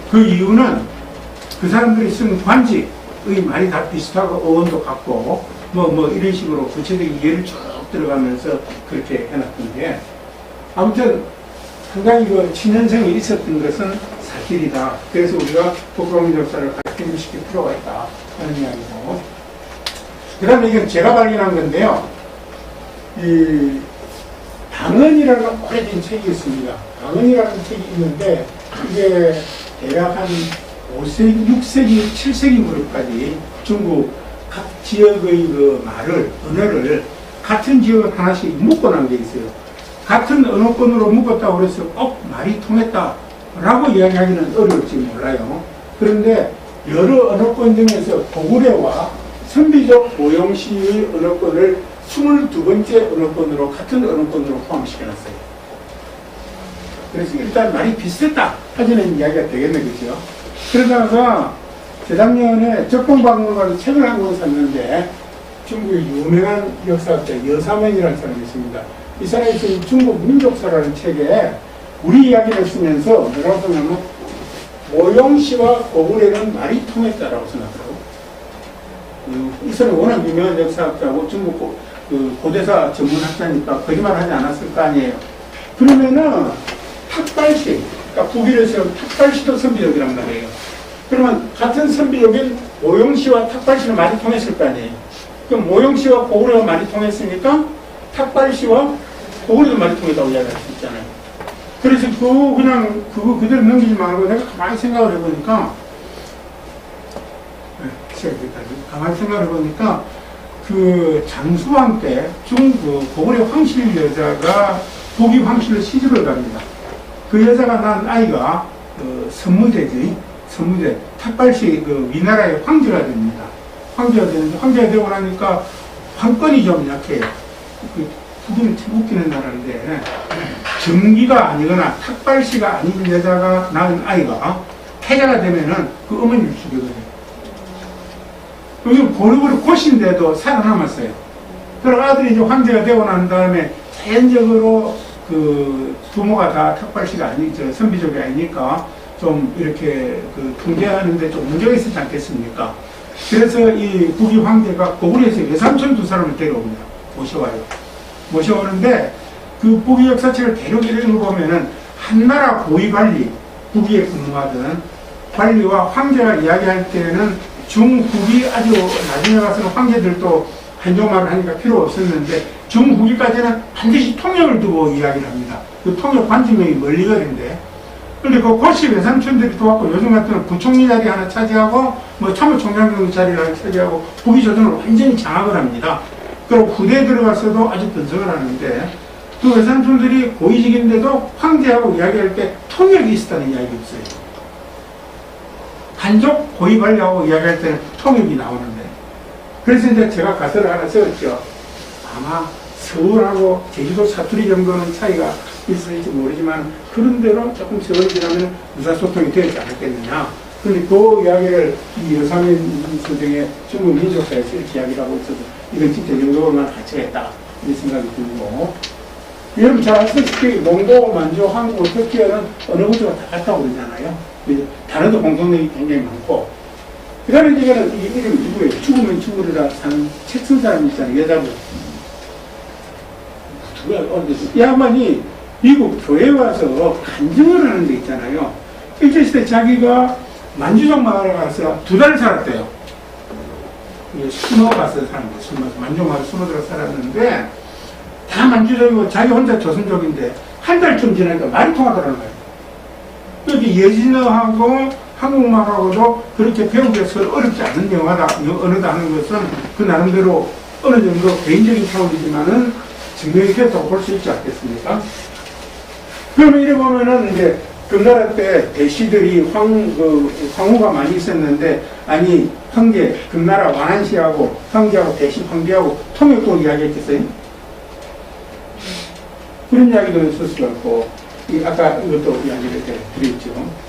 그 이유는 그 사람들이 쓴 관직의 말이 다 비슷하고 어원도 같고 뭐 이런 식으로 구체적인 예를 쭉 들어가면서 그렇게 해놨던데, 아무튼 상당히 그 친연성이 있었던 것은 사실이다. 그래서 우리가 북방민 역사를 가르침시킬 필요가 있다 하는 이야기고, 그 다음에 이건 제가 발견한 건데요. 이 방언이라는 오래된 책이 있습니다. 방언이라는 책이 있는데, 이게 대략 한 5세기, 6세기, 7세기 무렵까지 중국 각 지역의 그 언어를 같은 지역 하나씩 묶어놓은 게 있어요. 같은 언어권으로 묶었다고 해서 꼭 말이 통했다라고 이야기하기는 어려울지 몰라요. 그런데 여러 언어권 중에서 고구려와 선비족 모용시의 언어권을 22번째 언어권으로, 같은 언어권으로 포함시켜놨어요. 그래서 일단 말이 비슷했다 하지는 이야기가 되겠네, 그죠? 그러다가 재작년에 적동박물관에서 책을 한 권 샀는데, 중국의 유명한 역사학자 여사명이라는 사람이 있습니다. 이 사람이 쓴 중국 민족사라는 책에 우리 이야기를 쓰면서 뭐라고 쓰냐면, 모용시와 고구려는 말이 통했다라고 생각하더라고요. 이 사람이 워낙 유명한 역사학자고 중국 그 고대사 전문학자니까 거짓말 하지 않았을 거 아니에요. 그러면은 탁발시, 그러니까 북일에서 탁발시도 선비족이란 말이에요. 그러면 같은 선비족인 모용시와 탁발시는 많이 통했을 거 아니에요. 그럼 모용시와 고구려가 많이 통했으니까 탁발시와 고구려도 많이 통했다고 이야기할 수 있잖아요. 그래서 그거 그대로 넘기지 말고 내가 가만히 생각을 해보니까 가만히 생각을 해보니까 그 장수왕 때 고구려 황실 여자가 북이 황실로 시집을 갑니다. 그 여자가 낳은 아이가 선무대지. 선무대. 탁발시 그 위나라의 황제가 됩니다. 황제가 되는데 황제가 되고 나니까 황권이 좀 약해요. 북은 참 웃기는 나라인데 정기가 아니거나 탁발시가 아닌 여자가 낳은 아이가 태자가 되면은 그 어머니를 죽이거든요. 여기 고르고르 고신데도 살아남았어요. 그럼 아들이 이제 황제가 되고 난 다음에 자연적으로 그 부모가 다 탁발시가 선비족이 아니니까 좀 이렇게 그 통제하는데 좀 문제가 있었지 않겠습니까? 그래서 이 북이 황제가 고구려에서 외삼촌 두 사람을 데려옵니다. 모셔와요. 모셔오는데 그 북이 역사책을 대륙 이름을 보면은 한나라 고위 관리, 북위에 근무하던 관리와 황제가 이야기할 때는 중후기 아주 나중에 가서는 황제들도 한정말을 하니까 필요 없었는데 중후기까지는 반드시 통역을 두고 이야기를 합니다. 그 통역 관직명이 멀리거리인데 근데 그 고시 외삼촌들이 도왔고 요즘 같은 부총리 자리 하나 차지하고 뭐 참모총장 자리를 하나 차지하고 북위 조정을 완전히 장악을 합니다. 그리고 후대에 들어가서도 아주 번성을 하는데 그 외삼촌들이 고위직인데도 황제하고 이야기할 때 통역이 있었다는 이야기 없어요. 한족 고위 관리하고 이야기할 때는 통역이 나오는데 그래서 이제 제가 가설을 하나 썼죠. 아마 서울하고 제주도 사투리 정도는 차이가 있을지 모르지만 그런 대로 조금 세월이 지나면 의사소통이 되지 않았겠느냐. 그런데 그 이야기를 이 여사민 소정의 중국 민족사에서 이렇게 이야기를 하고 있어서 이건 진짜 영적으로만 가치가 있다 이런 생각이 들고 여러분 잘 아시다시피 몽고, 만주, 한국, 터키에는 어느 곳으로 다 갔다고 그러잖아요. 다른도 공통점이 굉장히 많고 그 다음에 이거는 이 이름이 누구예요? 죽으면 죽으리라 사는 책 쓴 사람이 있잖아요. 여자분 이 양반이 미국 교회에 와서 간증을 하는 데 있잖아요. 일제시대 자기가 만주족 마을에 가서 2달 살았대요. 숨어가서 사는 거예요. 숨어서 만주족 마을에 숨어들어 살았는데 다 만주족이고 자기 혼자 조선족인데 한 달쯤 지나니까 말이 통하더라는 거예요. 여기 예진어하고 한국말하고도 그렇게 배우기에서 어렵지 않은 언어다 하는 것은 그 나름대로 어느 정도 개인적인 차원이지만은 증명이 됐다고 볼 수 있지 않겠습니까? 그러면 이래 보면은 이제 금나라 때 대시들이 황후가 많이 있었는데 아니 황제 금나라 완한시하고 황제하고 대시 황제하고 통역도 이야기했겠어요? 그런 이야기도 있을 수 있고 아까 이것도 이야기를 드렸죠.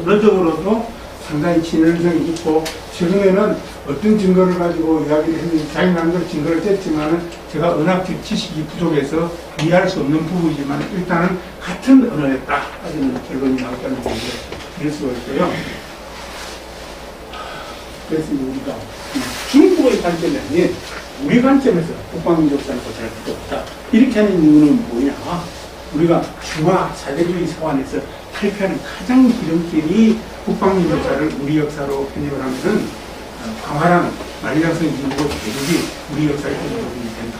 언어적으로도 상당히 친연성이 있고 최근에는 어떤 증거를 가지고 이야기를 했는지 자기 나름대로 증거를 댔지만은 제가 언어학 지식이 부족해서 이해할 수 없는 부분이지만 일단은 같은 언어였다 하는 결론이 나왔다는 얘기를 드릴 수가 있고요. 그래서 우리가 중국의 관점이 아닌 우리 관점에서 북방민족사를 고찰할 필요 없다. 이렇게 하는 이유는 뭐냐? 우리가 중화 사대주의 사관에서 탈피하는 가장 기름길이 북방민족사를 우리 역사로 편입을 하면은 광활한 만리장성 이후고 대륙이 우리 역사의 부분이 된다.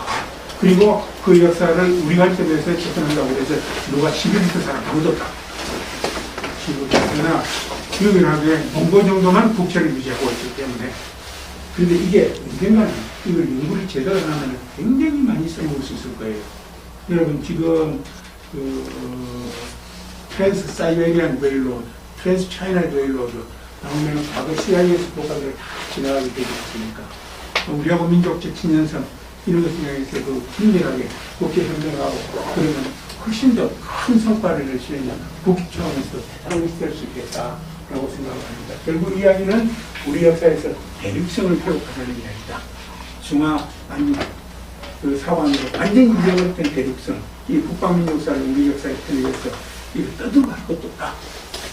그리고 그 역사를 우리 관점에서 접근한다고 해서 누가 11m 사람 아무도 없다. 11m나 유일하게 몽고 정도만 국채를 유지하고 있기 때문에 그런데 이게 언젠가는 이걸 연구를 제대로 하면 굉장히 많이 써먹을 수 있을 거예요. 여러분 지금 트랜스 사이베리안 레일로드, 트랜스 차이나 레일로드 나오면 과거 CIS 국가들을 다 지나가게 되지 않습니까? 우리하고 민족적 친연성 이런 것을 통해서 그 긴밀하게 국제협력하고 그러면 훨씬 더 큰 성과를 낼 수 있는 국기 차원에서 대단히 될 수 있겠다라고 생각을 합니다. 결국 이야기는 우리 역사에서 대륙성을 회복하자는 이야기다. 중화 아니 그 사관으로 완전히 잃어버렸던 대륙성, 이 북방민족사를 우리 역사에 편입해서 이거 떠들고 할 것도 없다.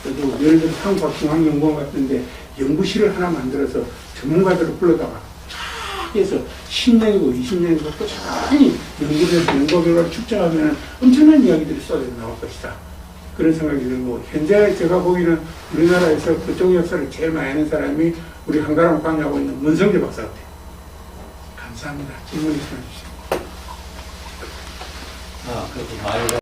떠들고 예를 들어 한국학중앙연구원 같은데 연구실을 하나 만들어서 전문가들을 불러다가 쫙 해서 10년이고 20년이고 꾸준히 연구돼서 연구 결과를 축적하면 엄청난 이야기들이 쏟아져 나올 것이다. 그런 생각이 들고, 현재 제가 보기에는 우리나라에서 그쪽 역사를 제일 많이 하는 사람이 우리 한가람 강의하고 있는 문성재 박사 같아요. 감사합니다. 질문 있으면 주시죠. 아, 그렇게 말과